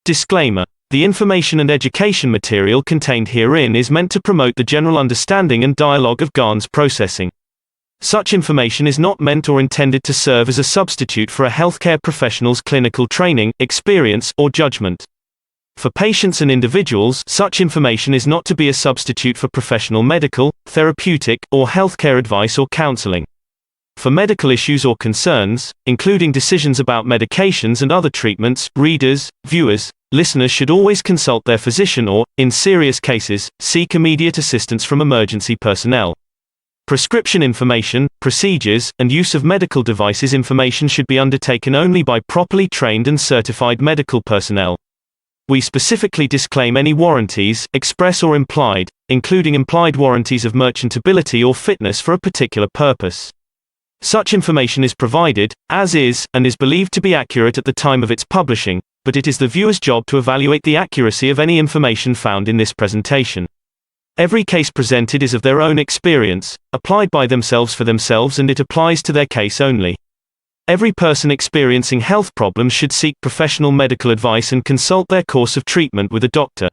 Disclaimer: the information and education material contained herein is meant to promote the general understanding and dialogue of GANs processing. Such information is not meant or intended to serve as a substitute for a healthcare professional's clinical training, experience, or judgment. For patients and individuals, such information is not to be a substitute for professional medical, therapeutic, or healthcare advice or counseling. For medical issues or concerns, including decisions about medications and other treatments, readers, viewers, listeners should always consult their physician or, in serious cases, seek immediate assistance from emergency personnel. Prescription information, procedures, and use of medical devices information should be undertaken only by properly trained and certified medical personnel. We specifically disclaim any warranties, express or implied, including implied warranties of merchantability or fitness for a particular purpose. Such information is provided, as is, and is believed to be accurate at the time of its publishing, but it is the viewer's job to evaluate the accuracy of any information found in this presentation. Every case presented is of their own experience, applied by themselves for themselves, and it applies to their case only. Every person experiencing health problems should seek professional medical advice and consult their course of treatment with a doctor.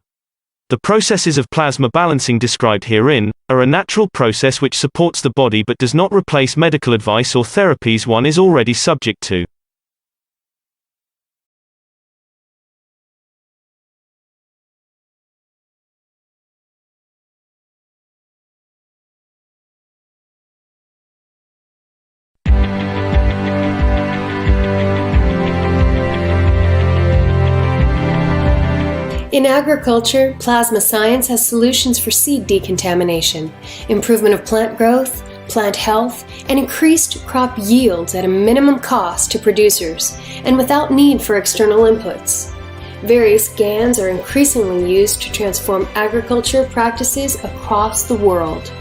The processes of plasma balancing described herein are a natural process which supports the body but does not replace medical advice or therapies one is already subject to. In agriculture, plasma science has solutions for seed decontamination, improvement of plant growth, plant health, and increased crop yields at a minimum cost to producers and without need for external inputs. Various GANs are increasingly used to transform agriculture practices across the world.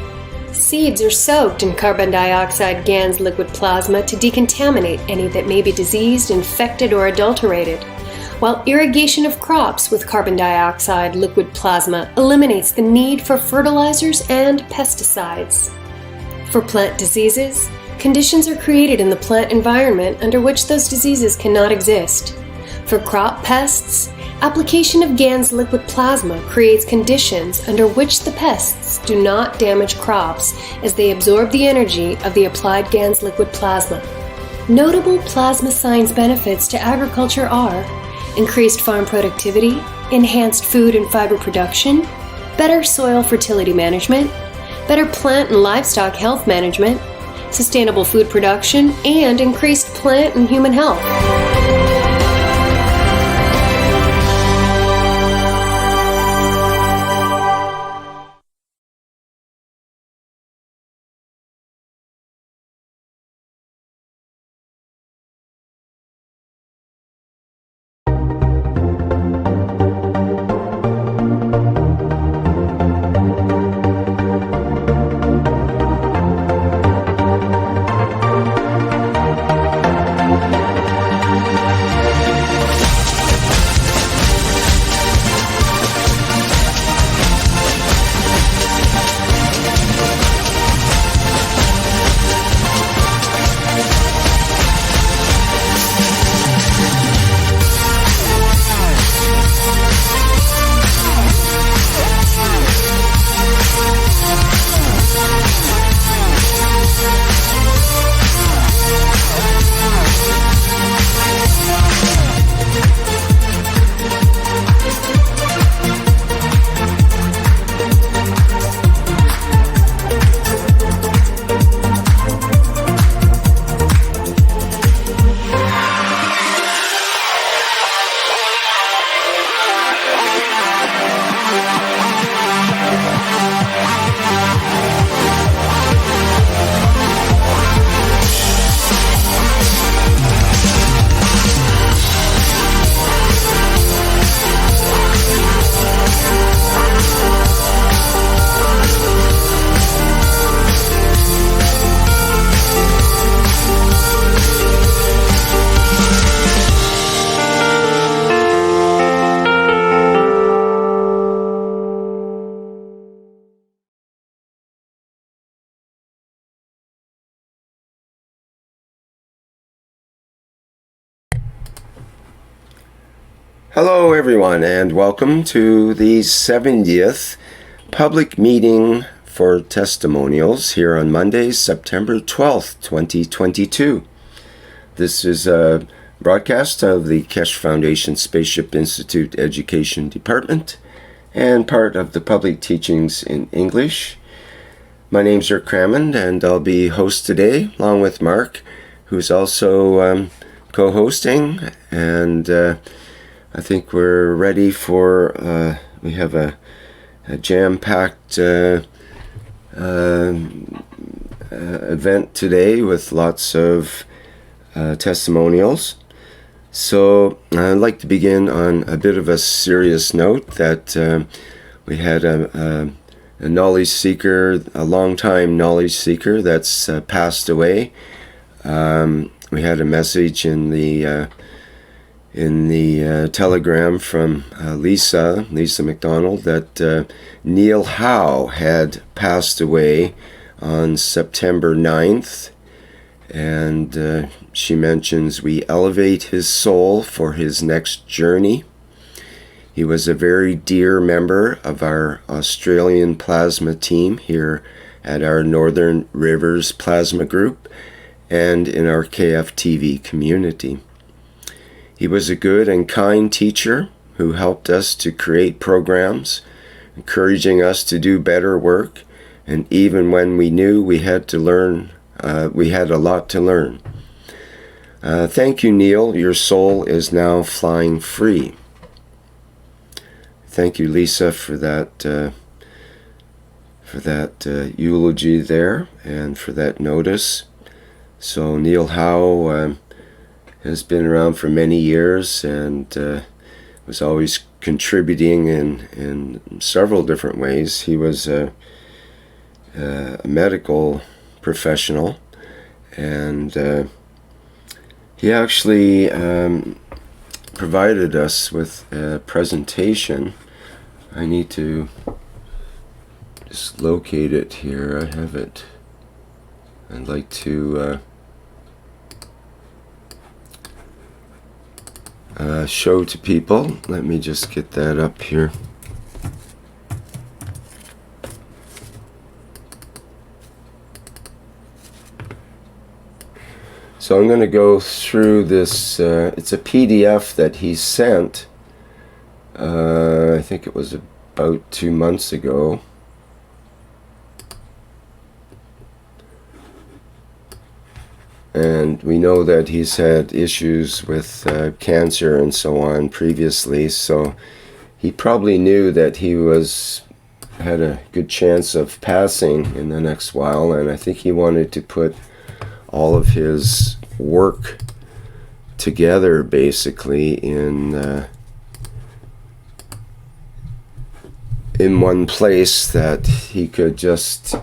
Seeds are soaked in carbon dioxide GANs liquid plasma to decontaminate any that may be diseased, infected, or adulterated, while irrigation of crops with carbon dioxide liquid plasma eliminates the need for fertilizers and pesticides. For plant diseases, conditions are created in the plant environment under which those diseases cannot exist. For crop pests, application of GANs liquid plasma creates conditions under which the pests do not damage crops as they absorb the energy of the applied GANs liquid plasma. Notable plasma science benefits to agriculture are increased farm productivity, enhanced food and fiber production, better soil fertility management, better plant and livestock health management, sustainable food production, and increased plant and human health. Hello everyone, and welcome to the 70th public meeting for testimonials here on Monday, September 12th, 2022. This is a broadcast of the Keshe Foundation Spaceship Institute Education Department and part of the public teachings in English. My name's Rick Crammond, and I'll be host today along with Mark, who's also co-hosting, and I think we're ready for, we have a jam-packed event today with lots of testimonials. So I'd like to begin on a bit of a serious note that we had a knowledge seeker, a long-time knowledge seeker that's passed away. We had a message in the telegram from Lisa McDonald that Neil Howe had passed away on September 9th, and she mentions we elevate his soul for his next journey. He was a very dear member of our Australian plasma team here at our Northern Rivers Plasma Group and in our KF TV community. He was a good and kind teacher who helped us to create programs, encouraging us to do better work, and even when we knew we had to learn, we had a lot to learn. Thank you, Neil. Your soul is now flying free. Thank you, Lisa, for that eulogy there and for that notice. So Neil Howe has been around for many years and was always contributing in several different ways. He was a medical professional, and he actually provided us with a presentation. I need to just locate it here. I have it. I'd like to show to people. Let me just get that up here. So I'm going to go through this. It's a PDF that he sent. I think it was about 2 months ago. And we know that he's had issues with cancer and so on previously, so he probably knew that he had a good chance of passing in the next while, and I think he wanted to put all of his work together basically in one place that he could just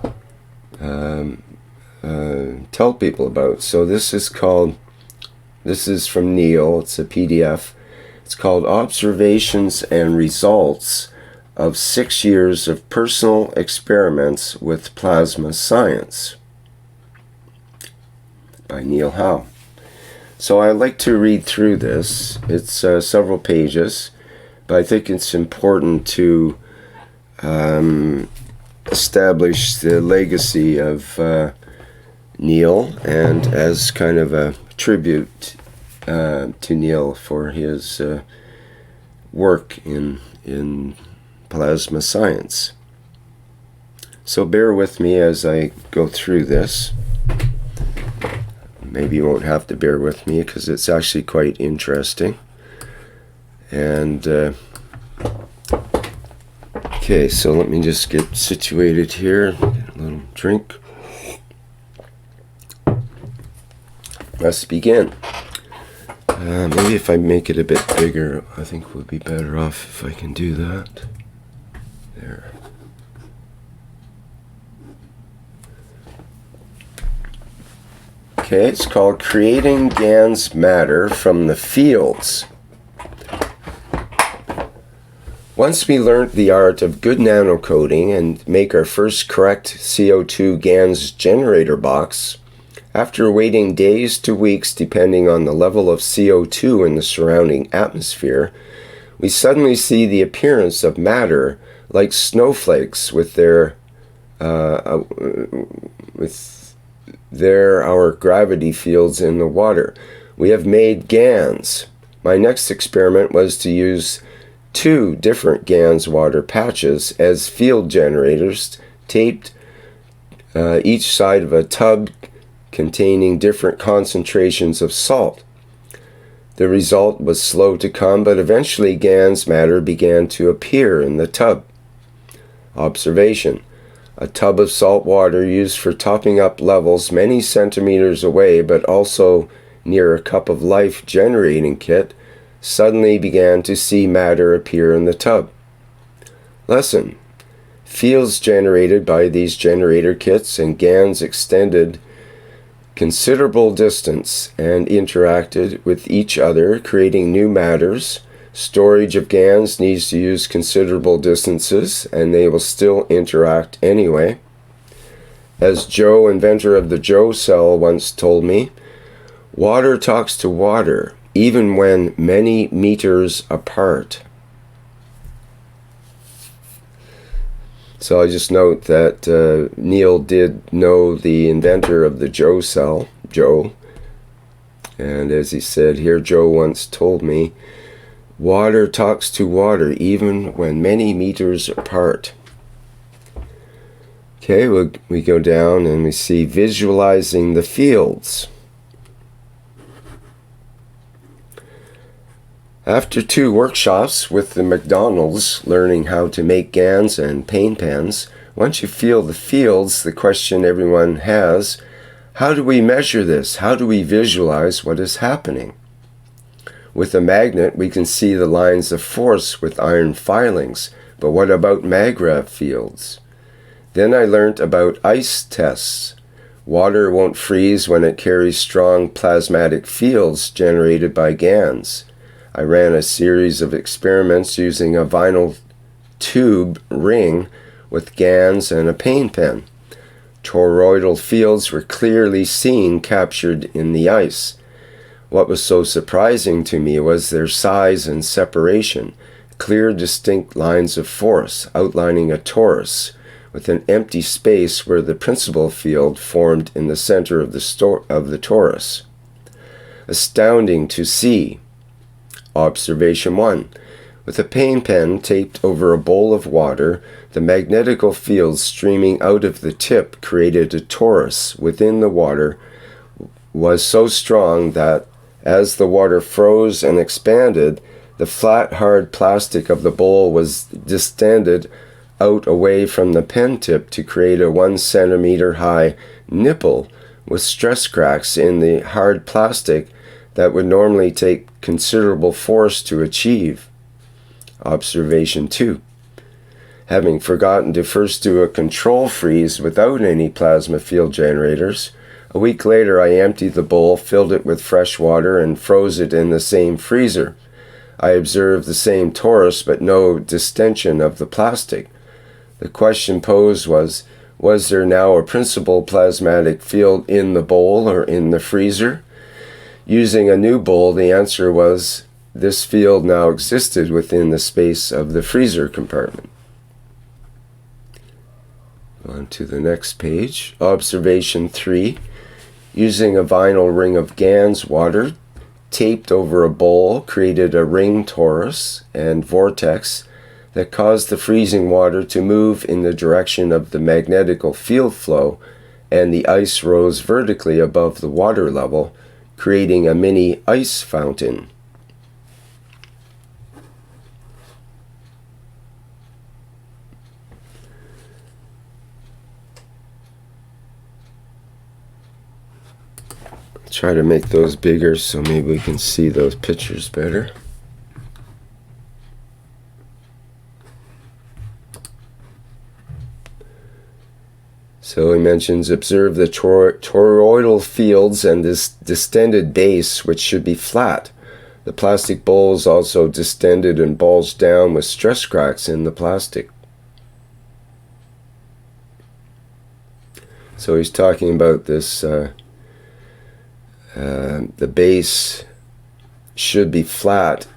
tell people about. So this is from Neil. It's a PDF. It's called Observations and Results of 6 Years of Personal Experiments with Plasma Science by Neil Howe. So I'd like to read through this. It's several pages, but I think it's important to establish the legacy of Neil, and as kind of a tribute to Neil for his work in plasma science. So bear with me as I go through this. Maybe you won't have to bear with me because it's actually quite interesting. And okay, so let me just get situated here. Get a little drink. Let's begin. Maybe if I make it a bit bigger, I think we'll be better off if I can do that. There. Okay, it's called Creating GANs Matter from the Fields. Once we learned the art of good nanocoating and make our first correct CO2 GANs generator box, after waiting days to weeks depending on the level of CO2 in the surrounding atmosphere, we suddenly see the appearance of matter like snowflakes with our gravity fields in the water. We have made GANs. My next experiment was to use 2 different GANs water patches as field generators taped each side of a tub containing different concentrations of salt. The result was slow to come, but eventually GANs matter began to appear in the tub. Observation: a tub of salt water used for topping up levels many centimeters away, but also near a cup of life generating kit, suddenly began to see matter appear in the tub. Lesson: fields generated by these generator kits and GANs extended considerable distance and interacted with each other, creating new matters. Storage of GANs needs to use considerable distances, and they will still interact anyway. As Joe, inventor of the Joe cell, once told me, water talks to water, even when many meters apart. So I just note that Neil did know the inventor of the Joe cell, Joe. And as he said here, Joe once told me, water talks to water even when many meters apart. Okay, we go down and we see visualizing the fields. After 2 workshops with the McDonald's learning how to make GANs and paint pens, once you feel the fields, the question everyone has, how do we measure this? How do we visualize what is happening? With a magnet, we can see the lines of force with iron filings, but what about maggrav fields? Then I learnt about ice tests. Water won't freeze when it carries strong plasmatic fields generated by GANs. I ran a series of experiments using a vinyl tube ring with GANs and a paint pen. Toroidal fields were clearly seen captured in the ice. What was so surprising to me was their size and separation, clear distinct lines of force outlining a torus, with an empty space where the principal field formed in the center of the torus. Astounding to see. Observation 1. With a paint pen taped over a bowl of water, the magnetical field streaming out of the tip created a torus within the water was so strong that as the water froze and expanded, the flat, hard plastic of the bowl was distended out away from the pen tip to create a 1 centimeter high nipple with stress cracks in the hard plastic that would normally take considerable force to achieve. Observation 2. Having forgotten to first do a control freeze without any plasma field generators, a week later I emptied the bowl, filled it with fresh water, and froze it in the same freezer. I observed the same torus but no distension of the plastic. The question posed was there now a principal plasmatic field in the bowl or in the freezer? Using a new bowl, the answer was this field now existed within the space of the freezer compartment. On to the next page. Observation 3. Using a vinyl ring of GANs water taped over a bowl created a ring torus and vortex that caused the freezing water to move in the direction of the magnetical field flow, and the ice rose vertically above the water level, creating a mini ice fountain. Try to make those bigger so maybe we can see those pictures better. So he mentions, observe the toroidal fields and this distended base, which should be flat. The plastic bowl is also distended and bulged down with stress cracks in the plastic. So he's talking about this, the base should be flat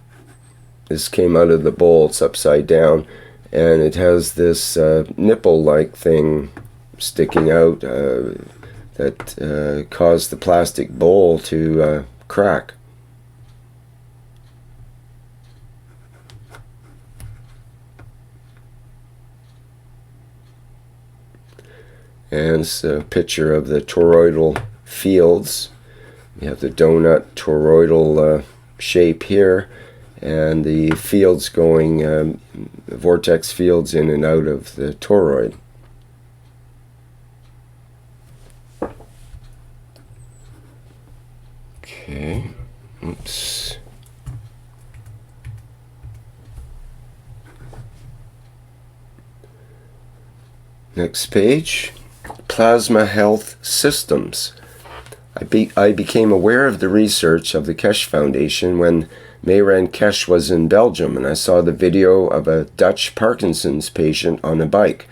This came out of the bowl. It's upside down, and it has this nipple-like thing sticking out that caused the plastic bowl to crack. And it's a picture of the toroidal fields. You have the donut toroidal shape here, and the fields going, vortex fields in and out of the toroid. Okay, oops. Next page. Plasma health systems. I became aware of the research of the Keshe Foundation when Mehran T was in Belgium, and I saw the video of a Dutch Parkinson's patient on a bike.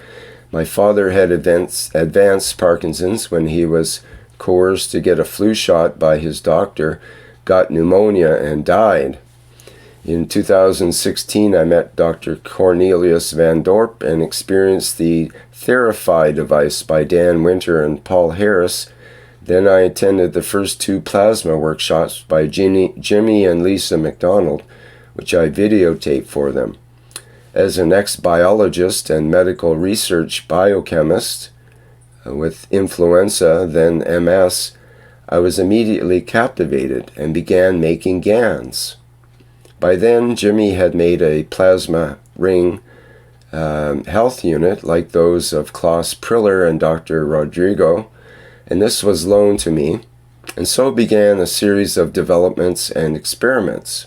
My father had advanced Parkinson's when he was coerced to get a flu shot by his doctor, got pneumonia, and died. In 2016, I met Dr. Cornelius Van Dorp and experienced the Therify device by Dan Winter and Paul Harris. Then I attended the first 2 plasma workshops by Jimmy and Lisa McDonald, which I videotaped for them. As an ex-biologist and medical research biochemist with influenza, then MS, I was immediately captivated and began making GANs. By then, Jimmy had made a plasma ring health unit like those of Klaus Priller and Dr. Rodrigo, and this was loaned to me, and so began a series of developments and experiments.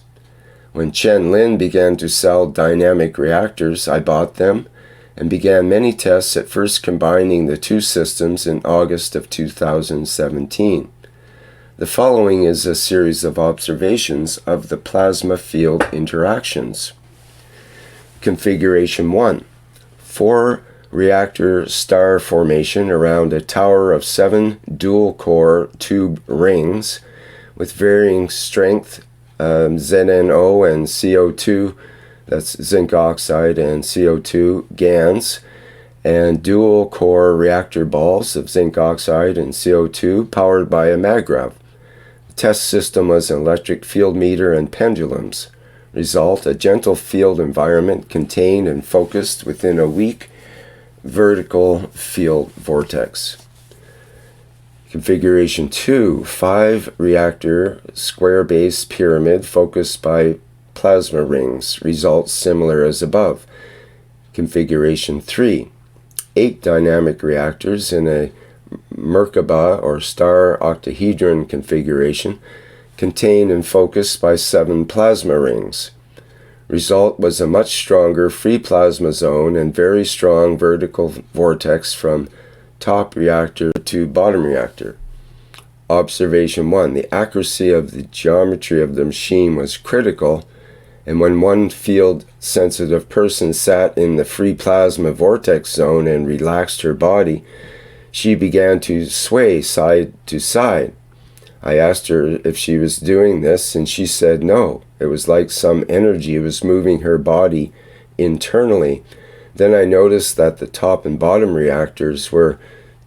When Chen Lin began to sell dynamic reactors, I bought them and began many tests, at first combining the 2 systems in August of 2017. The following is a series of observations of the plasma field interactions. Configuration 1. 4-reactor star formation around a tower of 7 dual-core tube rings with varying strength, ZNO and CO2, that's zinc oxide and CO2 GANs, and dual-core reactor balls of zinc oxide and CO2 powered by a maggrav. The test system was an electric field meter and pendulums. Result, a gentle field environment contained and focused within a weak vertical field vortex. Configuration 2, 5-reactor square base pyramid focused by plasma rings. Results similar as above. Configuration 3, 8 dynamic reactors in a Merkaba or star octahedron configuration, contained and focused by 7 plasma rings. Result was a much stronger free plasma zone and very strong vertical vortex from top reactor to bottom reactor. Observation 1. The accuracy of the geometry of the machine was critical, and when one field-sensitive person sat in the free plasma vortex zone and relaxed her body, she began to sway side to side. I asked her if she was doing this, and she said no. It was like some energy was moving her body internally. Then I noticed that the top and bottom reactors were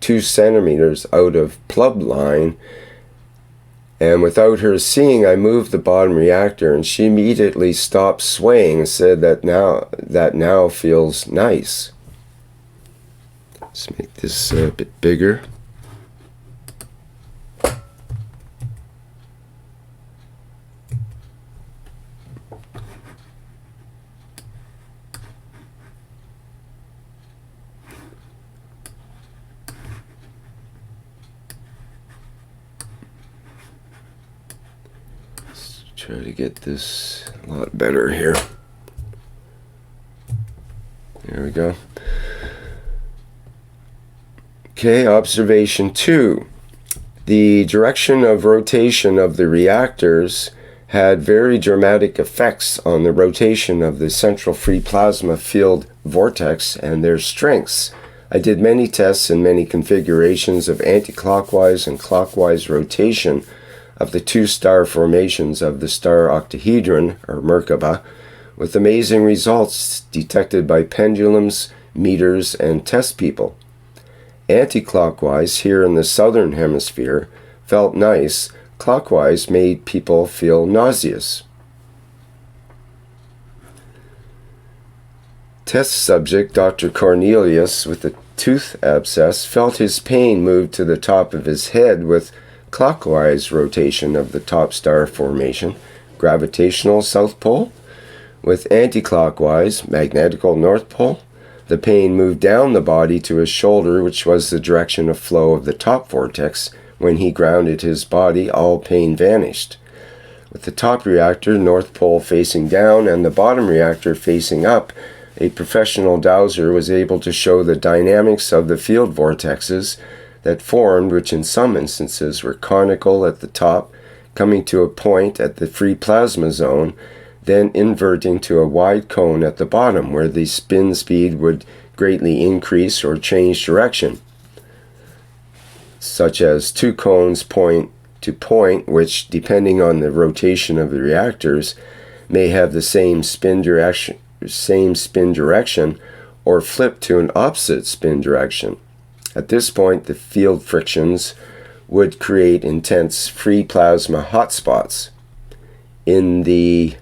2 centimeters out of plumb line, and without her seeing, I moved the bottom reactor, and she immediately stopped swaying and said that now feels nice. Let's make this a bit bigger. Try to get this a lot better here. There we go. Okay, observation 2. The direction of rotation of the reactors had very dramatic effects on the rotation of the central free plasma field vortex and their strengths. I did many tests and many configurations of anti-clockwise and clockwise rotation of the 2 star formations of the star octahedron, or Merkaba, with amazing results detected by pendulums, meters, and test people. Anti-clockwise, here in the southern hemisphere, felt nice. Clockwise made people feel nauseous. Test subject Dr. Cornelius with a tooth abscess felt his pain move to the top of his head with clockwise rotation of the top star formation, gravitational south pole. With anti-clockwise, magnetical north pole, the pain moved down the body to his shoulder, which was the direction of flow of the top vortex. When he grounded his body, all pain vanished. With the top reactor, north pole facing down, and the bottom reactor facing up, a professional dowser was able to show the dynamics of the field vortexes that formed, which in some instances were conical at the top, coming to a point at the free plasma zone, then inverting to a wide cone at the bottom, where the spin speed would greatly increase or change direction, such as two cones point to point, which, depending on the rotation of the reactors, may have the same spin direction or flip to an opposite spin direction. At this point, the field frictions would create intense free plasma hotspots. In the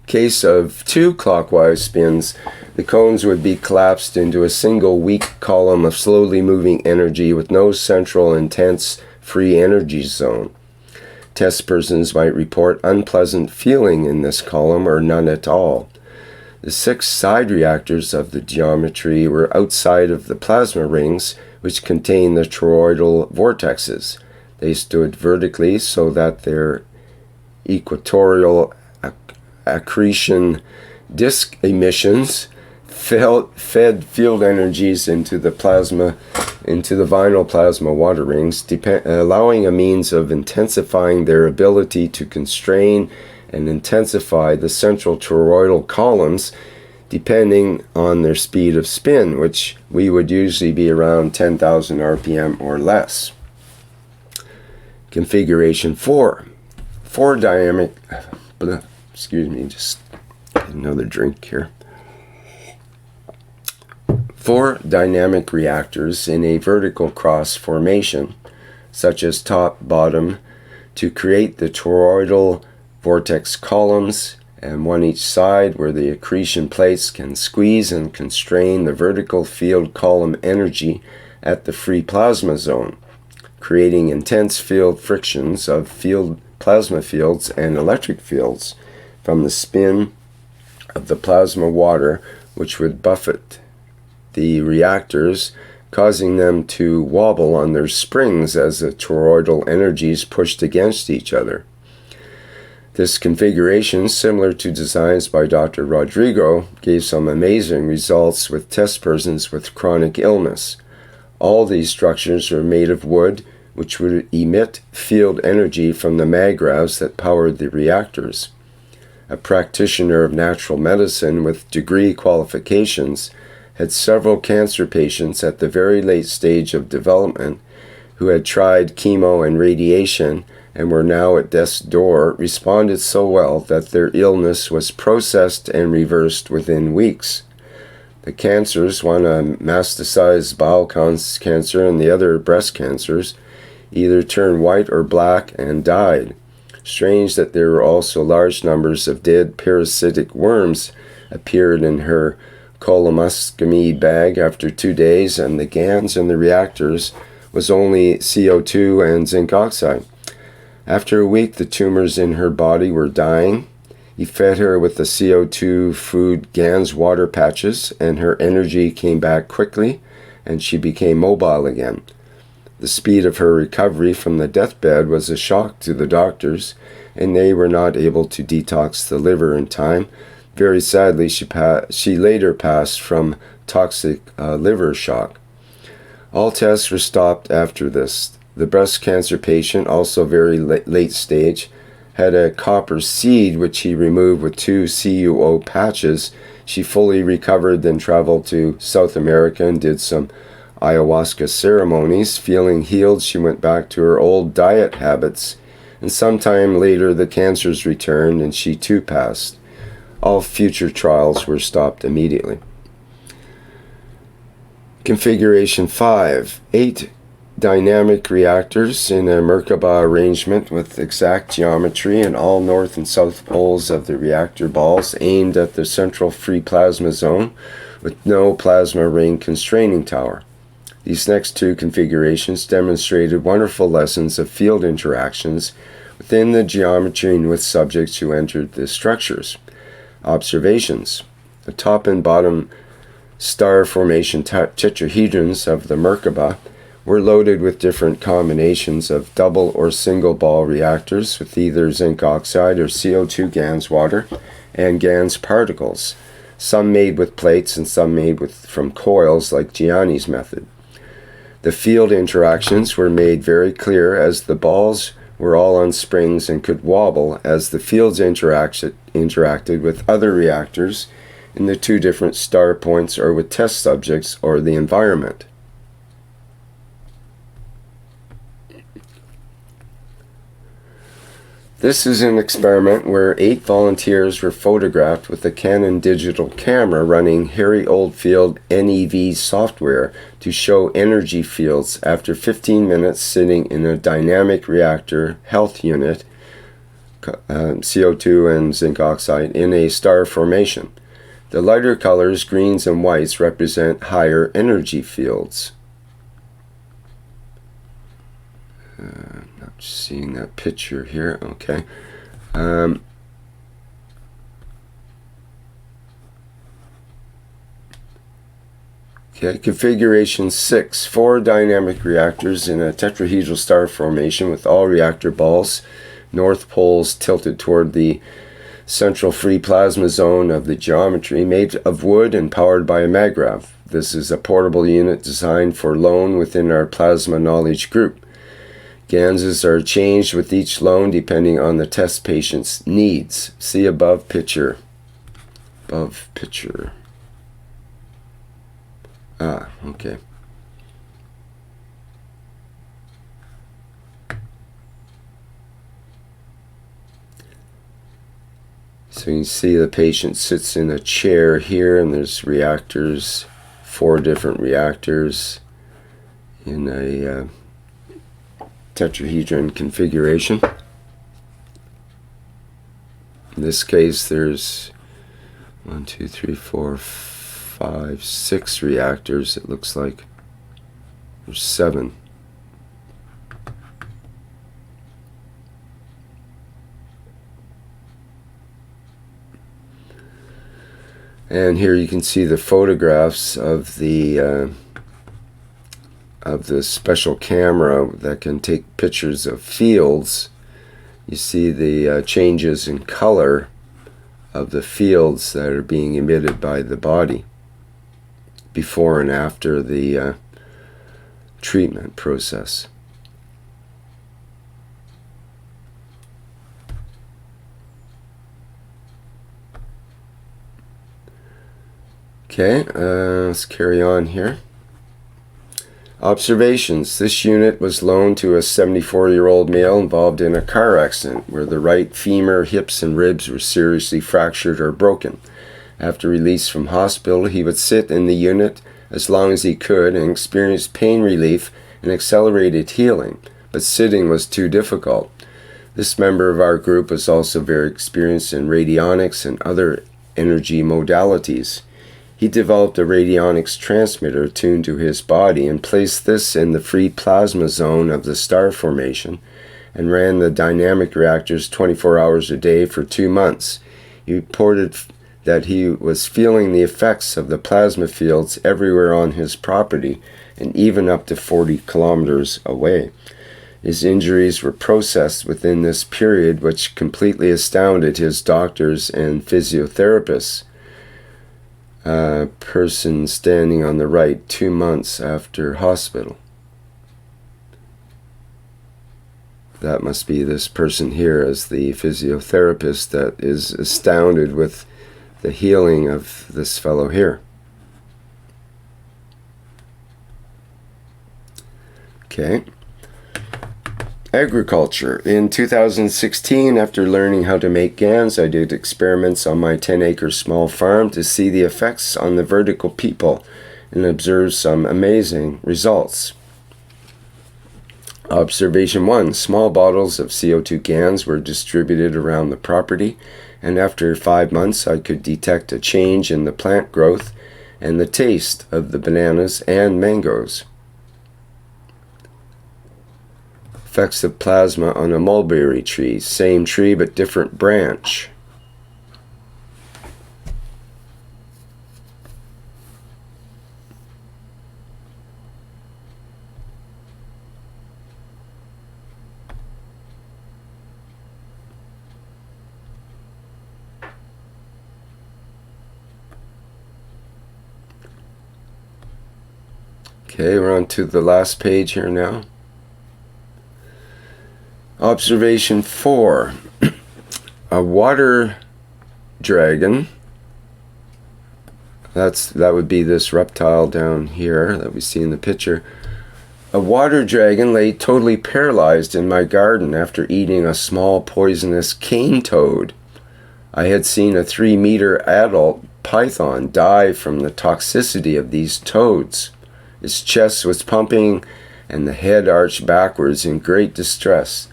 case of two clockwise spins, the cones would be collapsed into a single weak column of slowly moving energy with no central intense free energy zone. Test persons might report unpleasant feeling in this column or none at all. The 6 side reactors of the geometry were outside of the plasma rings, which contain the toroidal vortexes. They stood vertically so that their equatorial accretion disk emissions fed field energies into the vinyl plasma water rings, allowing a means of intensifying their ability to constrain and intensify the central toroidal columns depending on their speed of spin, which we would usually be around 10,000 RPM or less. Configuration 4. 4 dynamic... Excuse me, just another drink here. 4 dynamic reactors in a vertical cross formation, such as top-bottom, to create the toroidal vortex columns, and one each side where the accretion plates can squeeze and constrain the vertical field column energy at the free plasma zone, creating intense field frictions of plasma fields and electric fields from the spin of the plasma water, which would buffet the reactors, causing them to wobble on their springs as the toroidal energies pushed against each other. This configuration, similar to designs by Dr. Rodrigo, gave some amazing results with test persons with chronic illness. All these structures are made of wood, which would emit field energy from the magravs that powered the reactors. A practitioner of natural medicine with degree qualifications had several cancer patients at the very late stage of development who had tried chemo and radiation and were now at death's door, responded so well that their illness was processed and reversed within weeks. The cancers, one a metastasized bowel cancer and the other breast cancers, either turned white or black and died. Strange that there were also large numbers of dead parasitic worms appeared in her colonoscopy bag after 2 days, and the GANs in the reactors was only CO2 and zinc oxide. After a week, the tumors in her body were dying. He fed her with the CO2 food GANs water patches, and her energy came back quickly, and she became mobile again. The speed of her recovery from the deathbed was a shock to the doctors, and they were not able to detox the liver in time. Very sadly, she later passed from toxic liver shock. All tests were stopped after this. The breast cancer patient, also very late stage, had a copper seed which he removed with 2 CUO patches. She fully recovered, then traveled to South America and did some ayahuasca ceremonies. Feeling healed, she went back to her old diet habits and sometime later the cancers returned and she too passed. All future trials were stopped immediately. Configuration 5. 8 dynamic reactors in a Merkaba arrangement with exact geometry and all north and south poles of the reactor balls aimed at the central free plasma zone with no plasma ring constraining tower. These next two configurations demonstrated wonderful lessons of field interactions within the geometry and with subjects who entered the structures. Observations. The top and bottom star formation tetrahedrons of the Merkaba were loaded with different combinations of double or single ball reactors with either zinc oxide or CO2 GANS water and GANS particles, some made with plates and some made from coils like Gianni's method. The field interactions were made very clear as the balls were all on springs and could wobble as the fields interacted with other reactors in the two different star points or with test subjects or the environment. This is an experiment where 8 volunteers were photographed with a Canon digital camera running Harry Oldfield NEV software to show energy fields after 15 minutes sitting in a dynamic reactor health unit, CO2 and zinc oxide, in a star formation. The lighter colors, greens and whites, represent higher energy fields. Not seeing that picture here. Okay. Okay, configuration 6. 4 dynamic reactors in a tetrahedral star formation with all reactor balls, north poles tilted toward the central free plasma zone of the geometry, made of wood and powered by a maggrav. This is a portable unit designed for loan within our plasma knowledge group. GANSs are changed with each loan depending on the test patient's needs. See above picture. Above picture. Okay. So you can see the patient sits in a chair here, and there's reactors, 4 different reactors in a tetrahedron configuration. In this case, there's 1, 2, 3, 4, 5, 6 reactors. It looks like there's 7. And here you can see the photographs of the special camera that can take pictures of fields. You see the changes in color of the fields that are being emitted by the body before and after the treatment process. Okay, let's carry on here. Observations. This unit was loaned to a 74-year-old male involved in a car accident where the right femur, hips, and ribs were seriously fractured or broken. After release from hospital, he would sit in the unit as long as he could and experienced pain relief and accelerated healing, but sitting was too difficult. This member of our group was also very experienced in radionics and other energy modalities. He developed a radionics transmitter tuned to his body and placed this in the free plasma zone of the star formation and ran the dynamic reactors 24 hours a day for 2 months. He reported that he was feeling the effects of the plasma fields everywhere on his property and even up to 40 kilometers away. His injuries were processed within this period, which completely astounded his doctors and physiotherapists. Person standing on the right, 2 months after hospital. That must be this person here as the physiotherapist that is astounded with the healing of this fellow here. Okay. Agriculture. In 2016, after learning how to make GANs, I did experiments on my 10-acre small farm to see the effects on the vertical people and observed some amazing results. Observation 1. Small bottles of CO2 GANs were distributed around the property, and after 5 months I could detect a change in the plant growth and the taste of the bananas and mangoes. Effects of plasma on a mulberry tree. Same tree but different branch. Okay, we're on to the last page here now. Observation 4. A water dragon, that would be this reptile down here that we see in the picture. A water dragon lay totally paralyzed in my garden after eating a small poisonous cane toad. I had seen a 3-meter adult python die from the toxicity of these toads. Its chest was pumping and the head arched backwards in great distress.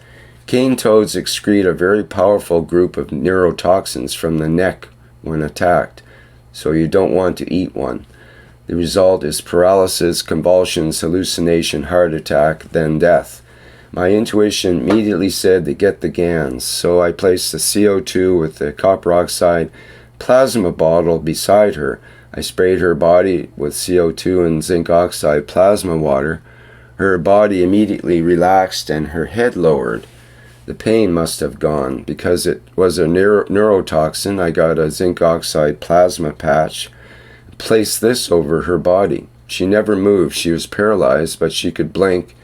Cane toads excrete a very powerful group of neurotoxins from the neck when attacked, so you don't want to eat one. The result is paralysis, convulsions, hallucination, heart attack, then death. My intuition immediately said to get the GANs, so I placed the CO2 with the copper oxide plasma bottle beside her. I sprayed her body with CO2 and zinc oxide plasma water. Her body immediately relaxed and her head lowered. The pain must have gone. Because it was a neurotoxin, I got a zinc oxide plasma patch, placed this over her body. She never moved. She was paralyzed, but she could blink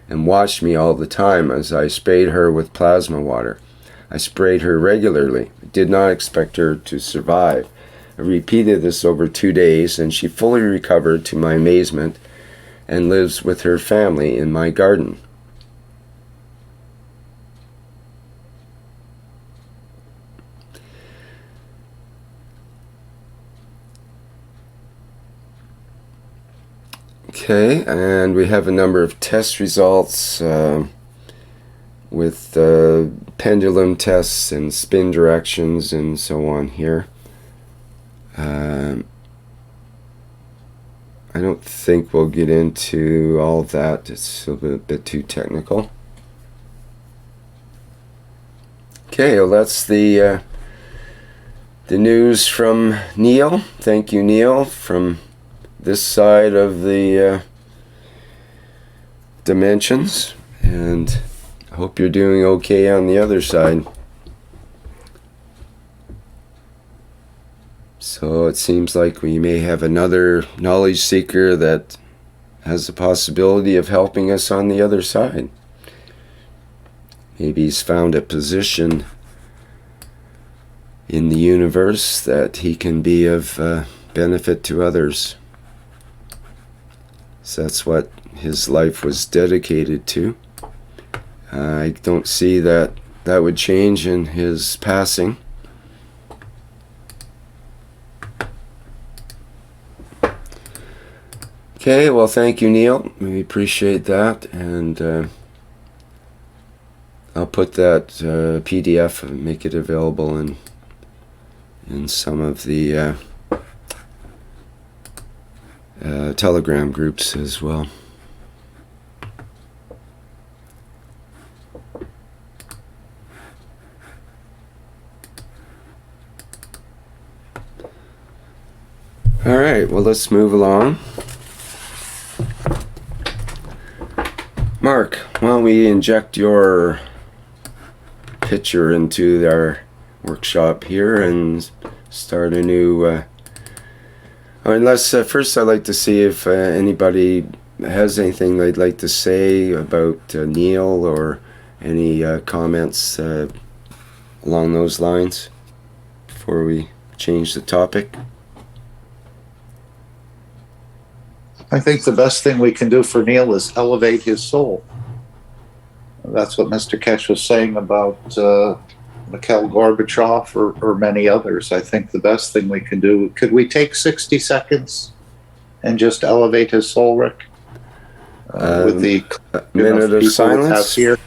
and watched me all the time as I sprayed her with plasma water. I sprayed her regularly. I did not expect her to survive. I repeated this over 2 days, and she fully recovered to my amazement and lives with her family in my garden. Okay, and we have a number of test results with pendulum tests and spin directions and so on here. I don't think we'll get into all of that. It's a bit too technical. Okay, well, that's the news from Neil. Thank you, Neil, from this side of the dimensions, and I hope you're doing okay on the other side. So it seems like we may have another knowledge seeker that has the possibility of helping us on the other side. Maybe he's found a position in the universe that he can be of benefit to others. So that's what his life was dedicated to. I don't see that would change in his passing. Okay, well, thank you, Neil. We appreciate that, and I'll put that PDF and make it available in some of the Telegram groups as well. All right, well, let's move along. Mark, why don't we inject your picture into our workshop here and start a new unless first I'd like to see if anybody has anything they'd like to say about Neil, or any comments along those lines before we change the topic. I think the best thing we can do for Neil is elevate his soul. That's what Mr. Keshe was saying about Mikhail Gorbachev or many others. I think the best thing we can do, could we take 60 seconds and just elevate his soul, Rick? With the minute of silence. Here.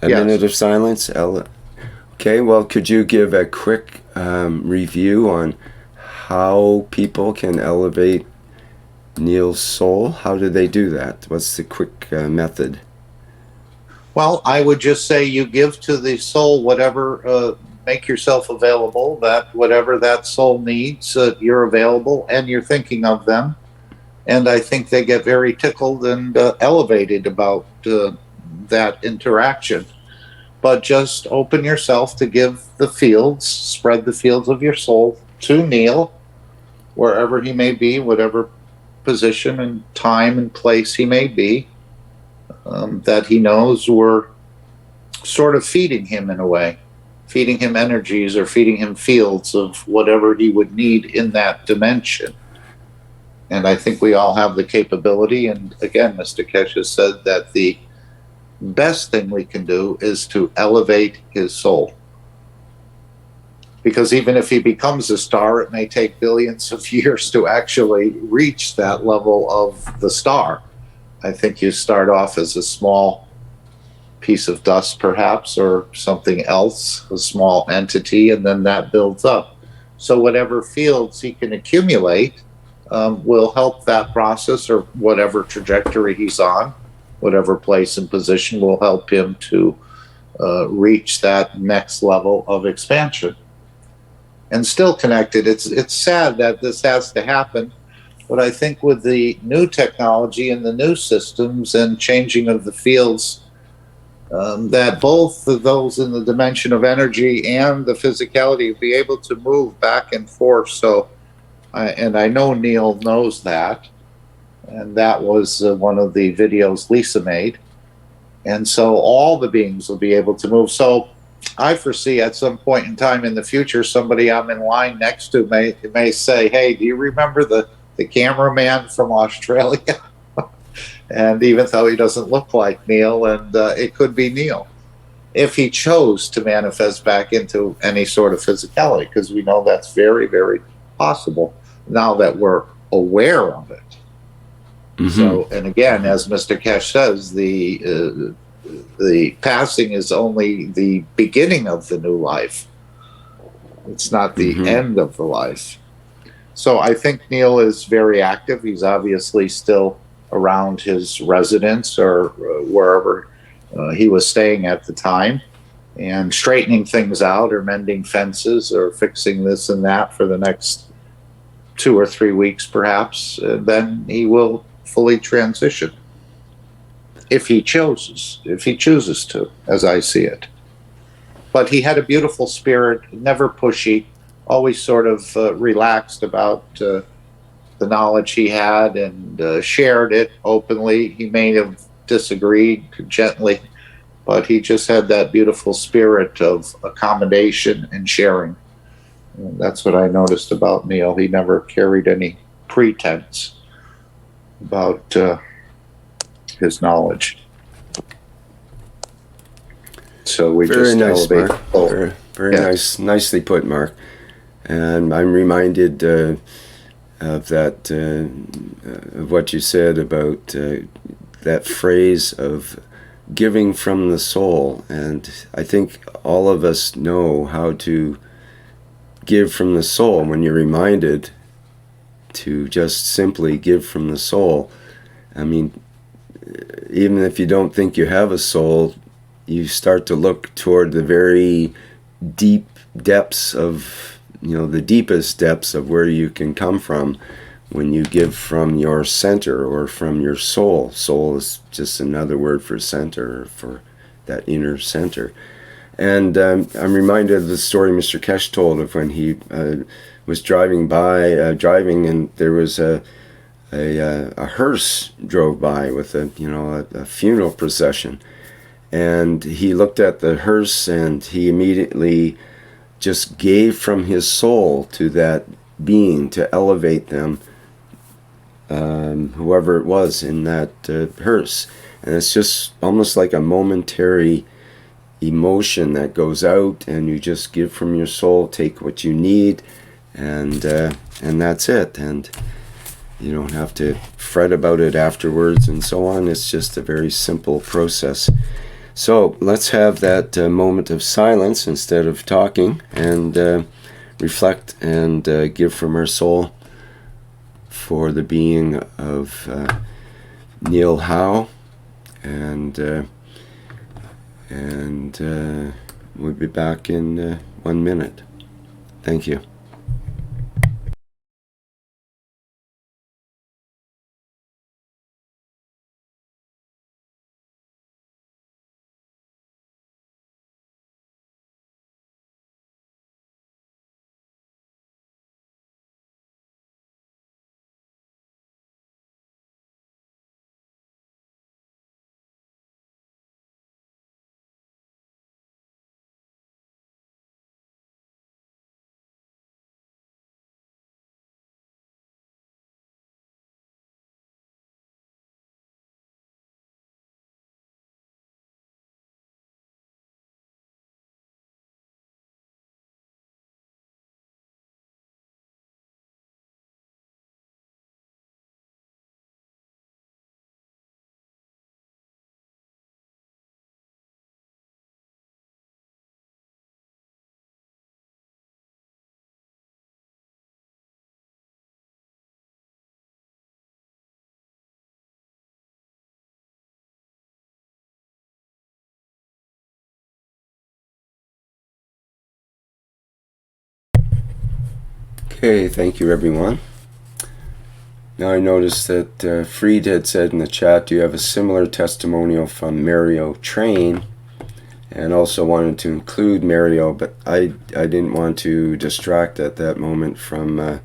A minute of silence. Okay, well, could you give a quick review on how people can elevate Neil's soul? How do they do that? What's the quick method? Well, I would just say you give to the soul whatever, make yourself available, that whatever that soul needs, you're available and you're thinking of them. And I think they get very tickled and elevated about that interaction. But just open yourself to give the fields, spread the fields of your soul to Neil, wherever he may be, whatever position and time and place he may be, that he knows we're sort of feeding him in a way, feeding him energies or feeding him fields of whatever he would need in that dimension. And I think we all have the capability. And again, Mr. Keshe said that the best thing we can do is to elevate his soul. Because even if he becomes a star, it may take billions of years to actually reach that level of the star. I think you start off as a small piece of dust, perhaps, or something else, a small entity, and then that builds up. So whatever fields he can accumulate will help that process, or whatever trajectory he's on, whatever place and position will help him to reach that next level of expansion. And still connected. It's sad that this has to happen, but I think with the new technology and the new systems and changing of the fields, that both of those in the dimension of energy and the physicality will be able to move back and forth. So, and I know Neil knows that, and that was one of the videos Lisa made. And so all the beings will be able to move. So I foresee at some point in time in the future, somebody I'm in line next to may say, hey, do you remember the cameraman from Australia? And even though he doesn't look like Neil, and it could be Neil, if he chose to manifest back into any sort of physicality, because we know that's very, very possible now that we're aware of it. Mm-hmm. So, and again, as Mr. Keshe says, the passing is only the beginning of the new life. It's not the end of the life. So I think Neil is very active. He's obviously still around his residence or wherever he was staying at the time, and straightening things out or mending fences or fixing this and that for the next 2 or 3 weeks perhaps. Then he will fully transition. If he chooses to, as I see it. But he had a beautiful spirit, never pushy, always sort of relaxed about the knowledge he had, and shared it openly. He may have disagreed gently, but he just had that beautiful spirit of accommodation and sharing. And that's what I noticed about Neil. He never carried any pretense about his knowledge. So we very just nice, elevate. Mark. Very nice, nicely put, Mark. And I'm reminded of that, of what you said about that phrase of giving from the soul. And I think all of us know how to give from the soul. When you're reminded to just simply give from the soul, I mean, even if you don't think you have a soul, you start to look toward the very deep depths of, the deepest depths of where you can come from when you give from your center or from your soul. Soul is just another word for center, or for that inner center. And I'm reminded of the story Mr. Keshe told of when he was driving, and there was a hearse drove by with a funeral procession, and he looked at the hearse and he immediately just gave from his soul to that being to elevate them, whoever it was in that hearse. And it's just almost like a momentary emotion that goes out, and you just give from your soul, take what you need, and that's it. And you don't have to fret about it afterwards and so on. It's just a very simple process. So let's have that moment of silence instead of talking, and reflect and give from our soul for the being of Neil Howe, and we'll be back in 1 minute. Thank you. Okay, thank you everyone. Now I noticed that Freed had said in the chat, do you have a similar testimonial from Mario Train? And also wanted to include Mario, but I didn't want to distract at that moment from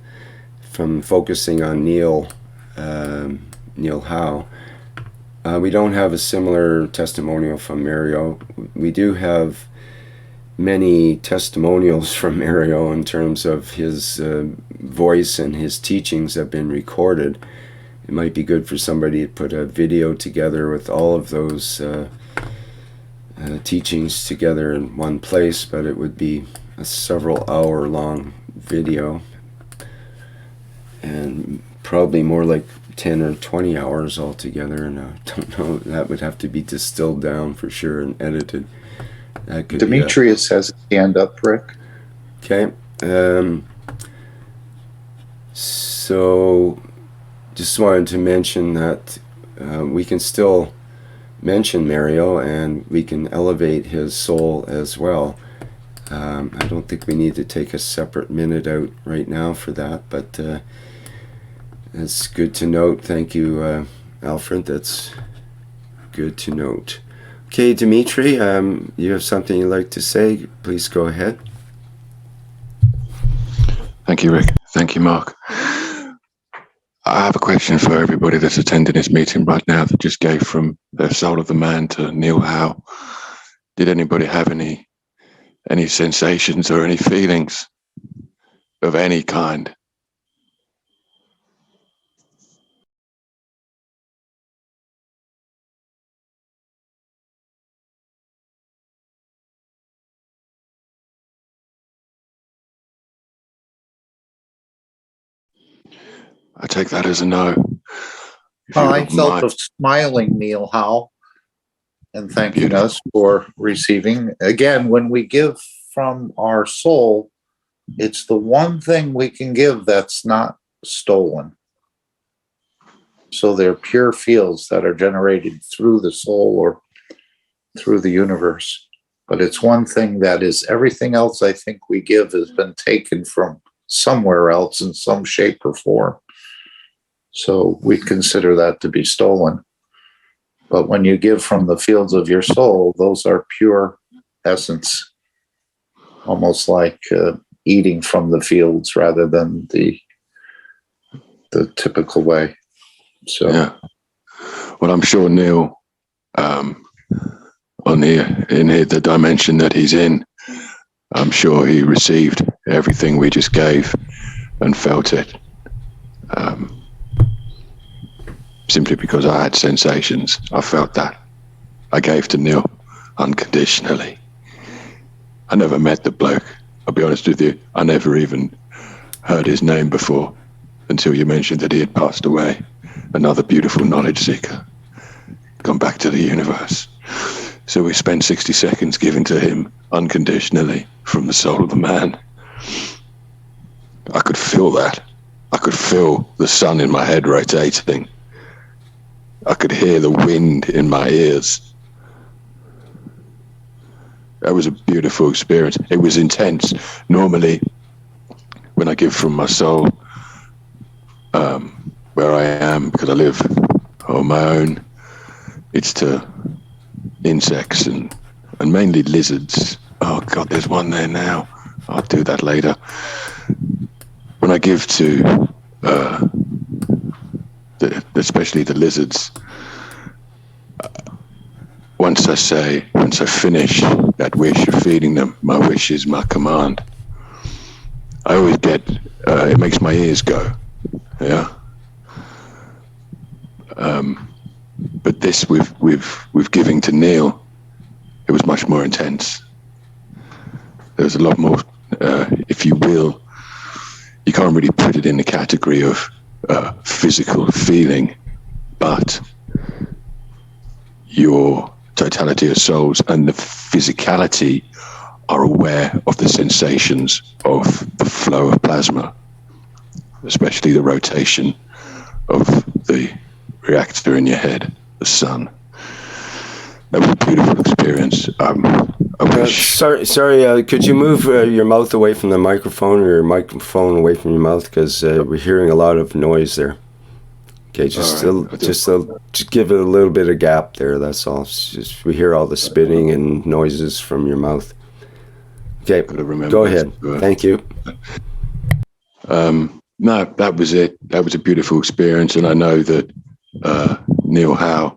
focusing on Neil Howe. We don't have a similar testimonial from Mario. We do have many testimonials from Mario in terms of his voice, and his teachings have been recorded. It might be good for somebody to put a video together with all of those teachings together in one place, but it would be a several hour long video, and probably more like 10 or 20 hours altogether, and I don't know, that would have to be distilled down for sure and edited. That could Demetrius has his hand up, Rick. Okay. So just wanted to mention that we can still mention Mario, and we can elevate his soul as well. I don't think we need to take a separate minute out right now for that, but it's good to note. Thank you, Alfred. That's good to note. Okay, Dimitri, you have something you'd like to say? Please go ahead. Thank you, Rick. Thank you, Mark. I have a question for everybody that's attending this meeting right now that just gave from the soul of the man to Neil Howe. Did anybody have any sensations or any feelings of any kind? I take that as a no. I felt of smiling Neil Howe and thanking us for receiving. Again, when we give from our soul, it's the one thing we can give that's not stolen. So they're pure fields that are generated through the soul or through the universe. But it's one thing that is, everything else I think we give has been taken from somewhere else in some shape or form. So we consider that to be stolen. But when you give from the fields of your soul, those are pure essence, almost like eating from the fields rather than the typical way. So, yeah. Well, I'm sure Neil, in the dimension that he's in, I'm sure he received everything we just gave and felt it. simply because I had sensations. I felt that. I gave to Neil unconditionally. I never met the bloke. I'll be honest with you, I never even heard his name before until you mentioned that he had passed away. Another beautiful knowledge seeker, gone back to the universe. So we spent 60 seconds giving to him unconditionally from the soul of the man. I could feel that. I could feel the sun in my head rotating. I could hear the wind in my ears. That was a beautiful experience. It was intense. Normally, when I give from my soul, where I am, because I live on my own, it's to insects and mainly lizards. Oh God, there's one there now. I'll do that later. When I give to, especially the lizards, once I finish that wish of feeding them, my wish is my command. I always get, it makes my ears go, yeah. But this with giving to Neil, it was much more intense. There was a lot more, if you will, you can't really put it in the category of physical feeling, but your totality of souls and the physicality are aware of the sensations of the flow of plasma, especially the rotation of the reactor in your head, the sun. That was a beautiful experience. I wish. Sorry. Could you move your mouth away from the microphone, or your microphone away from your mouth, because we're hearing a lot of noise there. Okay, just give it a little bit of gap there. That's all. It's just, we hear all the spitting and noises from your mouth. Okay, go ahead. Thank you. No, that was it. That was a beautiful experience, and I know that Neil Howe,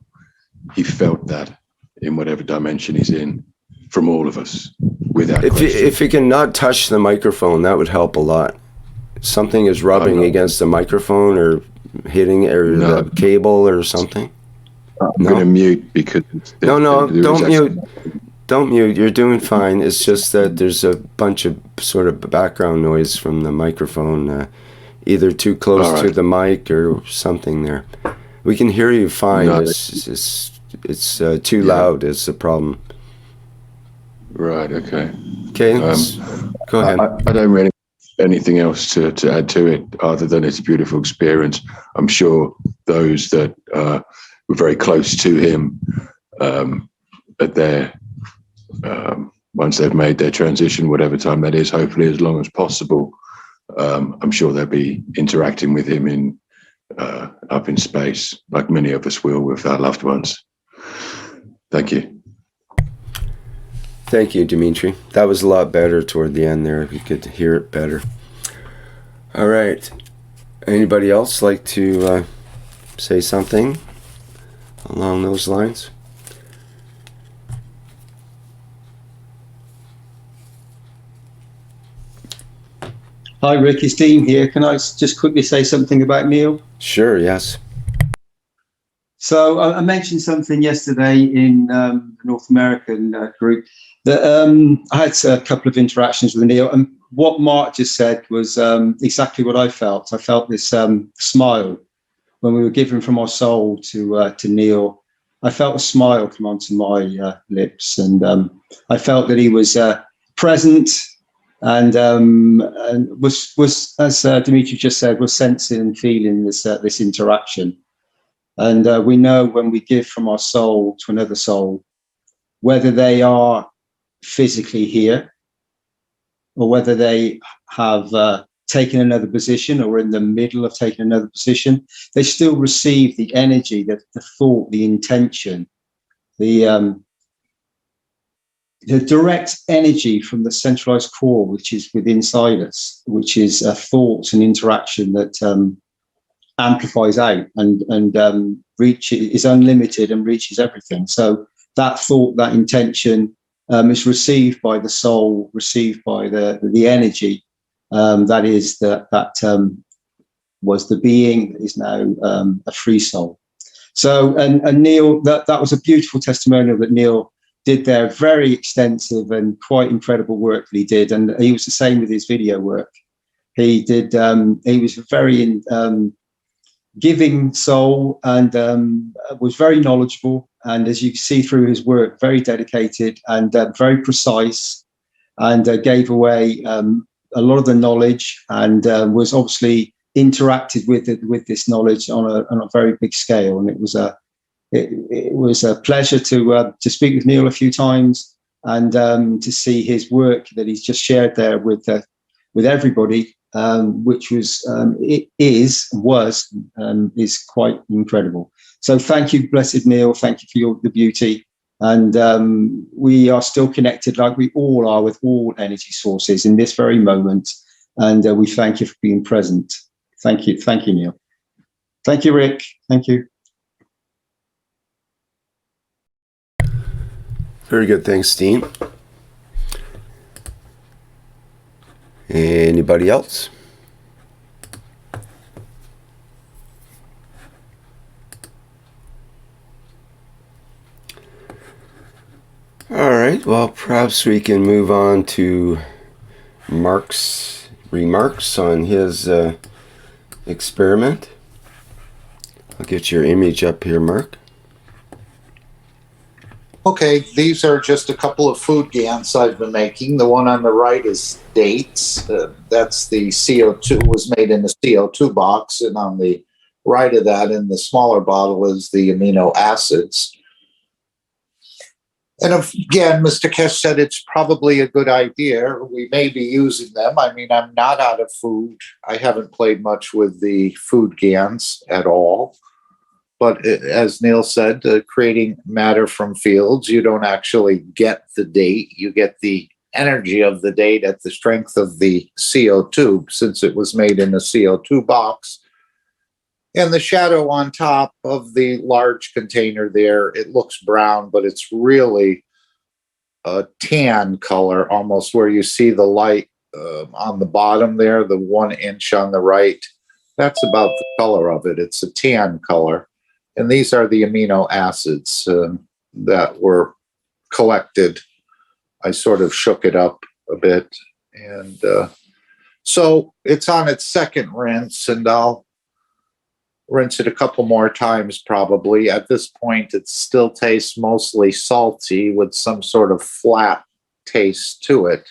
he felt that in whatever dimension he's in, from all of us, without question. If you can not touch the microphone, that would help a lot. Something is rubbing against the microphone or hitting the cable or something. I'm going to mute because... No, don't mute. Don't mute. You're doing fine. It's just that there's a bunch of sort of background noise from the microphone, either too close to the mic or something there. We can hear you fine. No, it's too loud is the problem. Right, okay. Okay, go ahead. I don't really have anything else to add to it other than it's a beautiful experience. I'm sure those that were very close to him at their once they've made their transition, whatever time that is, hopefully as long as possible, I'm sure they'll be interacting with him in up in space, like many of us will with our loved ones. Thank you. Thank you, Dimitri. That was a lot better toward the end there. You could hear it better. All right. Anybody else like to say something along those lines? Hi, Rick. It's Dean here. Can I just quickly say something about Neil? Sure, yes. So I mentioned something yesterday in the North American group that I had a couple of interactions with Neil, and what Mark just said was exactly what I felt. I felt this smile when we were giving from our soul to Neil. I felt a smile come onto my lips, and I felt that he was present and was as Dimitri just said, was sensing and feeling this interaction. And we know when we give from our soul to another soul, whether they are physically here or whether they have taken another position or in the middle of taking another position, they still receive the energy, the thought, the intention, the direct energy from the centralized core, which is within inside us, which is a thought and interaction that amplifies out and is unlimited and reaches everything. So that thought, that intention is received by the soul, received by the energy that is that was the being that is now a free soul. So, and Neil, that was a beautiful testimonial that Neil did there. Very extensive and quite incredible work that he did. And he was the same with his video work. He did. He was very giving soul and was very knowledgeable. And as you can see through his work, very dedicated and very precise, and gave away a lot of the knowledge, and was obviously interacted with this knowledge on a very big scale. And it was a pleasure to speak with Neil a few times, and to see his work that he's just shared there with everybody, which is quite incredible. So thank you, blessed Neil. Thank you for the beauty. And we are still connected, like we all are, with all energy sources in this very moment. And we thank you for being present. Thank you, Neil. Thank you, Rick. Thank you. Very good. Thanks, Dean. Anybody else? All right. Well, perhaps we can move on to Mark's remarks on his experiment. I'll get your image up here, Mark. Okay, these are just a couple of food GANs I've been making. The one on the right is dates. That's the CO2, was made in the CO2 box. And on the right of that, in the smaller bottle, is the amino acids. And again, Mr. Keshe said it's probably a good idea. We may be using them. I mean, I'm not out of food. I haven't played much with the food GANs at all. But as Neil said, creating matter from fields, you don't actually get the date. You get the energy of the date at the strength of the CO2, since it was made in a CO2 box. And the shadow on top of the large container there, it looks brown, but it's really a tan color, almost where you see the light on the bottom there, the 1 inch on the right. That's about the color of it. It's a tan color. And these are the amino acids that were collected. I sort of shook it up a bit. And so it's on its second rinse, and I'll rinse it a couple more times probably. At this point, it still tastes mostly salty with some sort of flat taste to it.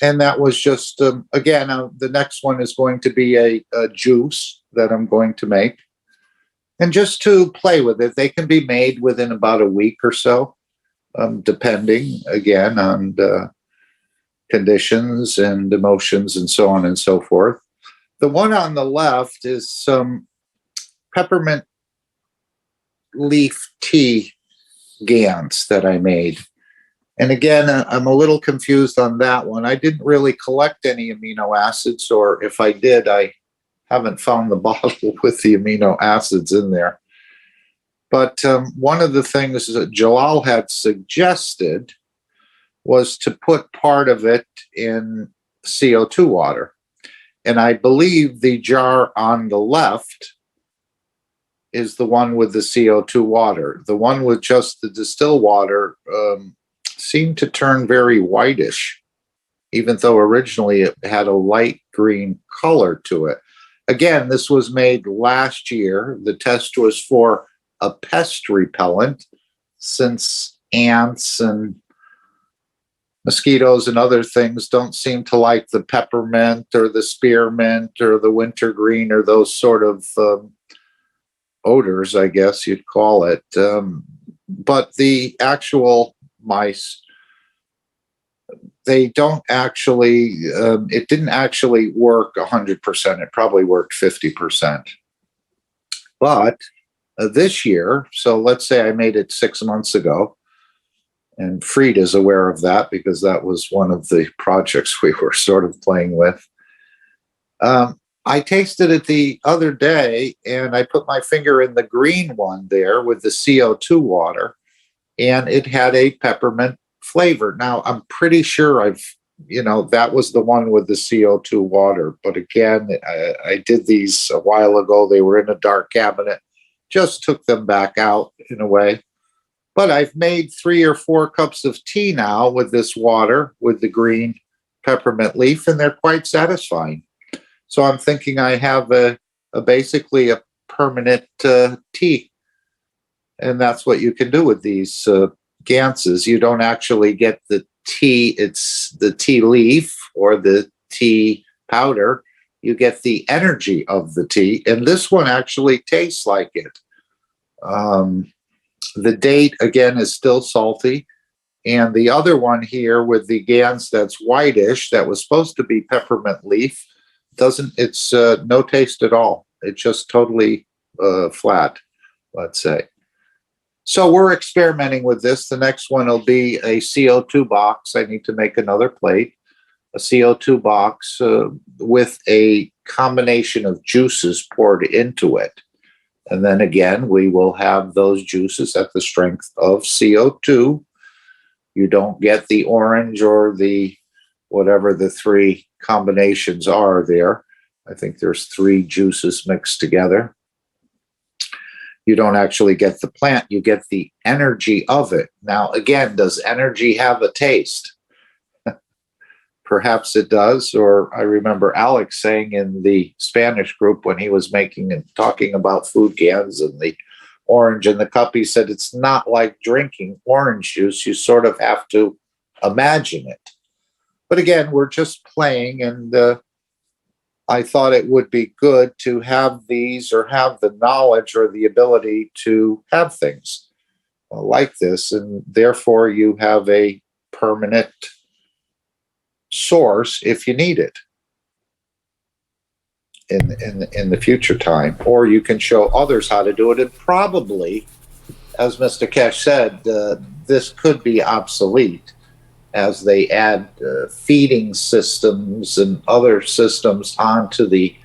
And that was just, again, the next one is going to be a juice that I'm going to make. And just to play with it, they can be made within about a week or so, depending, again, on conditions and emotions and so on and so forth. The one on the left is some peppermint leaf tea GANs that I made. And again, I'm a little confused on that one. I didn't really collect any amino acids, or if I did, I haven't found the bottle with the amino acids in there. But one of the things that Jalal had suggested was to put part of it in CO2 water. And I believe the jar on the left is the one with the CO2 water. The one with just the distilled water seemed to turn very whitish, even though originally it had a light green color to it. Again, this was made last year. The test was for a pest repellent, since ants and mosquitoes and other things don't seem to like the peppermint or the spearmint or the wintergreen or those sort of odors, I guess you'd call it. But the actual mice, they don't actually, it didn't actually work 100%. It probably worked 50%. But this year, so let's say I made it 6 months ago, and Fried is aware of that because that was one of the projects we were sort of playing with. I tasted it the other day, and I put my finger in the green one there with the CO2 water, and it had a peppermint flavor. Now, I'm pretty sure that was the one with the CO2 water. But again, I did these a while ago. They were in a dark cabinet. just took them back out in a way. But I've made 3 or 4 cups of tea now with this water, with the green peppermint leaf, and they're quite satisfying. So I'm thinking I have basically a permanent tea. And that's what you can do with these Ganses. You don't actually get the tea, it's the tea leaf or the tea powder. You get the energy of the tea. And this one actually tastes like it. The date, again, is still salty. And the other one here with the Gans that's whitish, that was supposed to be peppermint leaf, it's no taste at all. It's just totally flat, let's say. So we're experimenting with this. The next one will be a CO2 box. I need to make another plate. A CO2 box with a combination of juices poured into it. And then again, we will have those juices at the strength of CO2. You don't get the orange or the whatever the 3 combinations are there. I think there's 3 juices mixed together. You don't actually get the plant, you get the energy of it. Now, again, does energy have a taste? Perhaps it does, or I remember Alex saying in the Spanish group when he was making and talking about food Gans and the orange in the cup, he said it's not like drinking orange juice. You sort of have to imagine it. But again, we're just playing, and I thought it would be good to have these or have the knowledge or the ability to have things like this, and therefore you have a permanent source if you need it in the future time, or you can show others how to do it. And probably, as Mr. Keshe said, this could be obsolete as they add feeding systems and other systems onto the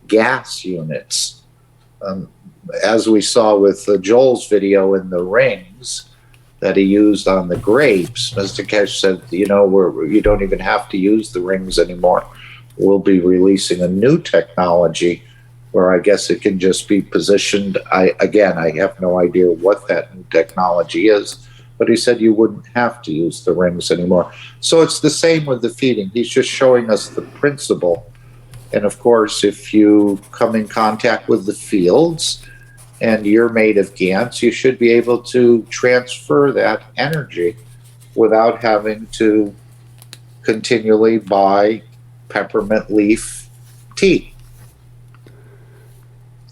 gas units. As we saw with Joel's video in the rings that he used on the grapes, Mr. Keshe said, you don't even have to use the rings anymore. We'll be releasing a new technology where I guess it can just be positioned. I have no idea what that new technology is, but he said you wouldn't have to use the rings anymore. So it's the same with the feeding. He's just showing us the principle. And of course, if you come in contact with the fields and you're made of Gans, you should be able to transfer that energy without having to continually buy peppermint leaf tea,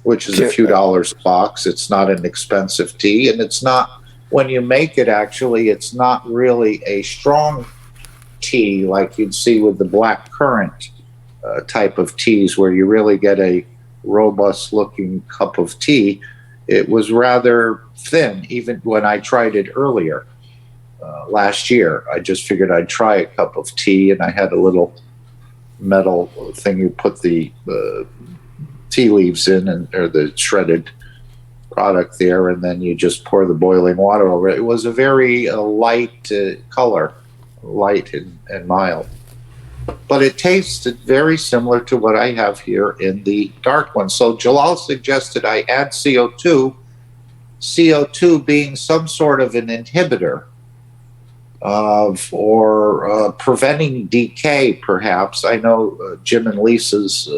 which is a few dollars a box. It's not an expensive tea, and it's not, when you make it, actually, it's not really a strong tea like you'd see with the black currant type of teas where you really get a robust looking cup of tea. It was rather thin, even when I tried it earlier last year. I just figured I'd try a cup of tea, and I had a little metal thing you put the tea leaves in, or the shredded product there, and then you just pour the boiling water over it. It was a very light color, light and mild. But it tasted very similar to what I have here in the dark one. So Jalal suggested I add CO2, CO2 being some sort of an inhibitor or preventing decay, perhaps. I know Jim and Lisa's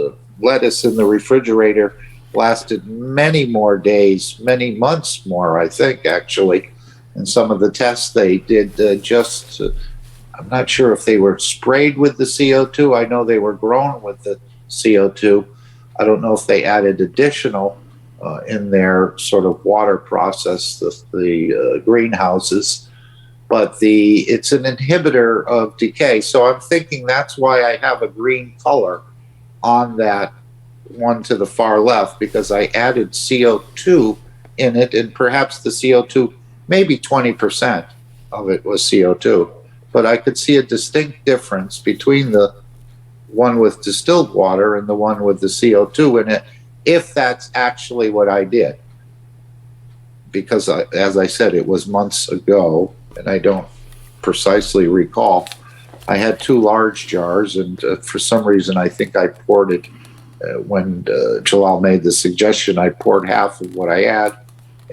lettuce in the refrigerator lasted many more days, many months more, I think, actually. And some of the tests they did I'm not sure if they were sprayed with the CO2. I know they were grown with the CO2. I don't know if they added additional in their sort of water process, the greenhouses. But it's an inhibitor of decay. So I'm thinking that's why I have a green color on that one to the far left, because I added CO2 in it, and perhaps the CO2, maybe 20% of it was CO2. But I could see a distinct difference between the one with distilled water and the one with the CO2 in it, if that's actually what I did. Because, as I said, it was months ago, and I don't precisely recall. I had 2 large jars, and for some reason I think I poured it, when Jalal made the suggestion, I poured half of what I had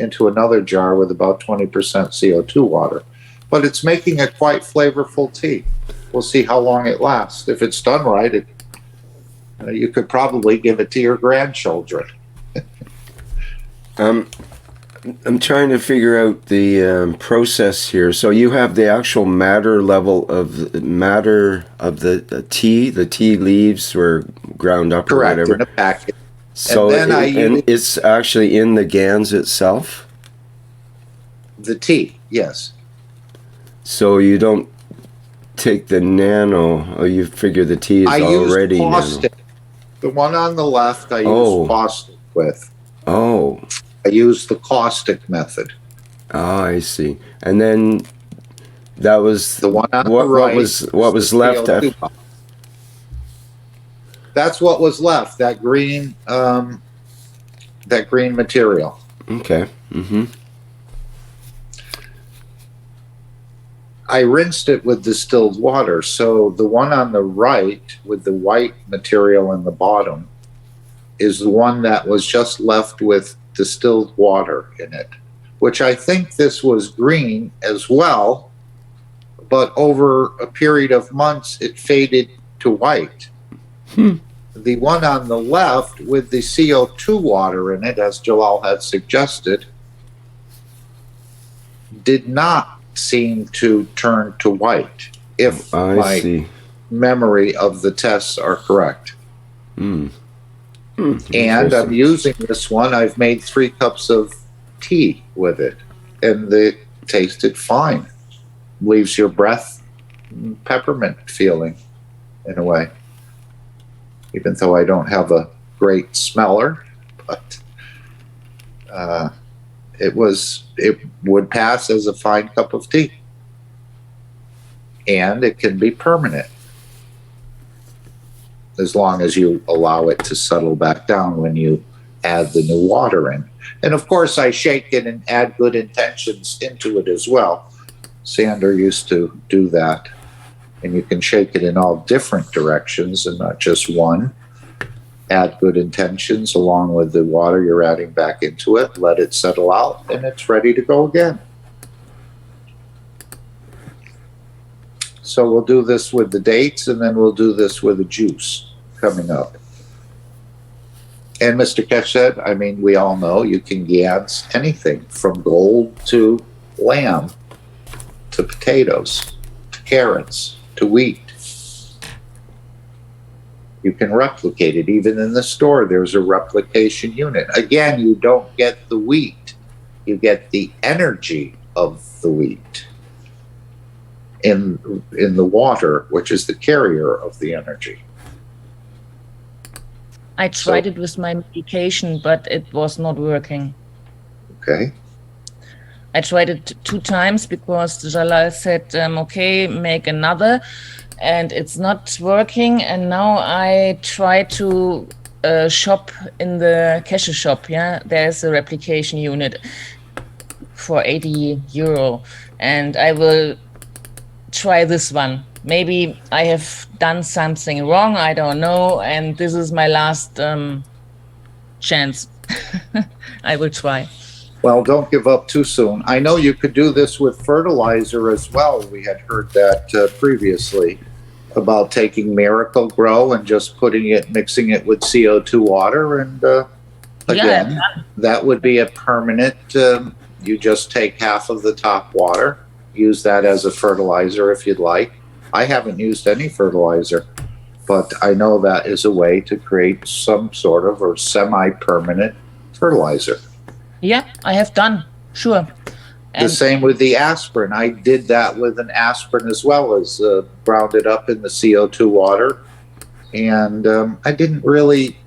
into another jar with about 20% CO2 water. But it's making a quite flavorful tea. We'll see how long it lasts. If it's done right, you could probably give it to your grandchildren. I'm trying to figure out the process here. So you have the actual matter level of the tea. The tea leaves were ground up. Correct, or whatever. in a packet. So and it's actually in the GANs itself? The tea, yes. So you don't take the nano, or you figure the tea is already nano. Caustic. The one on the left I use caustic with. Oh. I use the caustic method. Ah, I see. And then that was the one on the right. What was left after? That's what was left. That green material. Okay. Mm-hmm. I rinsed it with distilled water. So the one on the right with the white material in the bottom is the one that was just left with distilled water in it, which I think this was green as well, but over a period of months it faded to white. The one on the left with the CO2 water in it, as Jalal had suggested, did not seem to turn to white, if my memory of the tests are correct. And I'm using this one. I've made 3 cups of tea with it, and it tasted fine. Leaves your breath peppermint feeling in a way, even though I don't have a great smeller, but it would pass as a fine cup of tea, and it can be permanent as long as you allow it to settle back down when you add the new water in. And of course I shake it and add good intentions into it as well. Sander used to do that, and you can shake it in all different directions and not just one. Add good intentions along with the water you're adding back into it, let it settle out, and it's ready to go again. So we'll do this with the dates, and then we'll do this with the juice coming up. And Mr. Keshe said, I mean, we all know you can GANs anything from gold to lamb to potatoes to carrots to wheat. You can replicate it. Even in the store, there's a replication unit. Again, you don't get the wheat. You get the energy of the wheat in the water, which is the carrier of the energy. I tried it with my medication, but it was not working. Okay. I tried it 2 times because Jalal said, okay, make another, and it's not working. And now I try to shop in the Keshe shop. Yeah, there's a replication unit for €80, and I will try this one. Maybe I have done something wrong, I don't know, and this is my last chance. I will try. Well, don't give up too soon. I know you could do this with fertilizer as well. We had heard that previously about taking Miracle Grow and just mixing it with CO2 water, and again, that would be a permanent. You just take half of the top water, use that as a fertilizer if you'd like. I haven't used any fertilizer, but I know that is a way to create some sort of or semi-permanent fertilizer. Yeah, I have done, sure. And the same with the aspirin. I did that with an aspirin as well, as ground it up in the CO2 water. And I didn't really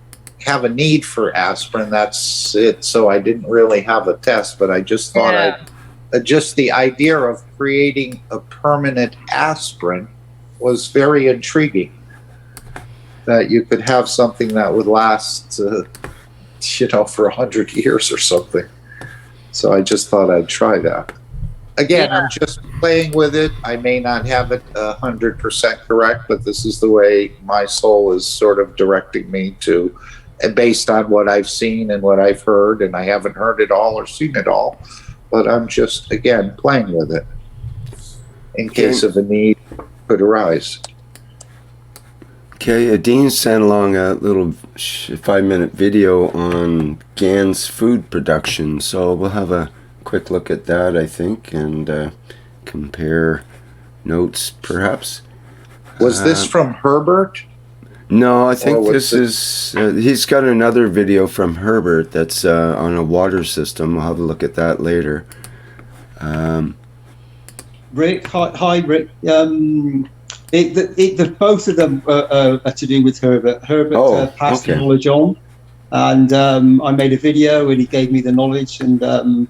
have a need for aspirin. That's it. So I didn't really have a test, but I just thought just the idea of creating a permanent aspirin was very intriguing, that you could have something that would last, for 100 years or something. So I just thought I'd try that. Again, I'm just playing with it. I may not have it 100% correct, but this is the way my soul is sort of directing me to based on what I've seen and what I've heard, and I haven't heard it all or seen it all, but I'm just, again, playing with it in case of a need could arise. Okay, Dean sent along a little 5-minute video on GAN's food production, so we'll have a quick look at that, I think, and compare notes, perhaps. Was this from Herbert? No, I think this is... he's got another video from Herbert that's on a water system. We'll have a look at that later. Rick, hi Rick. Both of them are to do with Herbert. Herbert passed the knowledge on, and I made a video, and he gave me the knowledge, and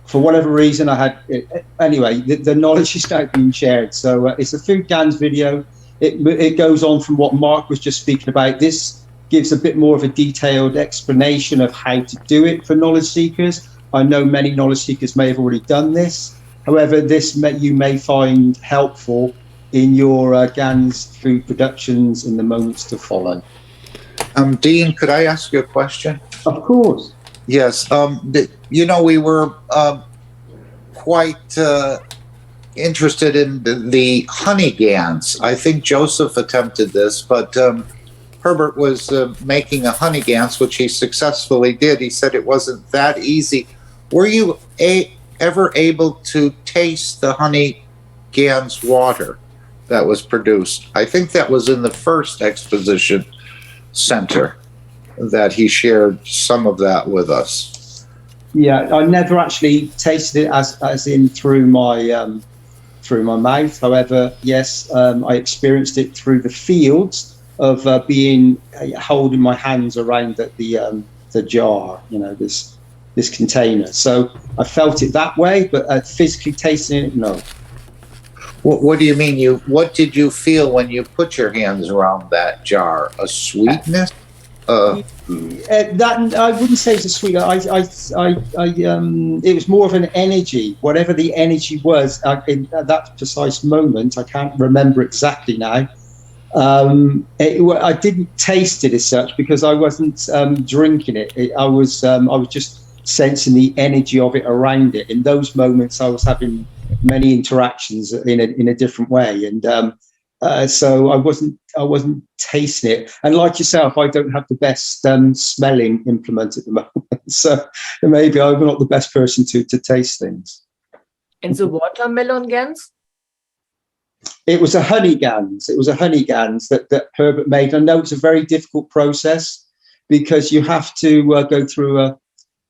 for whatever reason, I had anyway. The knowledge is now being shared, so it's a Food GANs video. It goes on from what Mark was just speaking about. This gives a bit more of a detailed explanation of how to do it for knowledge seekers. I know many knowledge seekers may have already done this. However, you may find helpful in your GANs food productions in the moments to follow. Dean, could I ask you a question? Of course. Yes. We were quite interested in the honey GANs. I think Joseph attempted this, but Herbert was making a honey GANs, which he successfully did. He said it wasn't that easy. Were you ever able to taste the honey GANs water that was produced? I think that was in the first exposition center that he shared some of that with us. Yeah, I never actually tasted it as in through my mouth. However, yes, I experienced it through the fields of holding my hands around the jar, this container. So I felt it that way, but physically tasting it, no. What do you mean? What did you feel when you put your hands around that jar? A sweetness? That I wouldn't say it's a sweet. It was more of an energy. Whatever the energy was in that precise moment, I can't remember exactly now. I didn't taste it as such because I wasn't drinking it. I was just sensing the energy of it around it. In those moments, I was having many interactions in a different way, and so I wasn't tasting it. And like yourself, I don't have the best smelling implement at the moment, so maybe I'm not the best person to taste things. And the watermelon GANs? It was a honey GANs. It was a honey GANs that Herbert made. I know it's a very difficult process because you have to go through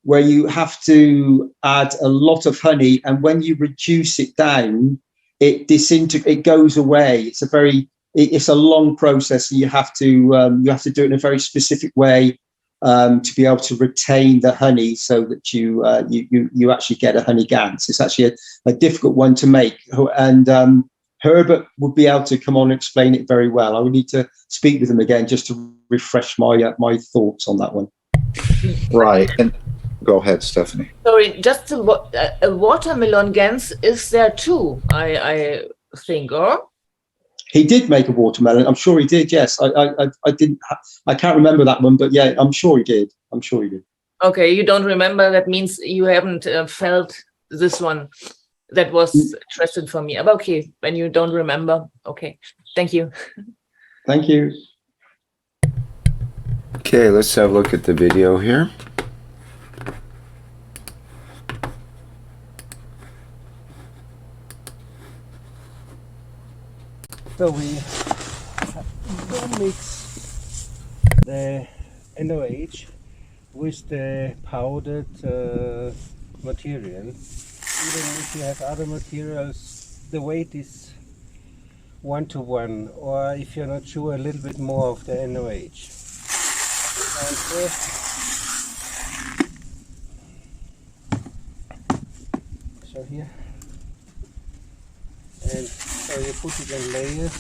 where you have to add a lot of honey, and when you reduce it down, it goes away. It's a long process, and you have to do it in a very specific way to be able to retain the honey, so that you actually get a honey GANs. It's actually a difficult one to make, and Herbert would be able to come on and explain it very well. I would need to speak with him again just to refresh my thoughts on that one. Right. And go ahead, Stephanie. Sorry, just a watermelon GANs is there too, I think, or? He did make a watermelon. I'm sure he did. Yes, I didn't. I can't remember that one, but yeah, I'm sure he did. Okay, you don't remember. That means you haven't felt this one. That was interesting for me. But okay, when you don't remember, okay. Thank you. Thank you. Okay, let's have a look at the video here. So we don't mix the NOH with the powdered material. Even if you have other materials, the weight is 1-to-1, or if you're not sure, a little bit more of the NOH. And first, so here. And so you put it in layers.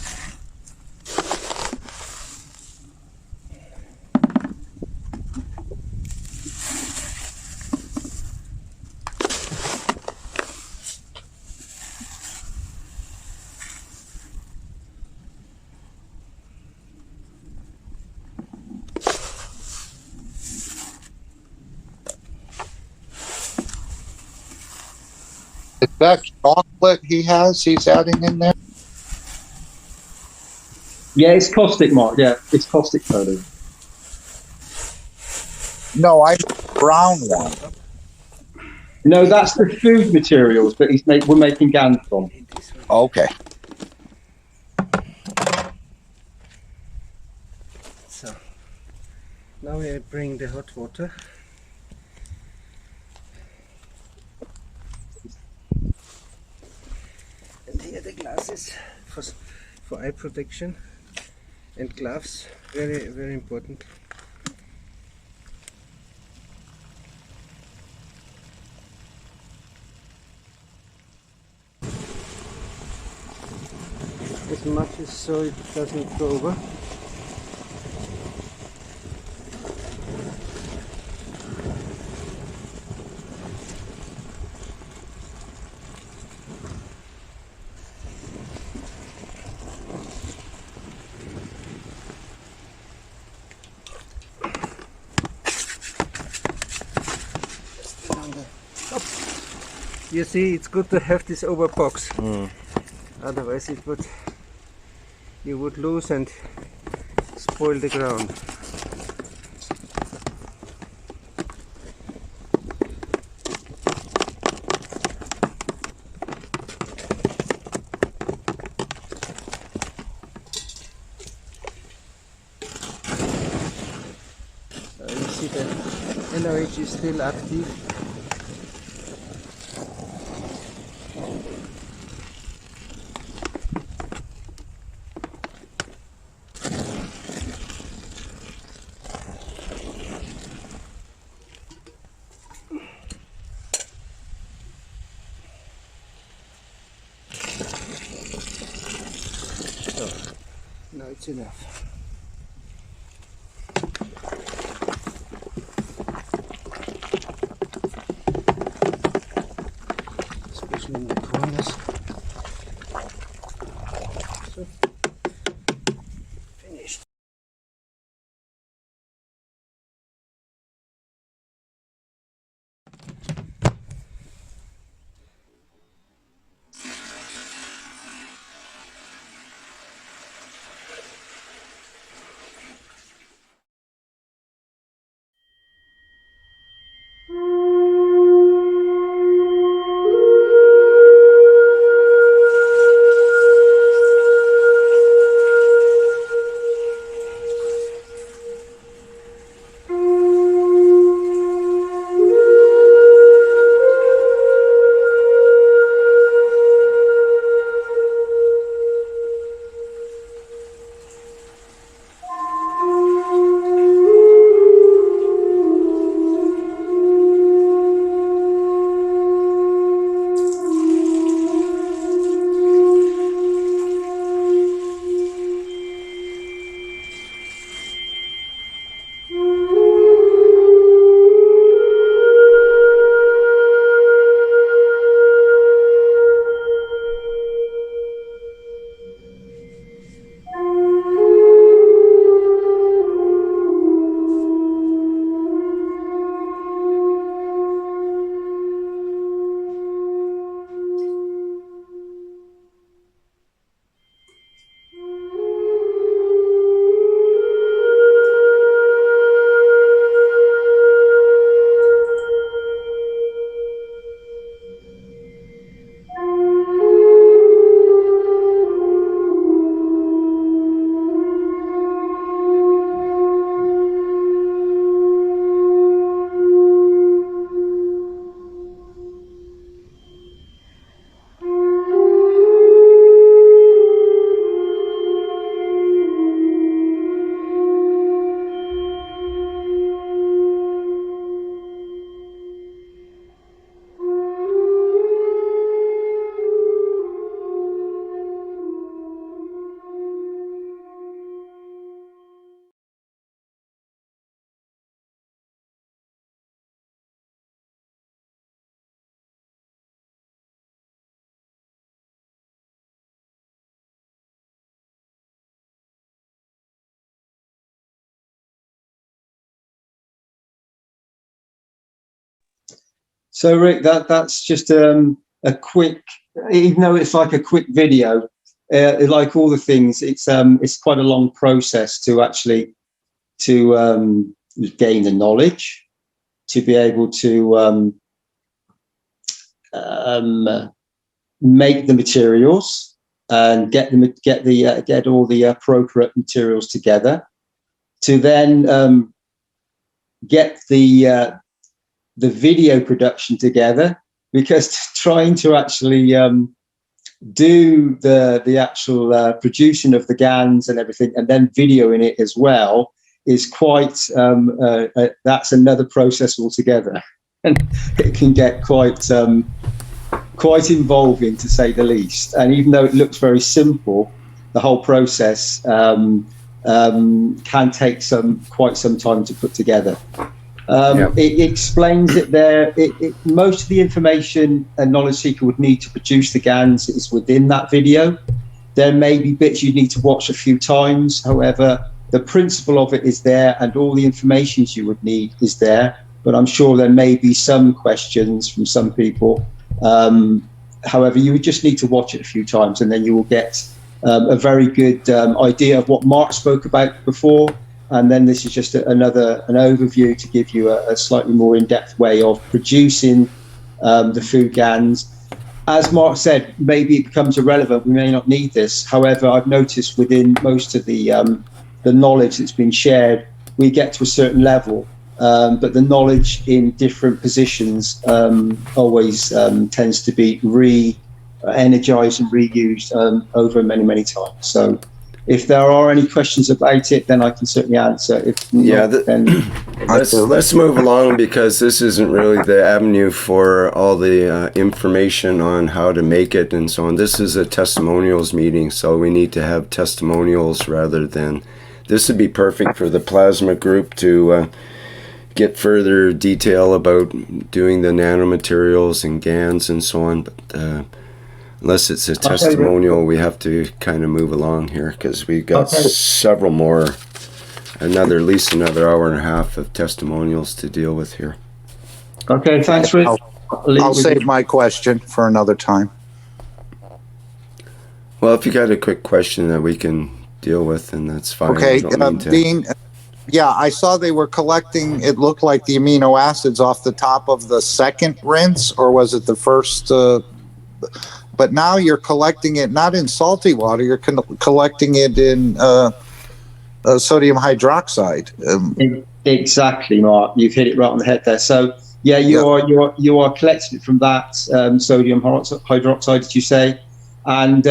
Is that chocolate he's adding in there? Yeah, it's caustic, Mark. Yeah, it's caustic soda. No, I brown one. No, that's the food materials that we're making GAN from. Okay. So now we bring the hot water. And here the glasses for eye protection and gloves, very, very important. As much as so it doesn't go over. You see, it's good to have this over box. Otherwise you would lose and spoil the ground. So you see the NOH is still active. Now it's enough. Especially in the corners. So, finished. So Rick, that's just a quick, even though it's like a quick video, like all the things, it's quite a long process to actually gain the knowledge, to be able to make the materials and get all the appropriate materials together, to then get the video production together, because trying to actually do the actual producing of the GANs and everything, and then videoing it as well, is quite that's another process altogether, and it can get quite involving, to say the least. And even though it looks very simple, the whole process can take quite some time to put together. It explains it there. Most of the information a knowledge seeker would need to produce the GANs is within that video. There may be bits you need to watch a few times. However, the principle of it is there, and all the information you would need is there. But I'm sure there may be some questions from some people. However, you would just need to watch it a few times, and then you will get a very good idea of what Mark spoke about before. And then this is just an overview to give you a slightly more in-depth way of producing the food GANs. As Mark said, maybe it becomes irrelevant. We may not need this. However, I've noticed within most of the knowledge that's been shared, we get to a certain level, but the knowledge in different positions always tends to be re-energized and reused over many, many times. So if there are any questions about it, then I can certainly answer. If not, then let's move along, because this isn't really the avenue for all the information on how to make it and so on. This is a testimonials meeting, so we need to have testimonials rather than. This would be perfect for the plasma group to get further detail about doing the nanomaterials and GANs and so on. But unless it's a testimonial, we have to kind of move along here, because we've got several more, at least another hour and a half of testimonials to deal with here. Okay, thanks, Rick. I'll save my question for another time. Well, if you got a quick question that we can deal with, then that's fine. Okay, Dean, yeah, I saw they were collecting, it looked like the amino acids off the top of the second rinse, or was it the first? But now you're collecting it not in salty water, you're collecting it in sodium hydroxide. Exactly, Mark. You've hit it right on the head there. So yeah, you are collecting it from that sodium hydroxide, as you say, and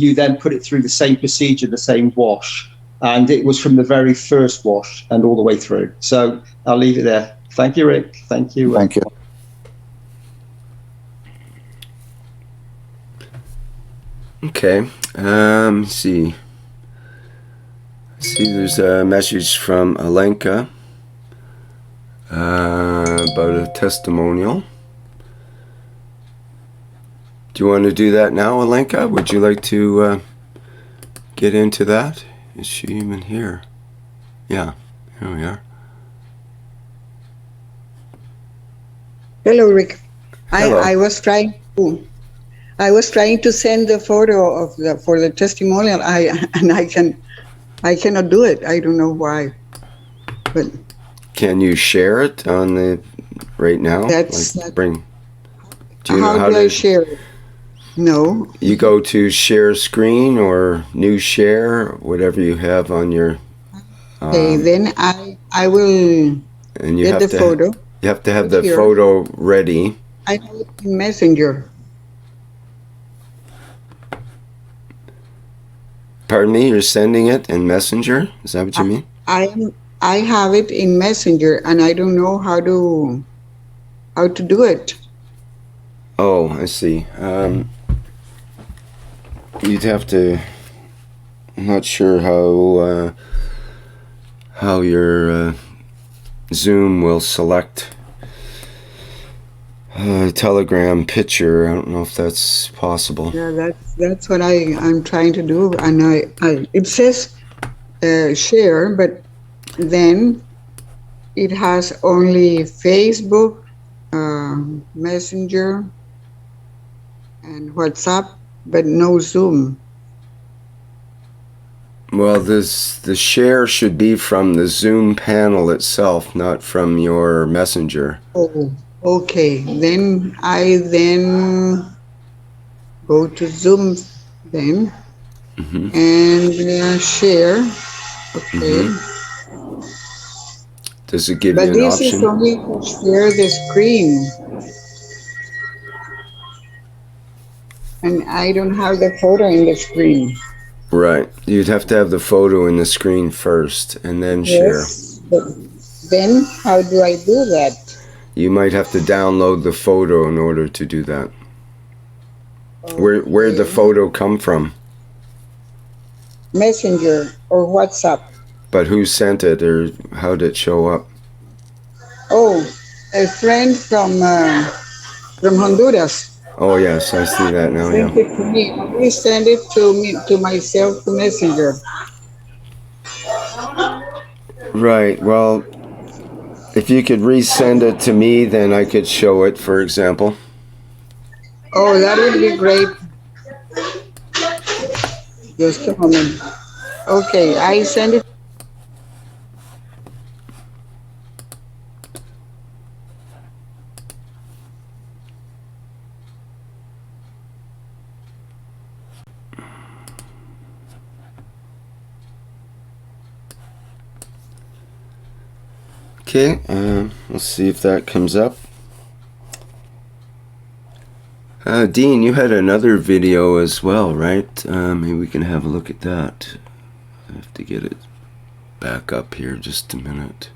you then put it through the same procedure, the same wash, and it was from the very first wash and all the way through. So I'll leave it there. Thank you, Rick. Thank you. Thank you. Okay, see. There's a message from Alenka about a testimonial. Do you want to do that now, Alenka? Would you like to get into that? Is she even here? Yeah, here we are. Hello, Rick. Hello. I was trying to send the photo of for the testimonial. I cannot do it. I don't know why. But can you share it on the right now? That's like bring. Do you know how do I share it? No. You go to share screen or new share, whatever you have on your. Okay, then I will and you get have the photo. You have to have the photo ready. I have it in Messenger. Pardon me, you're sending it in Messenger? Is that what you mean? I have it in Messenger, and I don't know how to do it. Oh, I see. You'd have to. I'm not sure how your Zoom will select Telegram picture. I don't know if that's possible. Yeah, that's what I'm trying to do, and it says share, but then it has only Facebook, Messenger, and WhatsApp, but no Zoom. Well, the share should be from the Zoom panel itself, not from your messenger. Oh, okay. Then I go to Zoom then and share. Okay. Does it give you But an this is option? only to share the screen. And I don't have the photo in the screen. Right. You'd have to have the photo in the screen first and then share. Yes. But then how do I do that? You might have to download the photo in order to do that. Okay. Where'd the photo come from? Messenger or WhatsApp. But who sent it, or how did it show up? Oh, a friend from Honduras. Oh yes, I see that now. Sent Yeah. it to me. He sent it to me, to myself, to Messenger. Right. Well, if you could resend it to me, then I could show it, for example. Oh, that would be great. Just a moment. Okay, I send it. Okay. Let's see if that comes up. Dean, you had another video as well, right? Maybe we can have a look at that. I have to get it back up here just a minute.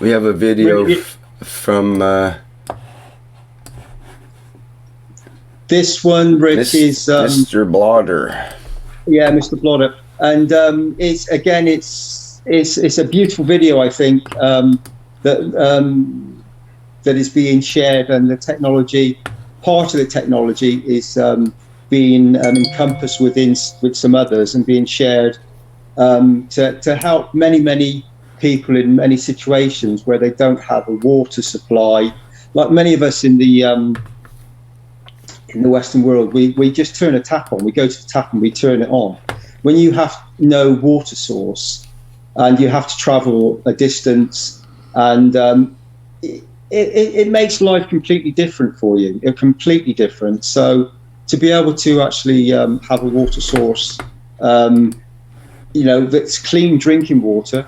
We have a video from This one, Rick, is Mr. Blotter. Yeah, Mr. Blotter, and it's again, it's a beautiful video. I think that is being shared, and the technology, part of the technology, is being encompassed with some others and being shared to help many people in many situations where they don't have a water supply. Like many of us in the Western world, we just turn a tap on. We go to the tap and we turn it on. When you have no water source and you have to travel a distance, and it makes life completely different for you. Completely different. So to be able to actually have a water source, that's clean drinking water,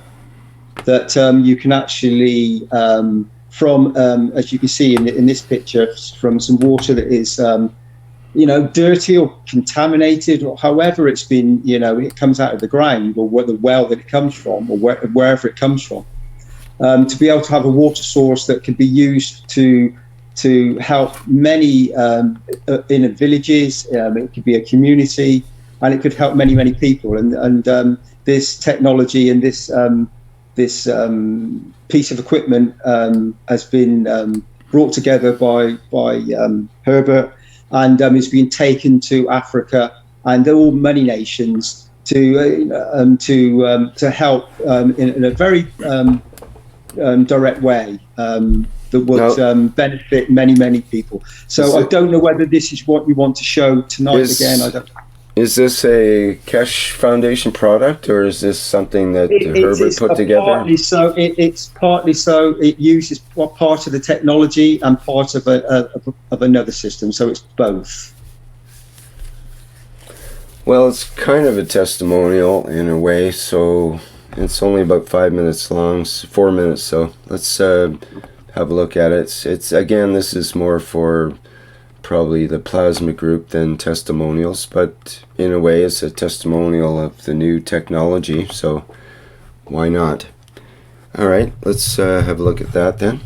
that you can actually from, as you can see in this picture, from some water that is, dirty or contaminated, or however it's been, it comes out of the ground, or the well that it comes from, or wherever it comes from, to be able to have a water source that can be used to help many in villages. It could be a community, and it could help many people. And this technology and this piece of equipment has been brought together by Herbert, and is being taken to Africa and all many nations to help in a very direct way that would benefit many people. So I don't know whether this is what you want to show tonight. Again, I don't. Is this a Keshe Foundation product, or is this something that Herbert put together? It's partly so. It uses part of the technology and part of another system. So it's both. Well, it's kind of a testimonial in a way. So it's only about 5 minutes long, 4 minutes. So let's have a look at it. It's again, this is more for probably the plasma group than testimonials, but in a way it's a testimonial of the new technology, so why not? All right, let's have a look at that then.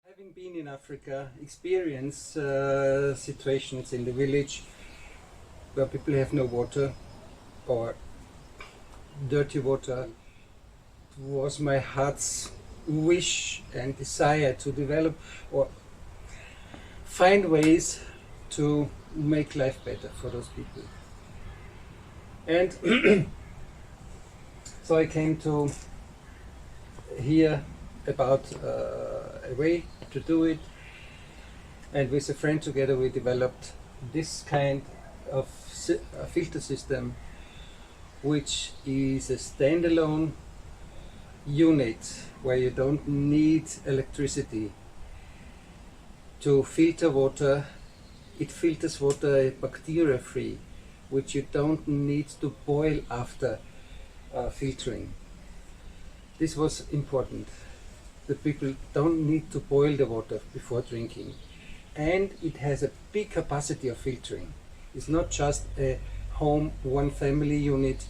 Having been in Africa, experience situations in the village where people have no water, or dirty water was my heart's wish and desire to develop or find ways to make life better for those people. And so I came to hear about a way to do it, and with a friend together we developed this kind of filter system, which is a standalone unit where you don't need electricity to filter water. It filters water bacteria free, which you don't need to boil after filtering. This was important. The people don't need to boil the water before drinking. And it has a big capacity of filtering. It's not just a home, one family unit,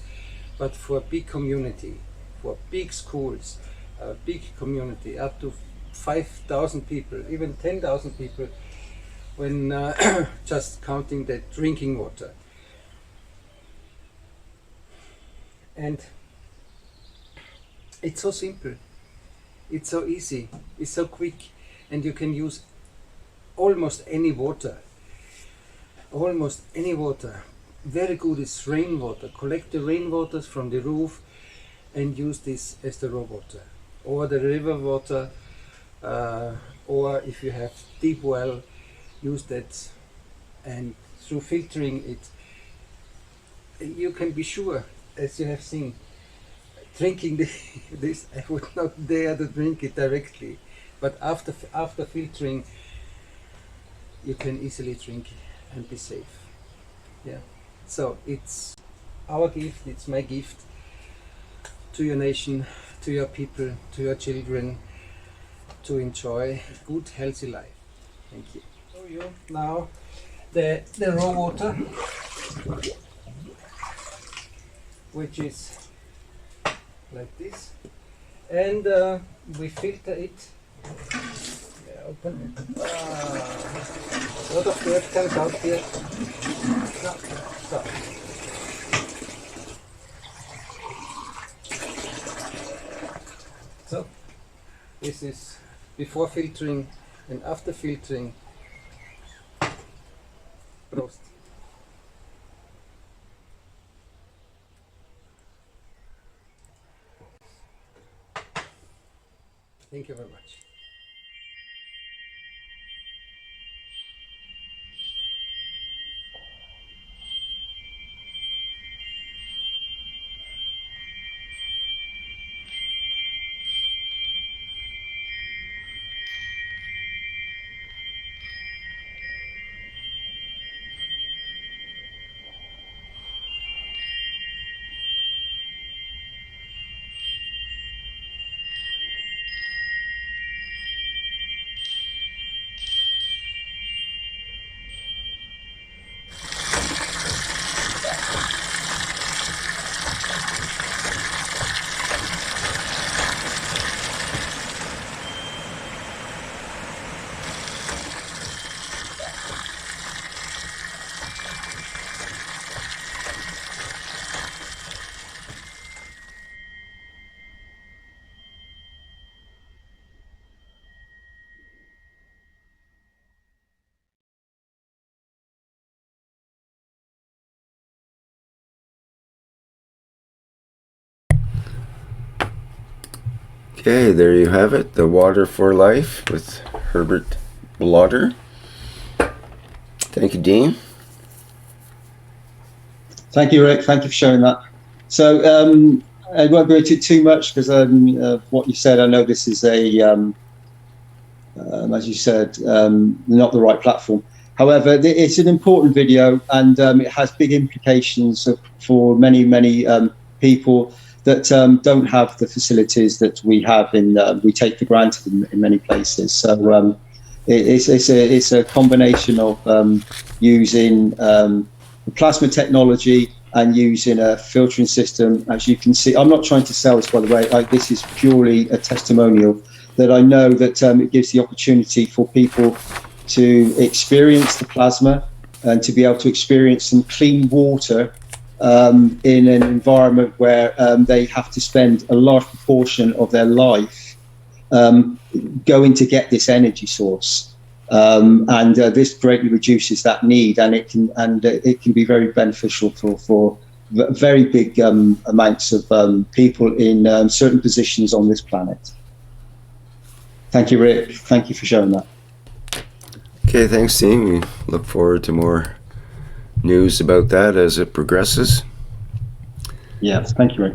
but for a big community, for big schools, a big community, up to 5,000 people, even 10,000 people, when just counting the drinking water. And it's so simple, it's so easy, it's so quick, and you can use almost any water. Almost any water. Very good is rainwater. Collect the rainwaters from the roof and use this as the raw water, or the river water, or if you have deep well, use that. And through filtering it, you can be sure, as you have seen, drinking this, I would not dare to drink it directly, but after filtering, you can easily drink and be safe. Yeah. So it's our gift, it's my gift to your nation, to your people, to your children, to enjoy a good, healthy life. Thank you. Show you now the raw water, which is like this, and we filter it. Yeah, open it. A lot of dirt comes out here. No, stop. So this is before filtering and after filtering. Prost. Thank you very much. Okay, there you have it, The Water for Life with Herbert Blotter. Thank you, Dean. Thank you, Rick. Thank you for sharing that. So I won't go into it too much because what you said, I know this is a, as you said, not the right platform. However, it's an important video, and it has big implications for many, many people that don't have the facilities that we have we take for granted in many places. So it's a combination of using plasma technology and using a filtering system. As you can see, I'm not trying to sell this, by the way. This is purely a testimonial that I know that it gives the opportunity for people to experience the plasma and to be able to experience some clean water in an environment where they have to spend a large proportion of their life going to get this energy source. And this greatly reduces that need, and it can be very beneficial for very big amounts of people in certain positions on this planet. Thank you, Rick. Thank you for showing that. Okay, thanks, team. We look forward to more news about that as it progresses. Yes, thank you, Rick.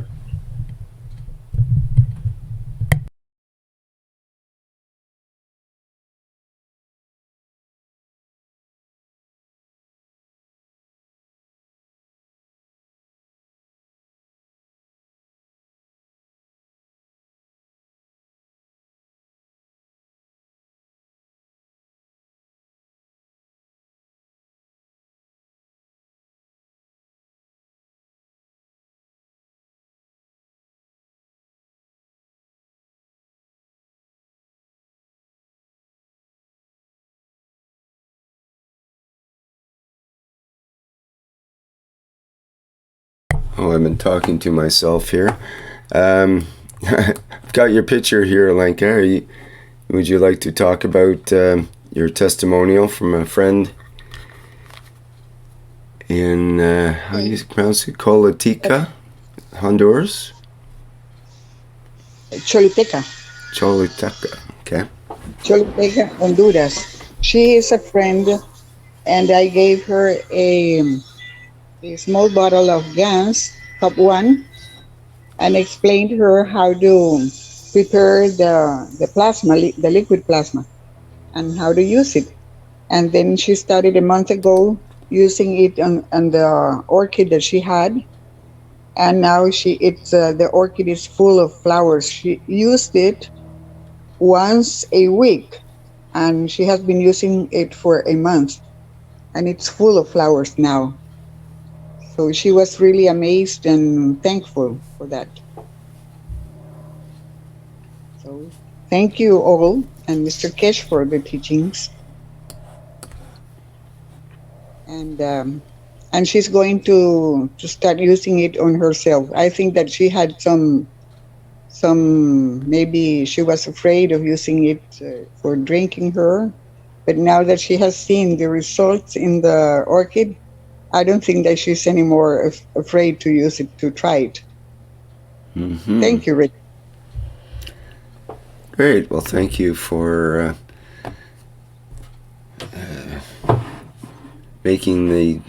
Oh, I've been talking to myself here. I've got your picture here, Alenka. Would you like to talk about your testimonial from a friend in, how do you pronounce it, Colatica, Honduras? Choluteca. Choluteca, okay. Choluteca, Honduras. She is a friend, and I gave her a small bottle of gas, cup 1, and explained to her how to prepare the plasma, the liquid plasma, and how to use it. And then she started a month ago using it on the orchid that she had. And now the orchid is full of flowers. She used it once a week, and she has been using it for a month, and it's full of flowers now. So she was really amazed and thankful for that. So thank you all and Mr. Keshe for the teachings. And she's going to start using it on herself. I think that she had some maybe she was afraid of using it for drinking her, but now that she has seen the results in the orchid, I don't think that she's anymore afraid to use it, to try it. Mm-hmm. Thank you, Rick. Great. Well, thank you for making the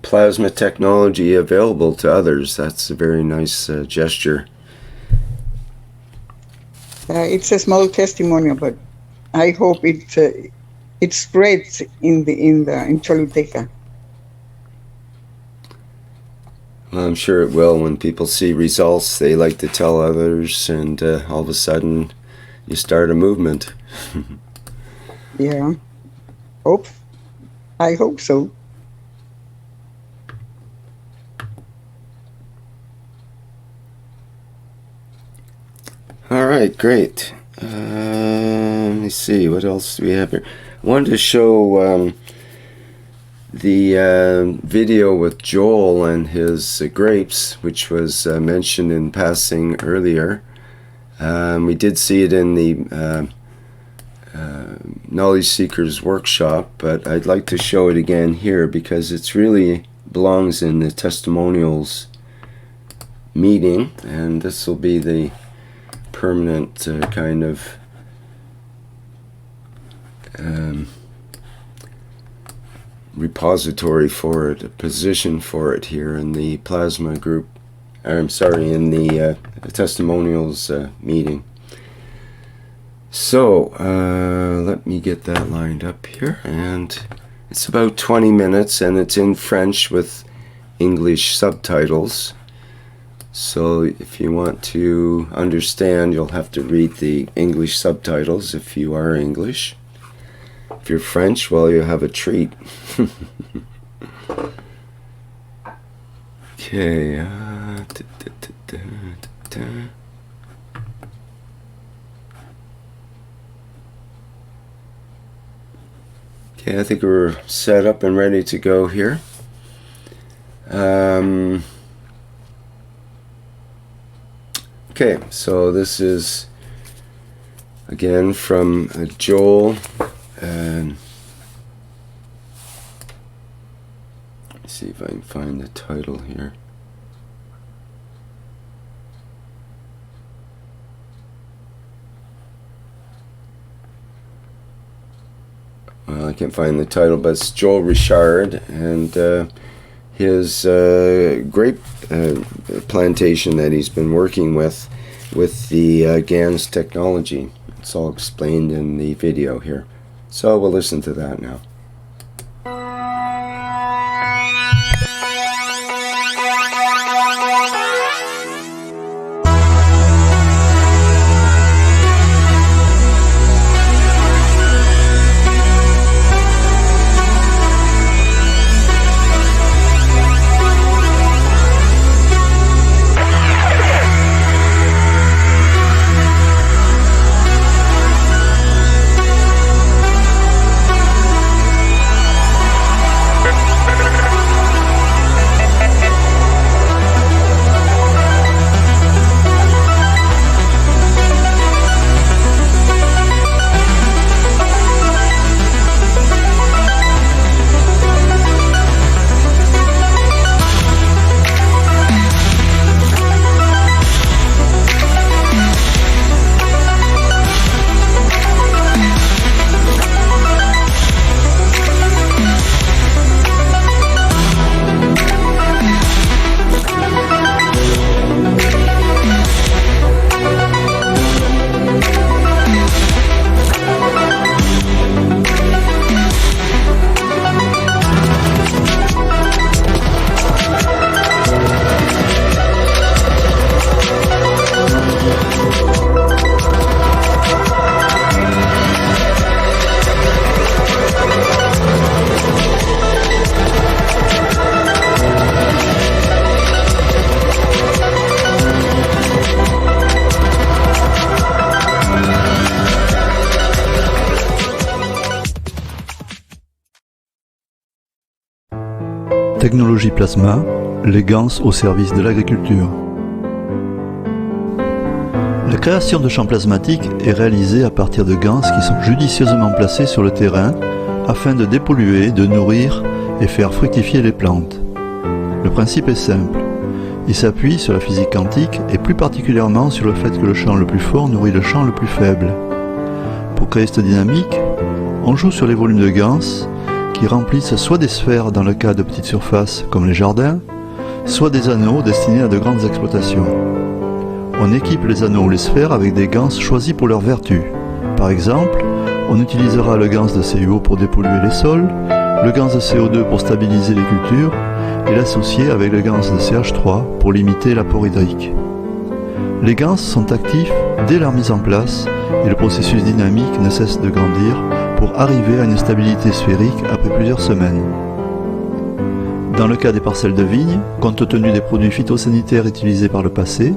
plasma technology available to others. That's a very nice gesture. It's a small testimonial, but I hope it spreads in Choluteca. Well, I'm sure it will. When people see results, they like to tell others, and all of a sudden, you start a movement. Yeah, I hope so. All right, great. Let me see, what else do we have here? I wanted to show the video with Joel and his grapes, which was mentioned in passing earlier. We did see it in the Knowledge Seekers workshop, but I'd like to show it again here because it's really belongs in the testimonials meeting, and this will be the permanent kind of repository for it, a position for it here in the plasma group, I'm sorry, in the testimonials meeting. So let me get that lined up here, and it's about 20 minutes and it's in French with English subtitles. So if you want to understand, you'll have to read the English subtitles if you are English. If you're French, well, you have a treat. Okay. Okay, I think we're set up and ready to go here. Okay, so this is again from Joel. Let's see if I can find the title here. Well, I can't find the title, but it's Joel Richard and his grape plantation that he's been working with the GANS technology. It's all explained in the video here. So we'll listen to that now. Technologie plasma, les GANS au service de l'agriculture. La création de champs plasmatiques est réalisée à partir de GANS qui sont judicieusement placés sur le terrain afin de dépolluer, de nourrir et faire fructifier les plantes. Le principe est simple. Il s'appuie sur la physique quantique et plus particulièrement sur le fait que le champ le plus fort nourrit le champ le plus faible. Pour créer cette dynamique, on joue sur les volumes de GANS qui remplissent soit des sphères dans le cas de petites surfaces comme les jardins, soit des anneaux destinés à de grandes exploitations. On équipe les anneaux ou les sphères avec des GANS choisis pour leurs vertus. Par exemple, on utilisera le GANS de CuO pour dépolluer les sols, le GANS de CO2 pour stabiliser les cultures et l'associer avec le GANS de CH3 pour limiter l'apport hydrique. Les GANS sont actifs dès leur mise en place et le processus dynamique ne cesse de grandir pour arriver à une stabilité sphérique après plusieurs semaines. Dans le cas des parcelles de vignes, compte tenu des produits phytosanitaires utilisés par le passé,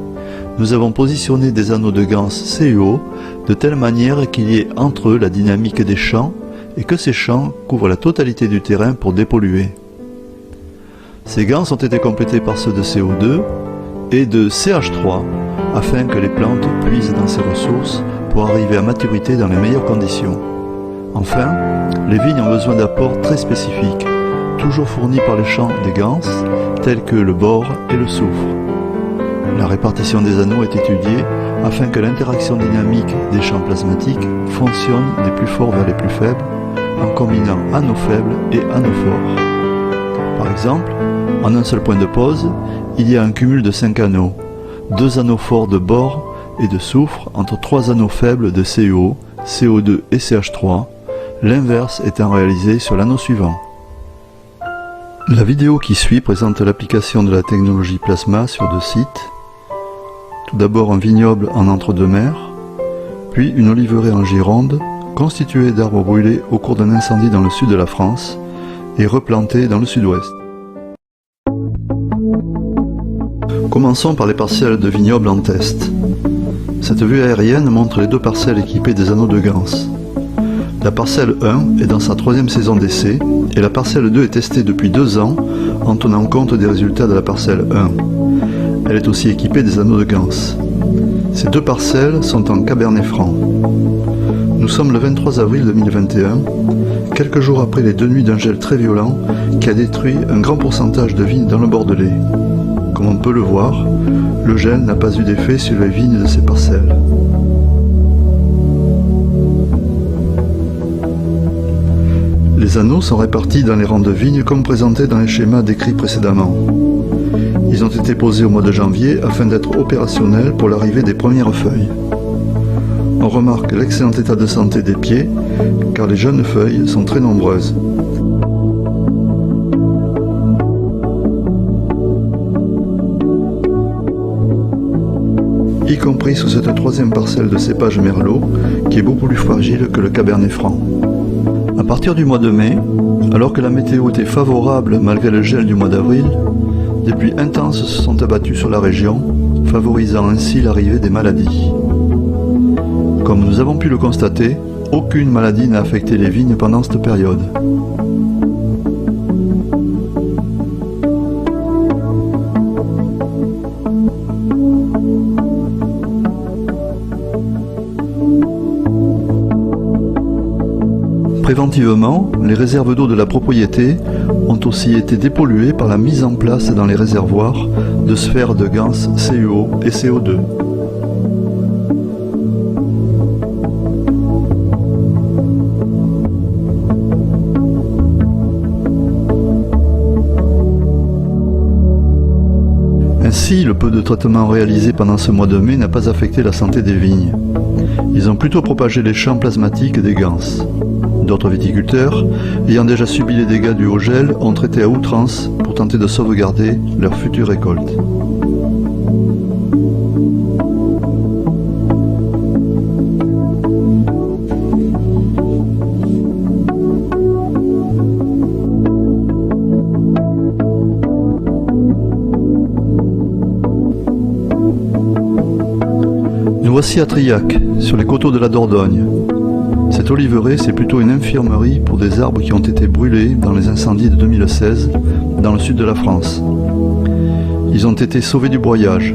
nous avons positionné des anneaux de GANS CuO de telle manière qu'il y ait entre eux la dynamique des champs et que ces champs couvrent la totalité du terrain pour dépolluer. Ces GANS ont été complétés par ceux de CO2 et de CH3 afin que les plantes puisent dans ces ressources pour arriver à maturité dans les meilleures conditions. Enfin, les vignes ont besoin d'apports très spécifiques, toujours fournis par les champs des GANS, tels que le bore et le soufre. La répartition des anneaux est étudiée afin que l'interaction dynamique des champs plasmatiques fonctionne des plus forts vers les plus faibles, en combinant anneaux faibles et anneaux forts. Par exemple, en un seul point de pause, il y a un cumul de 5 anneaux, 2 anneaux forts de bore et de soufre entre 3 anneaux faibles de CuO, CO2 et CH3, l'inverse étant réalisé sur l'anneau suivant. La vidéo qui suit présente l'application de la technologie plasma sur 2 sites. Tout d'abord un vignoble en entre-deux-mers, puis une oliveraie en Gironde, constituée d'arbres brûlés au cours d'un incendie dans le sud de la France et replantés dans le sud-ouest. Commençons par les parcelles de vignobles en test. Cette vue aérienne montre les 2 parcelles équipées des anneaux de GANS. La parcelle 1 est dans sa 3e saison d'essai et la parcelle 2 est testée depuis 2 ans en tenant compte des résultats de la parcelle 1. Elle est aussi équipée des anneaux de Gans. Ces 2 parcelles sont en Cabernet Franc. Nous sommes le 23 avril 2021, quelques jours après les 2 nuits d'un gel très violent qui a détruit un grand pourcentage de vignes dans le Bordelais. Comme on peut le voir, le gel n'a pas eu d'effet sur les vignes de ces parcelles. Les anneaux sont répartis dans les rangs de vignes comme présenté dans les schémas décrits précédemment. Ils ont été posés au mois de janvier afin d'être opérationnels pour l'arrivée des premières feuilles. On remarque l'excellent état de santé des pieds car les jeunes feuilles sont très nombreuses. Y compris sous cette 3e parcelle de cépage Merlot qui est beaucoup plus fragile que le Cabernet Franc. À partir du mois de mai, alors que la météo était favorable malgré le gel du mois d'avril, des pluies intenses se sont abattues sur la région, favorisant ainsi l'arrivée des maladies. Comme nous avons pu le constater, aucune maladie n'a affecté les vignes pendant cette période. Préventivement, les réserves d'eau de la propriété ont aussi été dépolluées par la mise en place dans les réservoirs de sphères de Gans CuO et CO2. Ainsi, le peu de traitement réalisé pendant ce mois de mai n'a pas affecté la santé des vignes. Ils ont plutôt propagé les champs plasmatiques des Gans. D'autres viticulteurs, ayant déjà subi les dégâts du haut gel, ont traité à outrance pour tenter de sauvegarder leur future récolte. Nous voici à Triac, sur les coteaux de la Dordogne. Cet oliveraie, c'est plutôt une infirmerie pour des arbres qui ont été brûlés dans les incendies de 2016 dans le sud de la France. Ils ont été sauvés du broyage.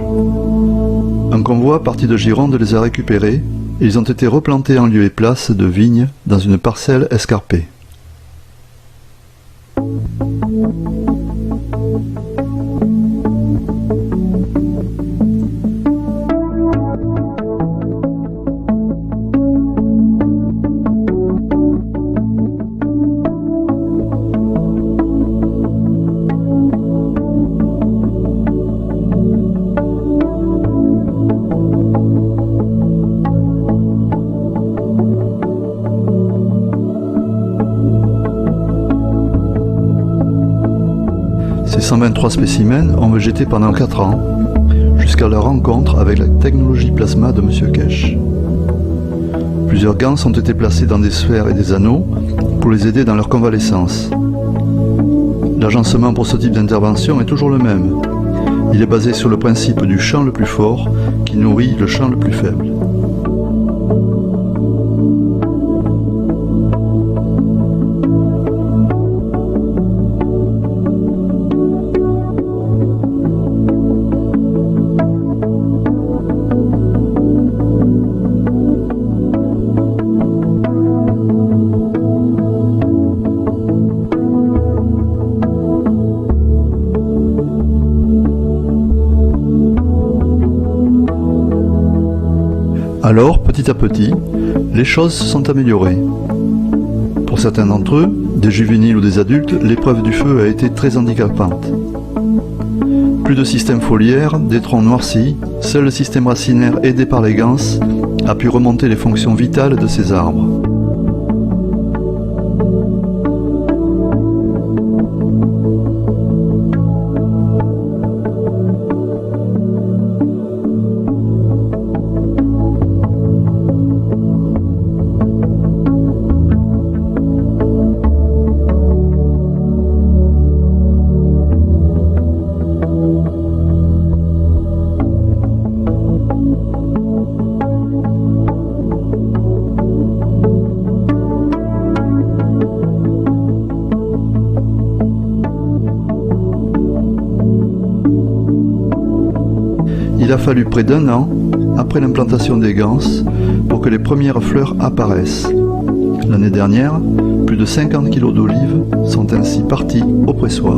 Un convoi parti de Gironde les a récupérés et ils ont été replantés en lieu et place de vignes dans une parcelle escarpée. Ces 123 spécimens ont végété pendant 4 ans, jusqu'à leur rencontre avec la technologie plasma de M. Keshe. Plusieurs gans ont été placés dans des sphères et des anneaux pour les aider dans leur convalescence. L'agencement pour ce type d'intervention est toujours le même. Il est basé sur le principe du champ le plus fort qui nourrit le champ le plus faible. Alors, petit à petit, les choses se sont améliorées. Pour certains d'entre eux, des juvéniles ou des adultes, l'épreuve du feu a été très handicapante. Plus de système foliaire, des troncs noircis, seul le système racinaire aidé par les gans a pu remonter les fonctions vitales de ces arbres. Il a fallu près d'1 an, après l'implantation des ganses, pour que les premières fleurs apparaissent. L'année dernière, plus de 50 kg d'olives sont ainsi partis au pressoir.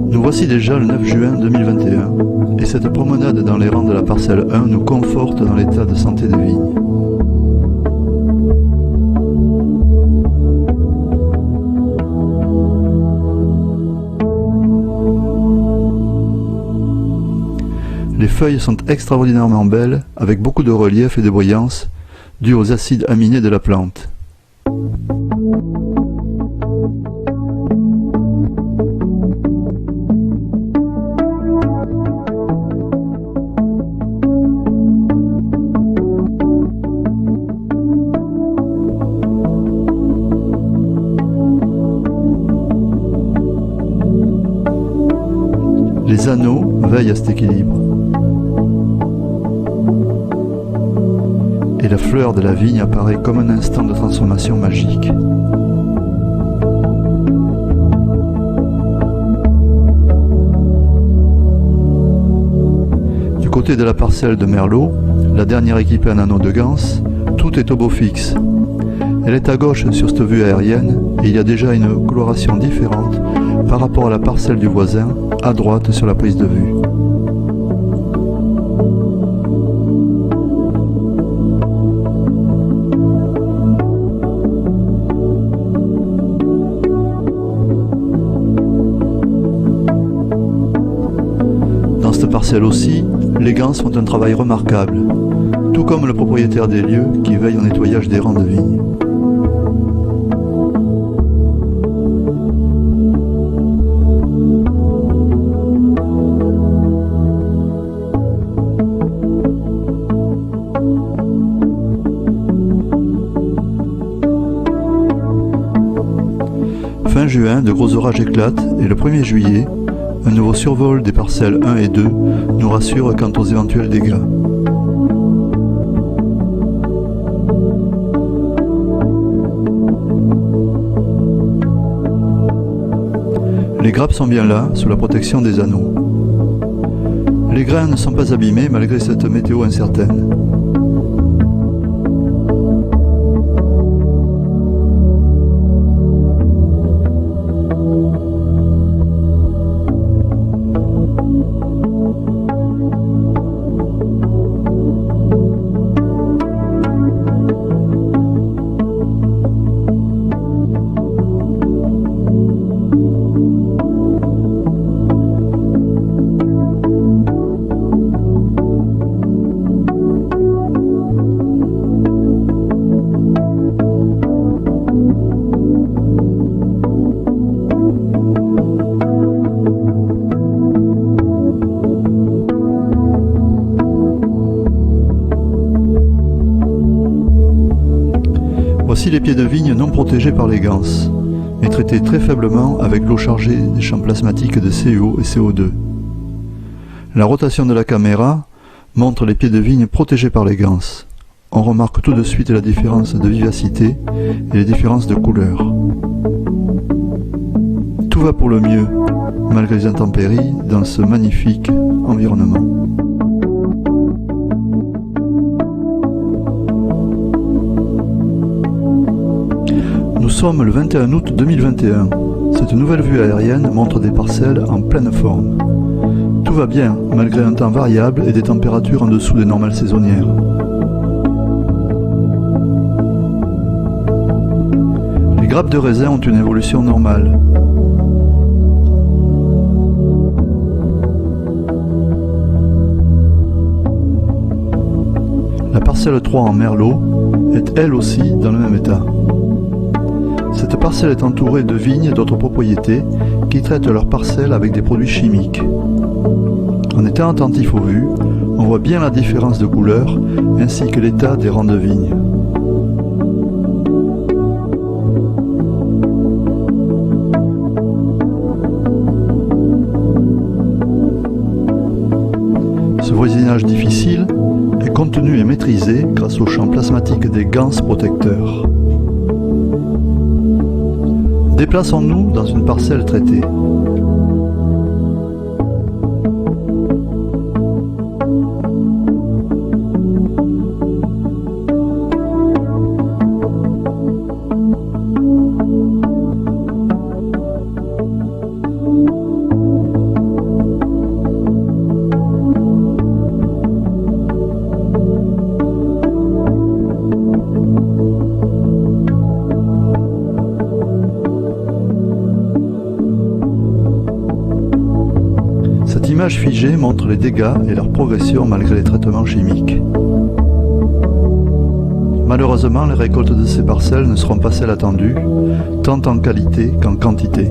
Nous voici déjà le 9 juin 2021, et cette promenade dans les rangs de la parcelle 1 nous conforte dans l'état de santé des vignes. Les feuilles sont extraordinairement belles, avec beaucoup de relief et de brillance, dû aux acides aminés de la plante. Les anneaux veillent à cet équilibre. Et la fleur de la vigne apparaît comme un instant de transformation magique. Du côté de la parcelle de Merlot, la dernière équipée en anneau de ganse, tout est au beau fixe. Elle est à gauche sur cette vue aérienne et il y a déjà une coloration différente par rapport à la parcelle du voisin, à droite sur la prise de vue. Dans cette parcelle aussi, les ganses font un travail remarquable, tout comme le propriétaire des lieux qui veille au nettoyage des rangs de vignes. Fin juin, de gros orages éclatent et le 1er juillet, un nouveau survol des parcelles 1 et 2 nous rassure quant aux éventuels dégâts. Les grappes sont bien là, sous la protection des anneaux. Les grains ne sont pas abîmés malgré cette météo incertaine. Voici les pieds de vigne non protégés par les ganses, mais traités très faiblement avec l'eau chargée des champs plasmatiques de CO et CO2. La rotation de la caméra montre les pieds de vigne protégés par les ganses. On remarque tout de suite la différence de vivacité et les différences de couleur. Tout va pour le mieux, malgré les intempéries, dans ce magnifique environnement. Nous sommes le 21 août 2021. Cette nouvelle vue aérienne montre des parcelles en pleine forme. Tout va bien, malgré un temps variable et des températures en dessous des normales saisonnières. Les grappes de raisin ont une évolution normale. La parcelle 3 en merlot est elle aussi dans le même état. Cette parcelle est entourée de vignes d'autres propriétés qui traitent leurs parcelles avec des produits chimiques. En étant attentif aux vues, on voit bien la différence de couleur ainsi que l'état des rangs de vignes. Ce voisinage difficile est contenu et maîtrisé grâce au champ plasmatique des ganses protecteurs. Déplaçons-nous dans une parcelle traitée. image figée montre les dégâts et leur progression malgré les traitements chimiques. Malheureusement, les récoltes de ces parcelles ne seront pas celles attendues, tant en qualité qu'en quantité.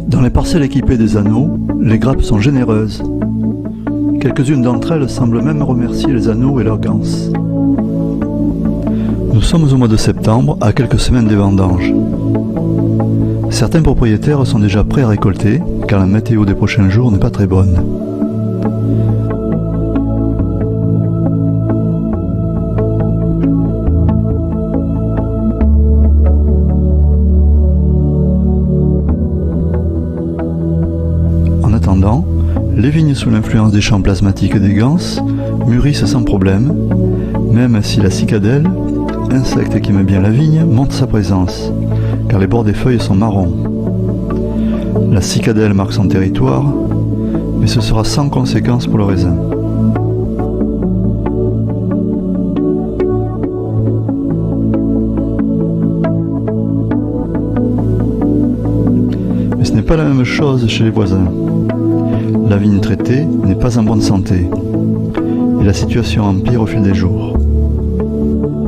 Dans les parcelles équipées des anneaux, les grappes sont généreuses. Quelques-unes d'entre elles semblent même remercier les anneaux et leurs ganses. Nous sommes au mois de septembre, à quelques semaines des vendanges. Certains propriétaires sont déjà prêts à récolter, car la météo des prochains jours n'est pas très bonne. Les vignes sous l'influence des champs plasmatiques des ganses mûrissent sans problème, même si la cicadelle, insecte qui aime bien la vigne, montre sa présence, car les bords des feuilles sont marrons. La cicadelle marque son territoire, mais ce sera sans conséquence pour le raisin. Mais ce n'est pas la même chose chez les voisins. La vigne traitée n'est pas en bonne santé et la situation empire au fil des jours.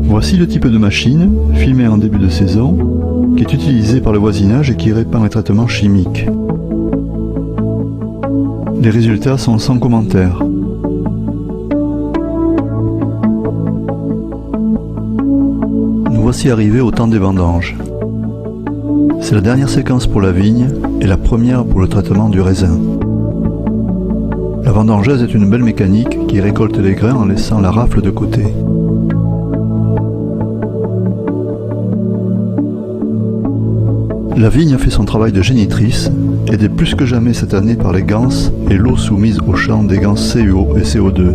Voici le type de machine, filmée en début de saison, qui est utilisée par le voisinage et qui répand les traitements chimiques. Les résultats sont sans commentaire. Nous voici arrivés au temps des vendanges. C'est la dernière séquence pour la vigne et la première pour le traitement du raisin. La vendangeuse est une belle mécanique qui récolte les grains en laissant la rafle de côté. La vigne a fait son travail de génitrice, aidée plus que jamais cette année par les ganses et l'eau soumise au champ des ganses CO et CO2.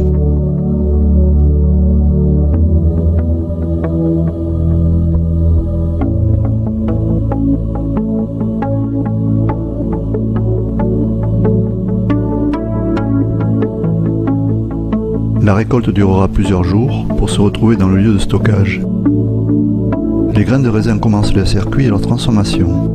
La récolte durera plusieurs jours pour se retrouver dans le lieu de stockage. Les grains de raisin commencent le circuit et leur transformation.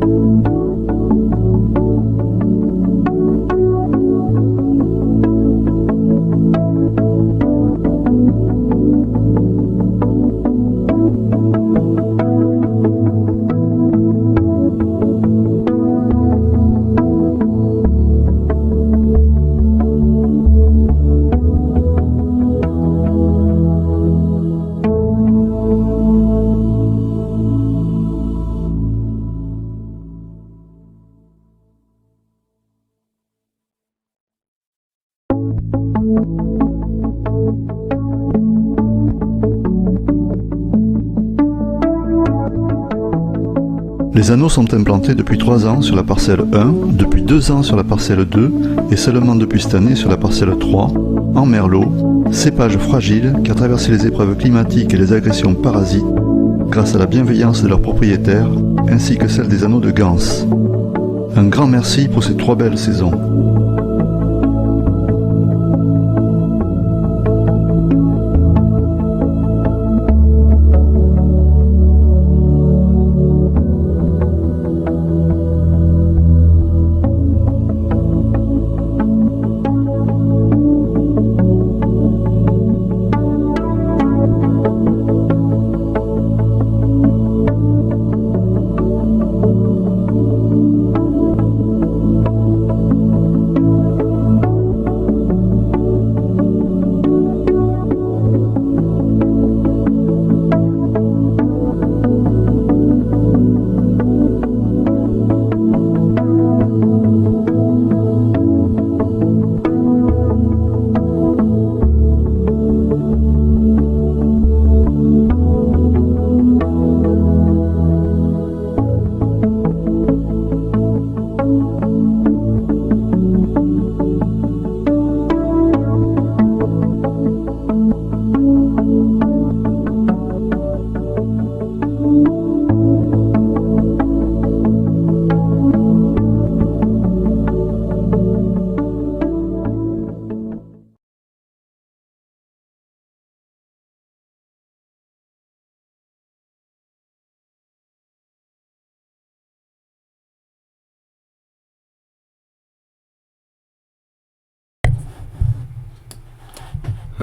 Les anneaux sont implantés depuis 3 ans sur la parcelle 1, depuis 2 ans sur la parcelle 2 et seulement depuis cette année sur la parcelle 3, en merlot, cépage fragile qui a traversé les épreuves climatiques et les agressions parasites grâce à la bienveillance de leurs propriétaires ainsi que celle des anneaux de ganse. Un grand merci pour ces 3 belles saisons.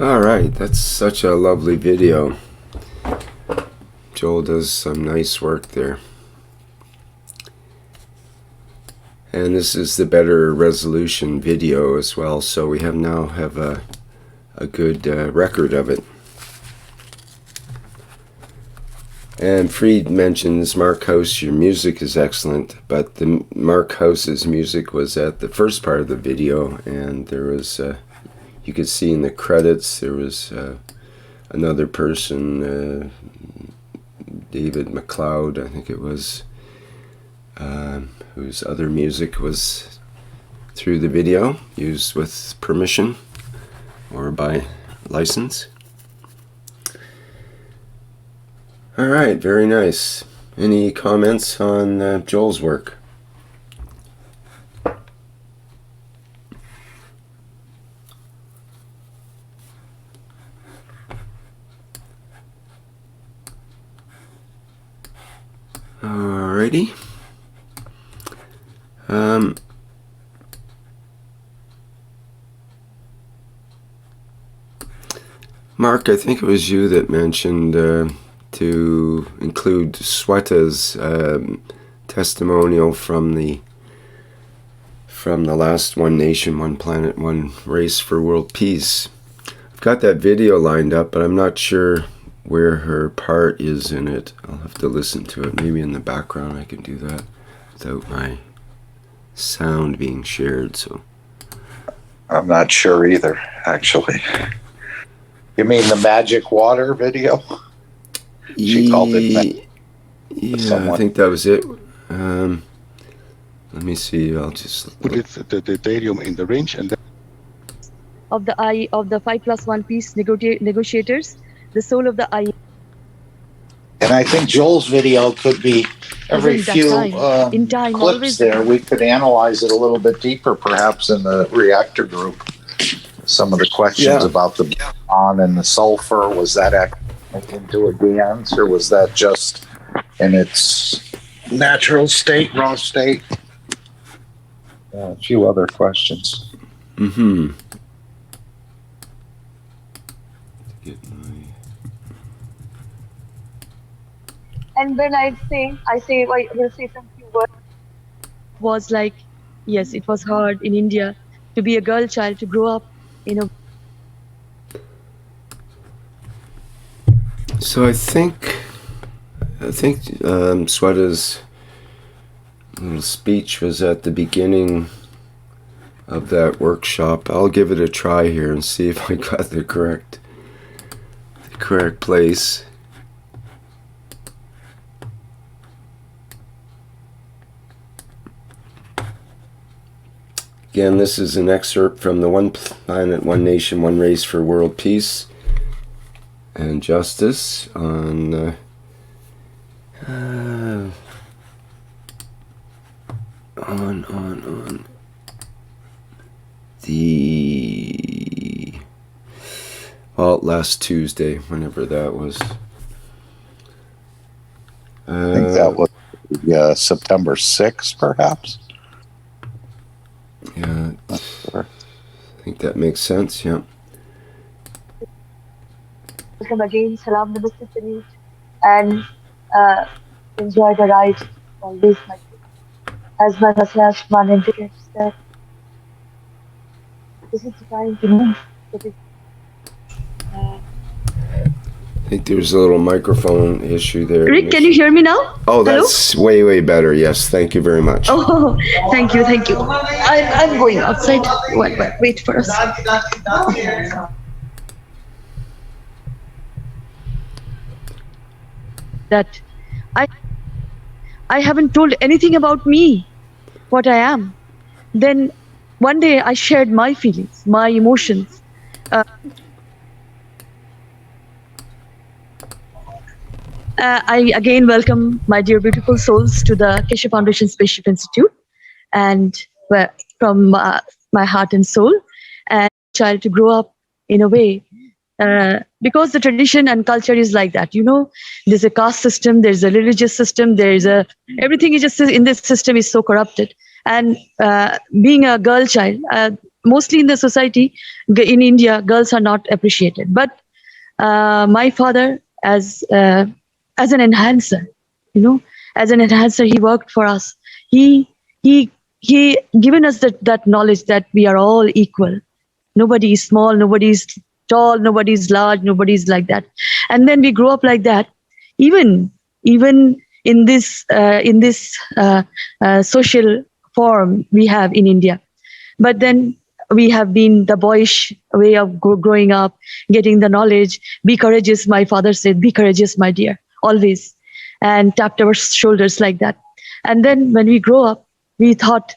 All right, that's such a lovely video. Joel does some nice work there. And this is the better resolution video as well, so we now have a good record of it. And Fried mentions, Mark House, your music is excellent, but the Mark House's music was at the first part of the video, and there was, you could see in the credits, there was another person, David McLeod, I think it was, whose other music was through the video, used with permission or by license. All right, very nice. Any comments on Joel's work? Alrighty. Mark, I think it was you that mentioned to include Sweta's testimonial from the last One Nation, One Planet, One Race for World Peace. I've got that video lined up, but I'm not sure where her part is in it. I'll have to listen to it. Maybe in the background I can do that without my sound being shared. So I'm not sure either, actually. You mean the Magic Water video? She called it. Yeah, I think that was it. Let me see. I'll just put it the deuterium in the range and of the eye of the 5+1 peace negotiators, the soul of the eye. And I think Joel's video could be every few clips always there. We could analyze it a little bit deeper, perhaps in the reactor group. Some of the questions about the boron and the sulfur, was that into a GANs, or was that just in its natural state, raw state? A few other questions. Mm-hmm. And when I will say some few words. Was like, yes, it was hard in India to be a girl child, to grow up, you know. So I think Sweta's little speech was at the beginning of that workshop. I'll give it a try here and see if I got the correct place. Again, this is an excerpt from the One Planet, One Nation, One Race for World Peace and Justice on the last Tuesday, whenever that was. I think that was September 6th, perhaps. Yeah, I think that makes sense. Yeah. Welcome again, salam, namaste, Sunil, and enjoy the ride. Always, my as my Maslach man indicates that this is the time to move. I think there's a little microphone issue there. Rick, can you hear me now? Oh, that's way better. Yes, thank you very much. Oh, thank you. I'm going outside. Wait for us. That I haven't told anything about me, what I am. Then one day I shared my feelings, my emotions. I again welcome my dear beautiful souls to the Keshe Foundation Spaceship Institute, and from my heart and soul, and child to grow up in a way, because the tradition and culture is like that. You know, there's a caste system, there's a religious system, everything is just in this system is so corrupted. And being a girl child, mostly in the society in India, girls are not appreciated. But my father, as an enhancer, as an enhancer, he worked for us. He given us that knowledge that we are all equal. Nobody is small, nobody is tall, nobody is large, nobody is like that. And then we grow up like that. Even in this social form we have in India. But then we have been the boyish way of growing up, getting the knowledge. Be courageous, my father said, be courageous, my dear, always. And tapped our shoulders like that. And then when we grow up, we thought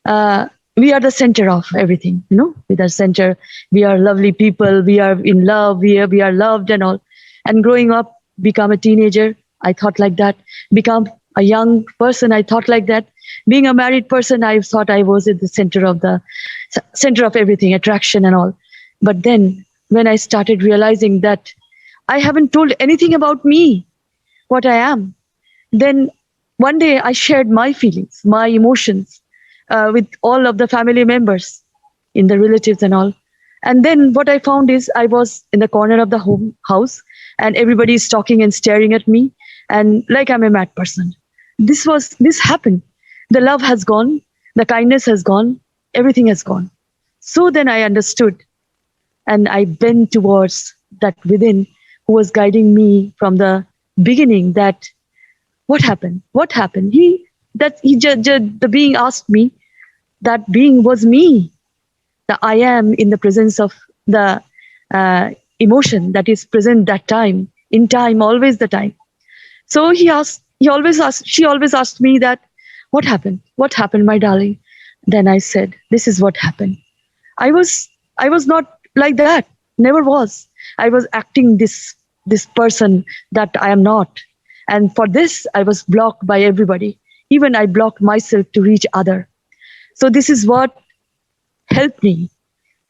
we are the center of everything, With the center, we are lovely people, we are in love, we are loved and all. And growing up, become a teenager, I thought like that. Become a young person, I thought like that. Being a married person, I thought I was at the center of everything, attraction and all. But then when I started realizing that I haven't told anything about me, what I am, then one day I shared my feelings, my emotions with all of the family members, in the relatives and all. And then what I found is I was in the corner of the house and everybody is talking and staring at me and like I'm a mad person. This happened. The love has gone, the kindness has gone, everything has gone. So then I understood and I bent towards that within who was guiding me from the beginning, that what happened? What happened? The being asked me, that being was me. The I am in the presence of the emotion that is present that time, in time, always the time. So she always asked me that, what happened? What happened, my darling? Then I said, this is what happened. I was not like that, never was. I was acting this person that I am not. And for this, I was blocked by everybody. Even I blocked myself to reach other. So this is what helped me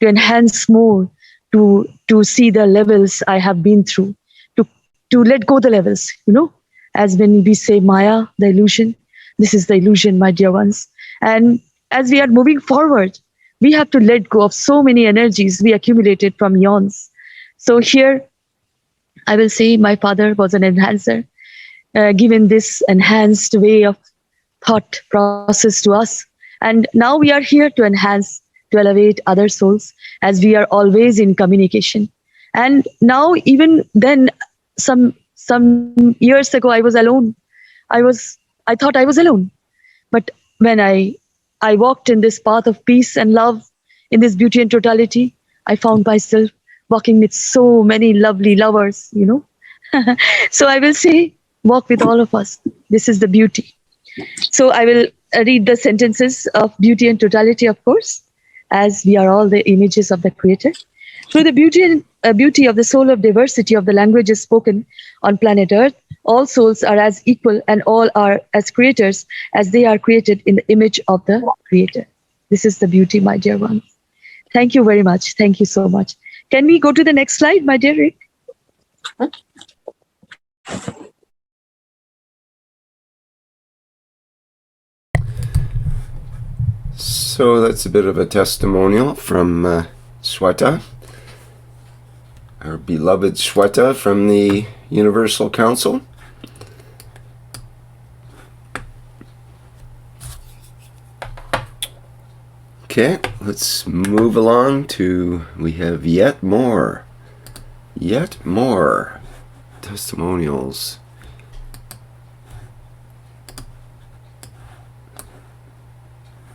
to enhance more, to see the levels I have been through, to let go the levels, as when we say Maya, the illusion, this is the illusion, my dear ones. And as we are moving forward, we have to let go of so many energies we accumulated from eons. So here, I will say my father was an enhancer, given this enhanced way of thought process to us. And now we are here to enhance, to elevate other souls, as we are always in communication. And now, even then, some years ago, I was alone. I thought I was alone. But when I walked in this path of peace and love, in this beauty and totality, I found myself walking with so many lovely lovers, So I will say, walk with all of us. This is the beauty. So I will read the sentences of beauty and totality, of course, as we are all the images of the Creator. Through the beauty of the soul of diversity of the languages spoken on planet Earth, all souls are as equal and all are as creators as they are created in the image of the Creator. This is the beauty, my dear ones. Thank you very much. Thank you so much. Can we go to the next slide, my dear Rick? So that's a bit of a testimonial from Shweta, our beloved Shweta from the Universal Council. Okay, let's move along to, we have yet more testimonials.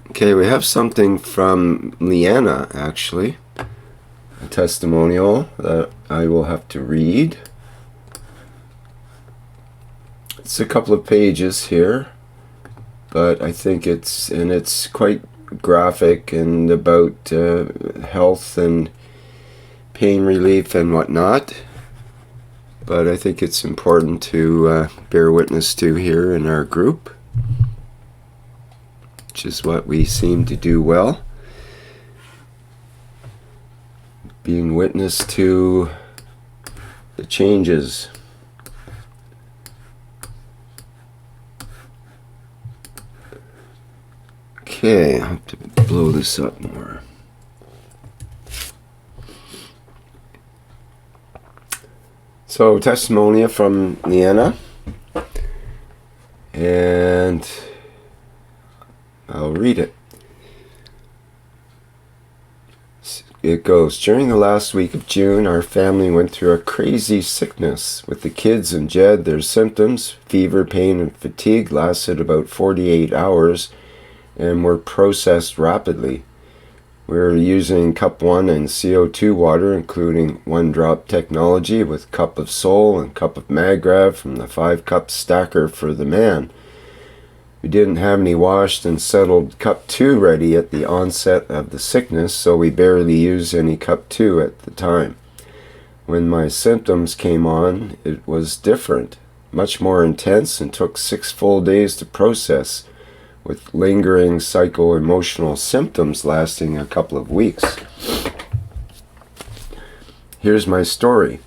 Okay, we have something from Leanna, actually. A testimonial that I will have to read. It's a couple of pages here, but I think it's quite graphic and about health and pain relief and whatnot. But I think it's important to bear witness to here in our group, which is what we seem to do well. Being witness to the changes. Okay, I'll have to blow this up more. So, testimonial from Liana, and I'll read it. It goes, during the last week of June, our family went through a crazy sickness. With the kids and Jed, their symptoms, fever, pain, and fatigue lasted about 48 hours and were processed rapidly. We were using cup 1 and CO2 water, including 1-drop technology with cup of Sol and cup of Magrav from the 5-cup stacker for the man. We didn't have any washed and settled cup 2 ready at the onset of the sickness, so we barely used any cup 2 at the time. When my symptoms came on, it was different, much more intense, and took 6 full days to process, with lingering psycho-emotional symptoms lasting a couple of weeks. Here's my story.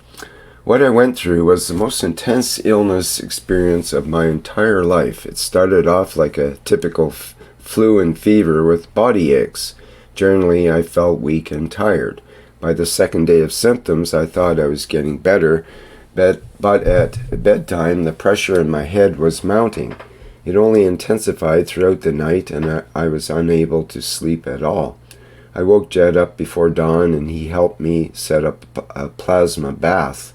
What I went through was the most intense illness experience of my entire life. It started off like a typical flu and fever with body aches. Generally, I felt weak and tired. By the second day of symptoms, I thought I was getting better, but at bedtime, the pressure in my head was mounting. It only intensified throughout the night, and I was unable to sleep at all. I woke Jed up before dawn, and he helped me set up a plasma bath.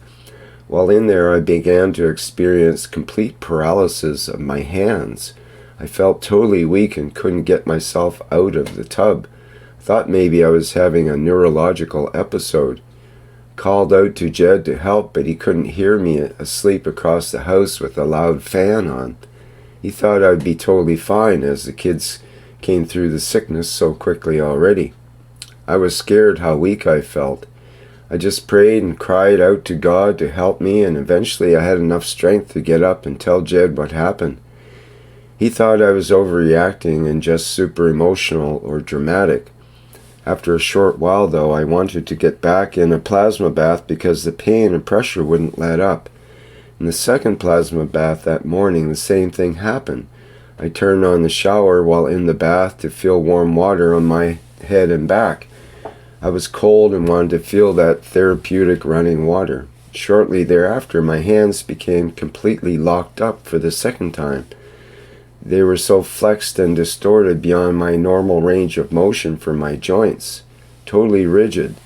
While in there, I began to experience complete paralysis of my hands. I felt totally weak and couldn't get myself out of the tub. Thought maybe I was having a neurological episode. Called out to Jed to help, but he couldn't hear me asleep across the house with a loud fan on. He thought I'd be totally fine as the kids came through the sickness so quickly already. I was scared how weak I felt. I just prayed and cried out to God to help me, and eventually I had enough strength to get up and tell Jed what happened. He thought I was overreacting and just super emotional or dramatic. After a short while, though, I wanted to get back in a plasma bath because the pain and pressure wouldn't let up. In the second plasma bath that morning, the same thing happened. I turned on the shower while in the bath to feel warm water on my head and back. I was cold and wanted to feel that therapeutic running water. Shortly thereafter, my hands became completely locked up for the second time. They were so flexed and distorted beyond my normal range of motion for my joints. Totally rigid.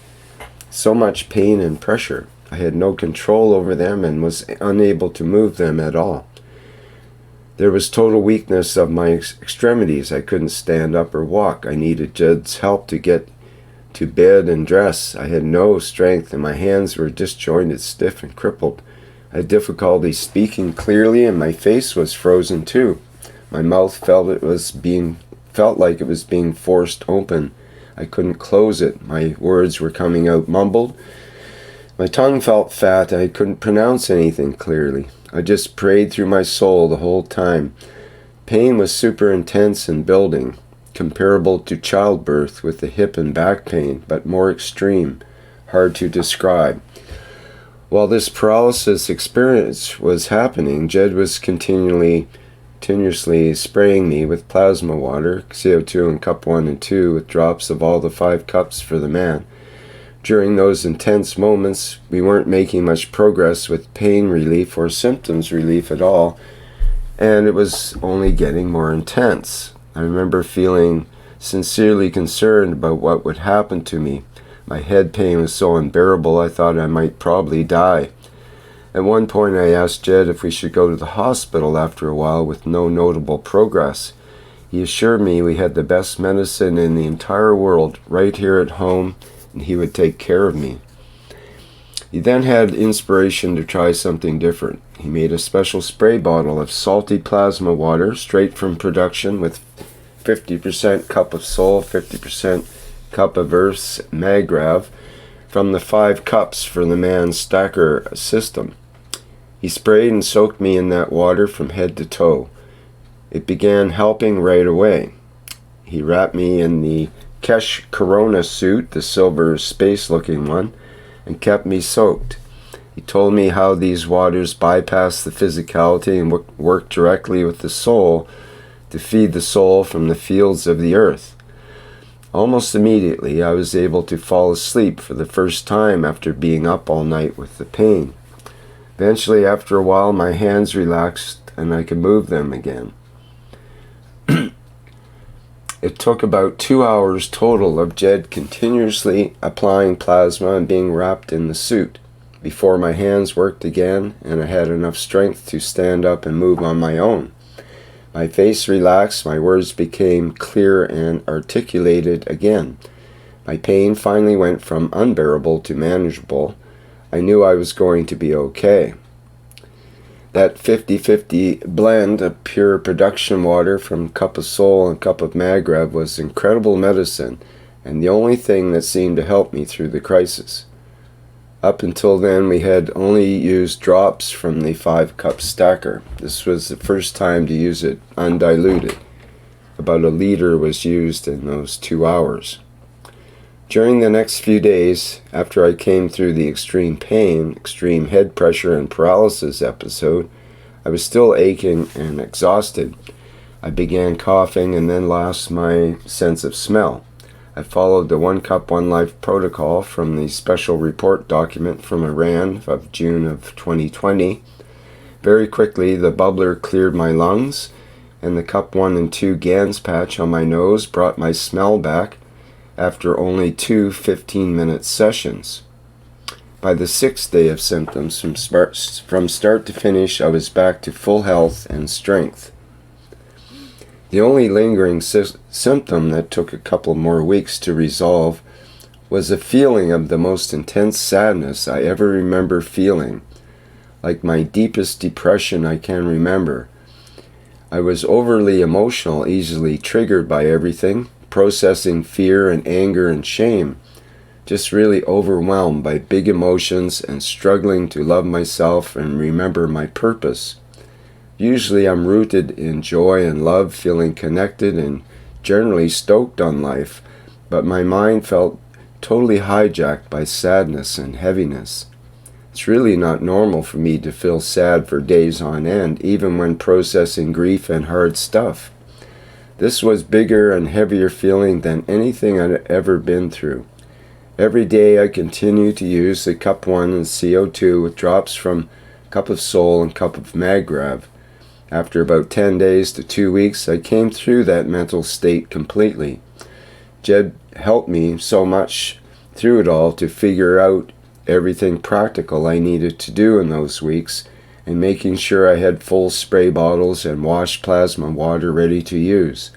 So much pain and pressure. I had no control over them and was unable to move them at all. There was total weakness of my extremities. I couldn't stand up or walk. I needed Jed's help to get to bed and dress. I had no strength and my hands were disjointed, stiff and crippled. I had difficulty speaking clearly and my face was frozen too. My mouth felt like it was being forced open. I couldn't close it. My words were coming out mumbled. My tongue felt fat. I couldn't pronounce anything clearly. I just prayed through my soul the whole time. Pain was super intense and building, comparable to childbirth with the hip and back pain, but more extreme, hard to describe. While this paralysis experience was happening, Jed was continuously spraying me with plasma water, CO2 in cup 1 and 2, with drops of all the 5 cups for the man. During those intense moments, we weren't making much progress with pain relief or symptoms relief at all, and it was only getting more intense. I remember feeling sincerely concerned about what would happen to me. My head pain was so unbearable I thought I might probably die. At one point I asked Jed if we should go to the hospital after a while with no notable progress. He assured me we had the best medicine in the entire world right here at home, and he would take care of me. He then had inspiration to try something different. He made a special spray bottle of salty plasma water straight from production with 50% cup of Sol, 50% cup of Earth's Magrav from the 5 cups for the man's stacker system. He sprayed and soaked me in that water from head to toe. It began helping right away. He wrapped me in the Keshe Corona suit, the silver space-looking one, and kept me soaked. He told me how these waters bypass the physicality and work directly with the soul to feed the soul from the fields of the earth. Almost immediately, I was able to fall asleep for the first time after being up all night with the pain. Eventually, after a while, my hands relaxed and I could move them again. It took about 2 hours total of Jed continuously applying plasma and being wrapped in the suit before my hands worked again and I had enough strength to stand up and move on my own. My face relaxed, my words became clear and articulated again. My pain finally went from unbearable to manageable. I knew I was going to be okay. That 50-50 blend of pure production water from cup of soul and cup of magrev was incredible medicine and the only thing that seemed to help me through the crisis. Up until then, we had only used drops from the 5-cup stacker. This was the first time to use it undiluted. About a liter was used in those 2 hours. During the next few days, after I came through the extreme pain, extreme head pressure, and paralysis episode, I was still aching and exhausted. I began coughing and then lost my sense of smell. I followed the 1 cup 1 life protocol from the special report document from Iran of June of 2020. Very quickly, the bubbler cleared my lungs, and the cup 1 and 2 GANS patch on my nose brought my smell back after only 2 15-minute sessions. By the 6th day of symptoms, from start to finish, I was back to full health and strength. The only lingering symptom that took a couple more weeks to resolve was a feeling of the most intense sadness I ever remember feeling, like my deepest depression I can remember. I was overly emotional, easily triggered by everything, processing fear and anger and shame, just really overwhelmed by big emotions and struggling to love myself and remember my purpose. Usually I'm rooted in joy and love, feeling connected and generally stoked on life, but my mind felt totally hijacked by sadness and heaviness. It's really not normal for me to feel sad for days on end, even when processing grief and hard stuff. This was bigger and heavier feeling than anything I'd ever been through. Every day I continue to use the cup 1 and CO2 with drops from cup of soul and cup of magrev. After about 10 days to 2 weeks, I came through that mental state completely. Jed helped me so much through it all to figure out everything practical I needed to do in those weeks, and making sure I had full spray bottles and washed plasma water ready to use.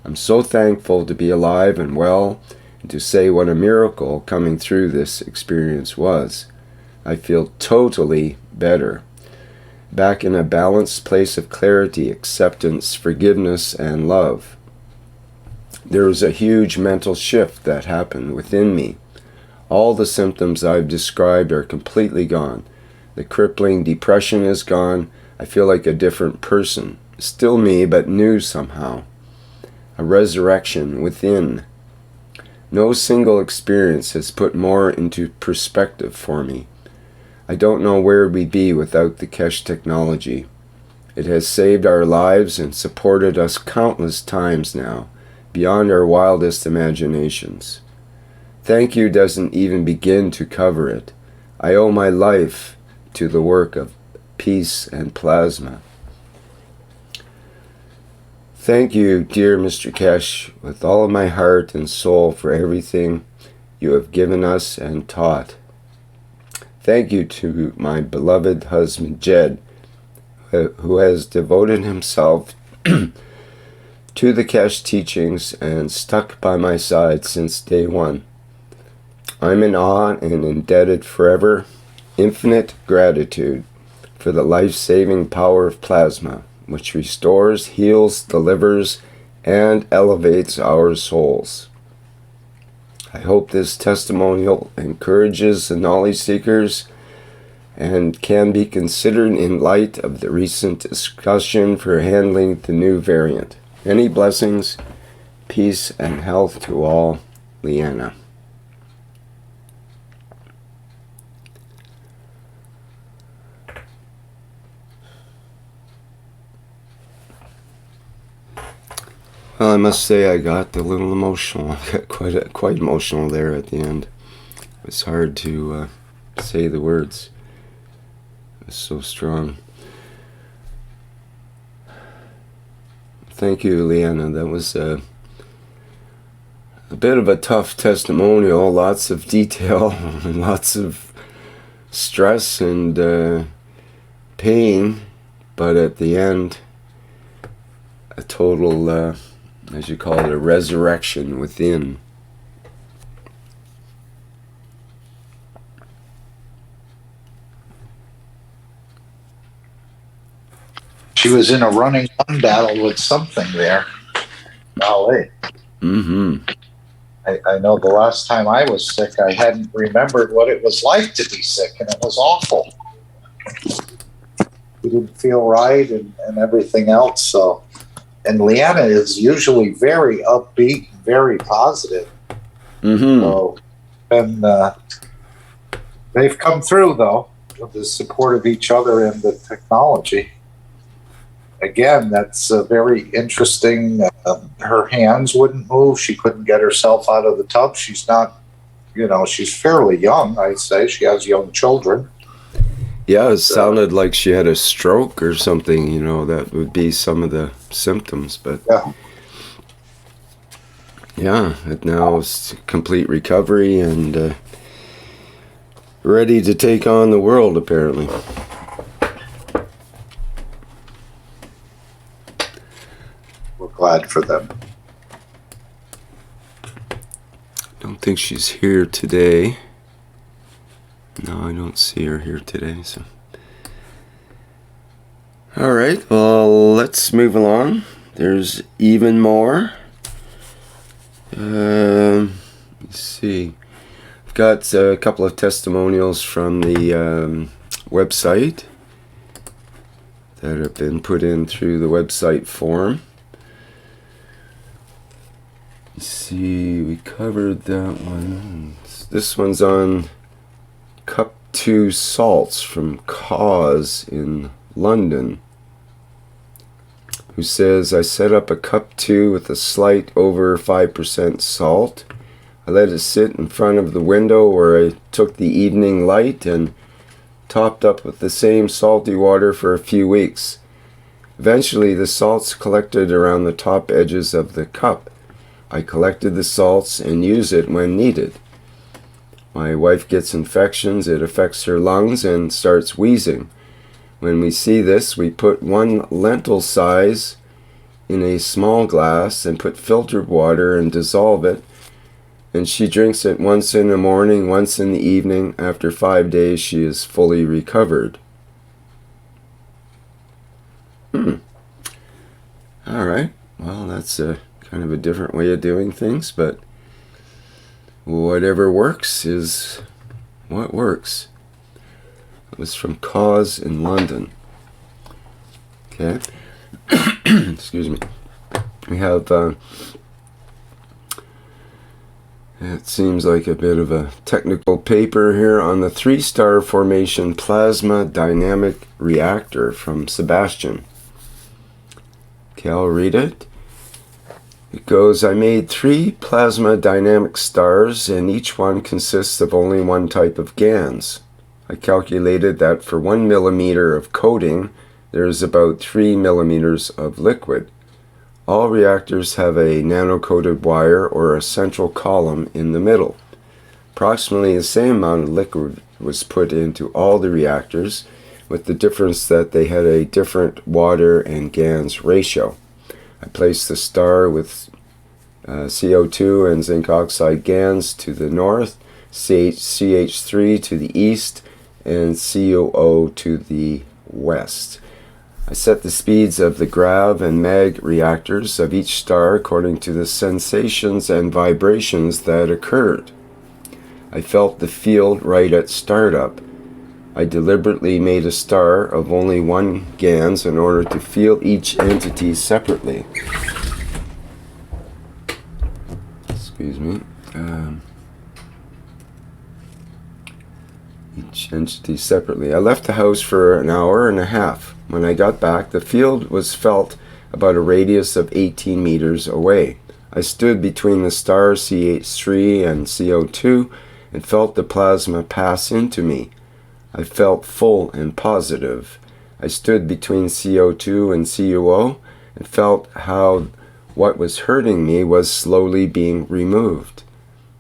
I'm so thankful to be alive and well, and to say what a miracle coming through this experience was. I feel totally better. Back in a balanced place of clarity, acceptance, forgiveness, and love. There was a huge mental shift that happened within me. All the symptoms I've described are completely gone. The crippling depression is gone. I feel like a different person. Still me, but new somehow. A resurrection within. No single experience has put more into perspective for me. I don't know where we'd be without the Keshe technology. It has saved our lives and supported us countless times now, beyond our wildest imaginations. Thank you doesn't even begin to cover it. I owe my life to the work of peace and plasma. Thank you, dear Mr. Keshe, with all of my heart and soul for everything you have given us and taught. Thank you to my beloved husband, Jed, who has devoted himself to the Keshe teachings and stuck by my side since day one. I'm in awe and indebted forever. Infinite gratitude for the life-saving power of plasma, which restores, heals, delivers, and elevates our souls. I hope this testimonial encourages the knowledge seekers and can be considered in light of the recent discussion for handling the new variant. Many blessings, peace, and health to all. Leanna. Well, I must say I got a little emotional. I got quite emotional there at the end. It was hard to say the words. It's so strong. Thank you, Leanna. That was a bit of a tough testimonial. Lots of detail and lots of stress and pain, but at the end, a total, as you call it, a resurrection within. She was in a running gun battle with something there. Golly. Mm-hmm. I know the last time I was sick, I hadn't remembered what it was like to be sick, and it was awful. You didn't feel right and everything else. So, and Leanna is usually very upbeat and very positive. Mm-hmm. So, and they've come through, though, with the support of each other and the technology. Again, that's very interesting. Her hands wouldn't move. She couldn't get herself out of the tub. She's not, she's fairly young, I'd say. She has young children. Yeah, it sounded like she had a stroke or something, that would be some of the symptoms. But yeah, it now is complete recovery and ready to take on the world, apparently. Glad for them. Don't think she's here today. No, I don't see her here today. So, all right. Well, let's move along. There's even more. Let's see. I've got a couple of testimonials from the website that have been put in through the website form. See, we covered that one. This one's on Cup 2 salts from Cause in London, who says, I set up a Cup 2 with a slight over 5% salt. I let it sit in front of the window where I took the evening light and topped up with the same salty water for a few weeks. Eventually, the salts collected around the top edges of the cup. I collected the salts and use it when needed. My wife gets infections, it affects her lungs and starts wheezing. When we see this, we put 1 lentil size in a small glass and put filtered water and dissolve it, and she drinks it once in the morning, once in the evening. After 5 days, she is fully recovered. All right, well, that's kind of a different way of doing things, but whatever works is what works. It was from Cause in London. Okay. Excuse me. We have, it seems like a bit of a technical paper here on the 3-star formation plasma dynamic reactor from Sebastian. Okay, I'll read it. It goes, I made 3 plasma dynamic stars, and each one consists of only one type of GANs. I calculated that for 1 millimeter of coating, there is about 3 millimeters of liquid. All reactors have a nano-coated wire or a central column in the middle. Approximately the same amount of liquid was put into all the reactors, with the difference that they had a different water and GANs ratio. I placed the star with CO2 and zinc oxide GANs to the north, CH3 to the east, and COO to the west. I set the speeds of the grav and mag reactors of each star according to the sensations and vibrations that occurred. I felt the field right at startup. I deliberately made a star of only 1 GANs in order to feel each entity separately. Excuse me. Each entity separately. I left the house for an hour and a half. When I got back, the field was felt about a radius of 18 meters away. I stood between the star CH3 and CO2 and felt the plasma pass into me. I felt full and positive. I stood between CO2 and CuO and felt how what was hurting me was slowly being removed.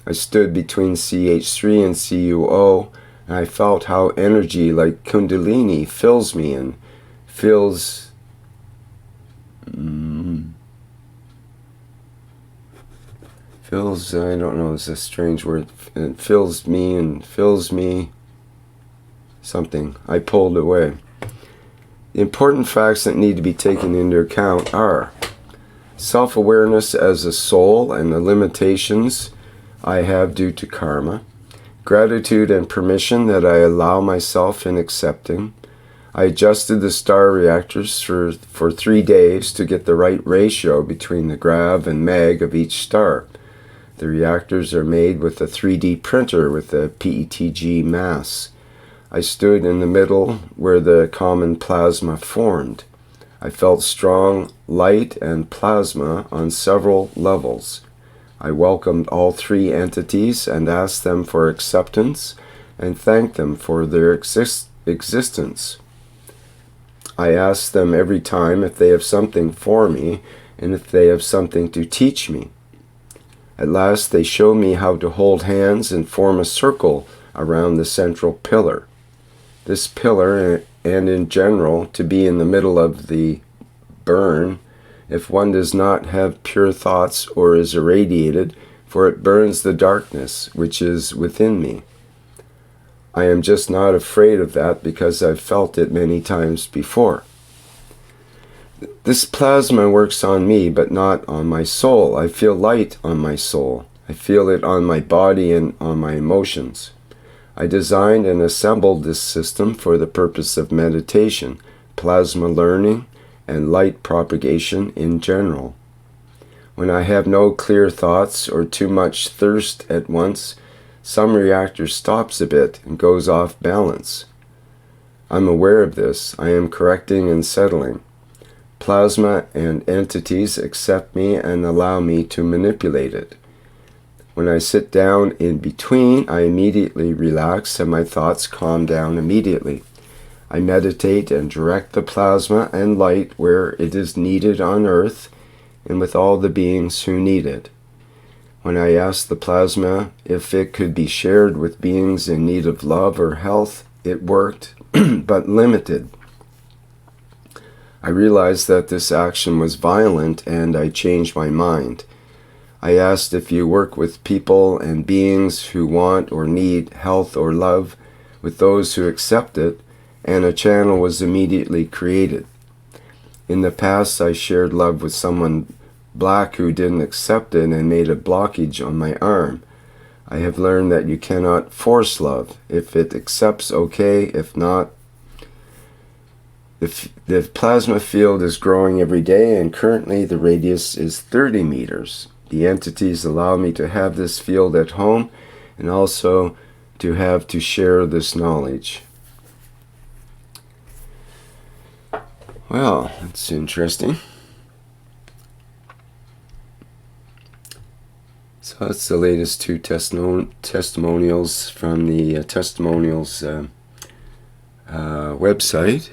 I stood between CH3 and CuO, and I felt how energy like Kundalini fills me and fills I don't know, it's a strange word. It fills me and fills me something. I pulled away. The important facts that need to be taken into account are self-awareness as a soul and the limitations I have due to karma, gratitude and permission that I allow myself in accepting. I adjusted the star reactors for 3 days to get the right ratio between the grav and mag of each star. The reactors are made with a 3D printer with a PETG mass. I stood in the middle where the common plasma formed. I felt strong light and plasma on several levels. I welcomed all 3 entities and asked them for acceptance and thanked them for their existence. I ask them every time if they have something for me and if they have something to teach me. At last they show me how to hold hands and form a circle around the central pillar. This pillar, and in general, to be in the middle of the burn, if one does not have pure thoughts or is irradiated, for it burns the darkness which is within me. I am just not afraid of that because I've felt it many times before. This plasma works on me, but not on my soul. I feel light on my soul. I feel it on my body and on my emotions. I designed and assembled this system for the purpose of meditation, plasma learning, and light propagation in general. When I have no clear thoughts or too much thirst at once, some reactor stops a bit and goes off balance. I'm aware of this. I am correcting and settling. Plasma and entities accept me and allow me to manipulate it. When I sit down in between, I immediately relax and my thoughts calm down immediately. I meditate and direct the plasma and light where it is needed on Earth and with all the beings who need it. When I asked the plasma if it could be shared with beings in need of love or health, it worked, but limited. I realized that this action was violent and I changed my mind. I asked if you work with people and beings who want or need health or love, with those who accept it, and a channel was immediately created. In the past, I shared love with someone black who didn't accept it and made a blockage on my arm. I have learned that you cannot force love. If it accepts, okay. If not, the plasma field is growing every day, and currently the radius is 30 meters. The entities allow me to have this field at home and also to share this knowledge. Well, that's interesting. So that's the latest 2 testimonials from the Testimonials website.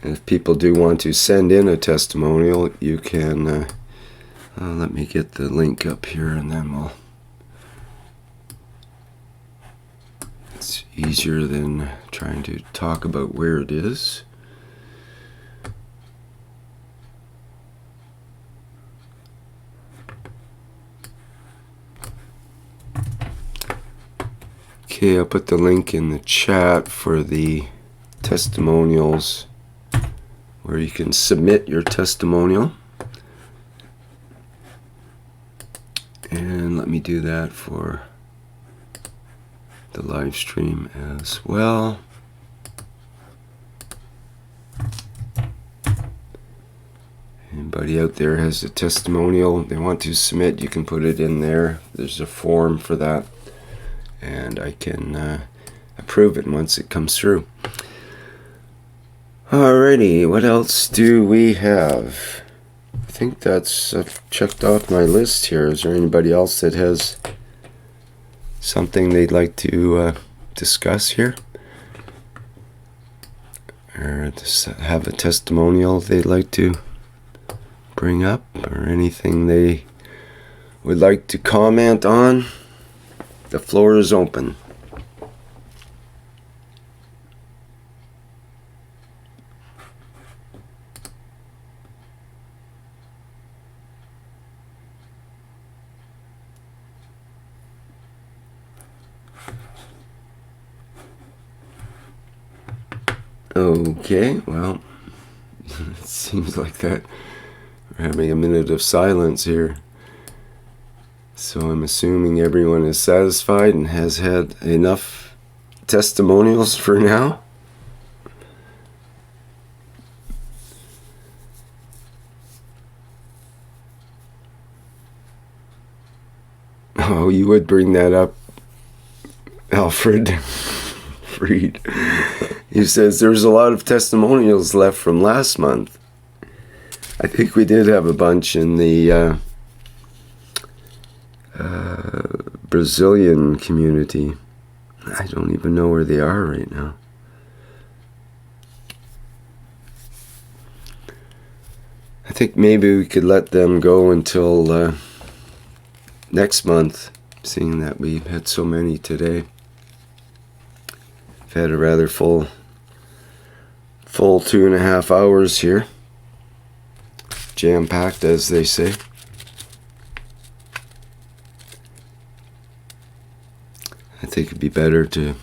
And if people do want to send in a testimonial, you can, let me get the link up here and then it's easier than trying to talk about where it is. Okay, I'll put the link in the chat for the testimonials where you can submit your testimonial. And let me do that for the live stream as well. Anybody out there has a testimonial they want to submit, you can put it in there. There's a form for that, and I can approve it once it comes through. Alrighty, what else do we have? think that's checked off my list here. Is there anybody else that has something they'd like to discuss here? Or just have a testimonial they'd like to bring up, or anything they would like to comment on? The floor is open. Okay, well, it seems like that we're having a minute of silence here. So I'm assuming everyone is satisfied and has had enough testimonials for now. Oh, you would bring that up, Alfred Freed. He says there's a lot of testimonials left from last month. I think we did have a bunch in the Brazilian community. I don't even know where they are right now. I think maybe we could let them go until next month, seeing that we've had so many today. I've had a rather full 2.5 hours here. Jam-packed, as they say. I think it'd be better to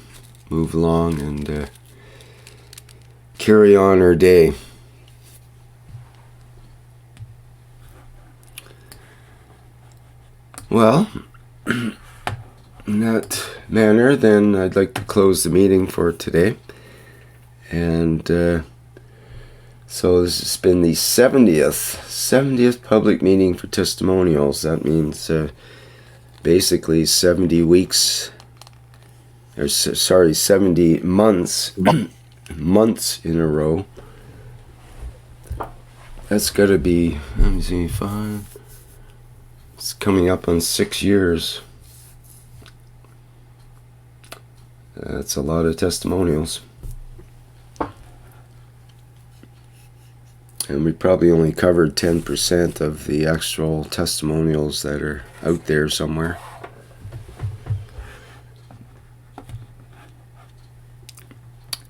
move along and carry on our day. Well, in that manner, then I'd like to close the meeting for today. And so this has been the 70th public meeting for testimonials. That means basically 70 weeks, or 70 months, months in a row. That's got to be, let me see, 5. It's coming up on 6 years. That's a lot of testimonials. And we probably only covered 10% of the actual testimonials that are out there somewhere.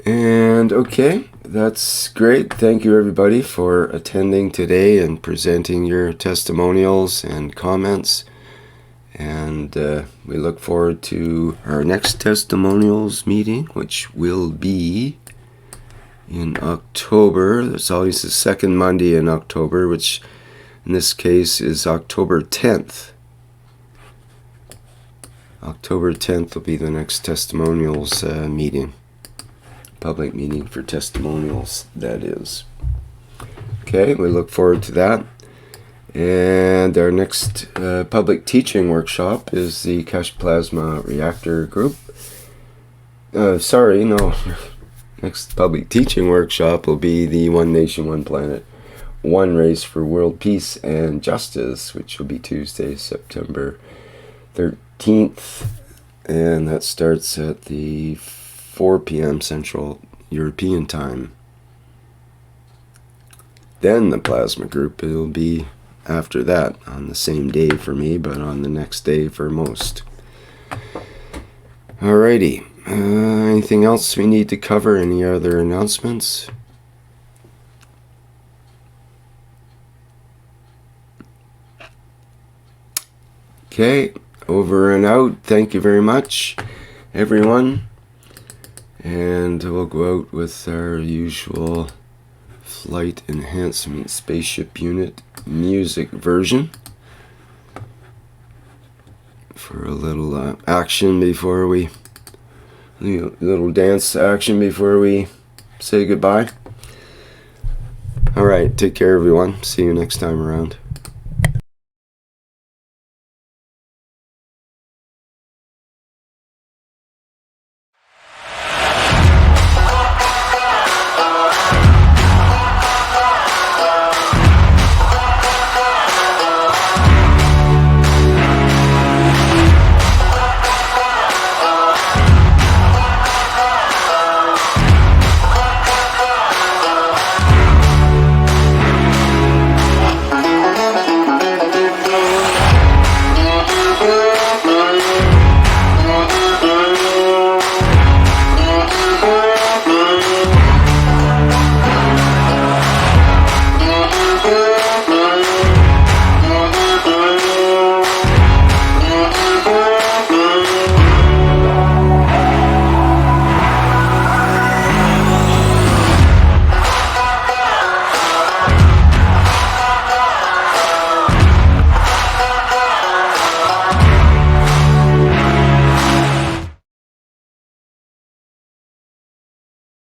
And okay, that's great. Thank you everybody for attending today and presenting your testimonials and comments. And we look forward to our next testimonials meeting, which will be in October. There's always the second Monday in October, which in this case is October 10th. October 10th will be the next testimonials meeting. Public meeting for testimonials, that is. Okay, we look forward to that. And our next public teaching workshop is the Keshe Plasma Reactor Group. Next public teaching workshop will be the One Nation, One Planet, One Race for World Peace and Justice, which will be Tuesday, September 13th. And that starts at the 4 p.m. Central European Time. Then the plasma group, it'll be after that, on the same day for me, but on the next day for most. Alrighty. Anything else we need to cover? Any other announcements? Okay, over and out. Thank you very much, everyone. And we'll go out with our usual Flight Enhancement Spaceship Unit music version for a little action before we, little dance action before we say goodbye. All right, take care everyone. See you next time around.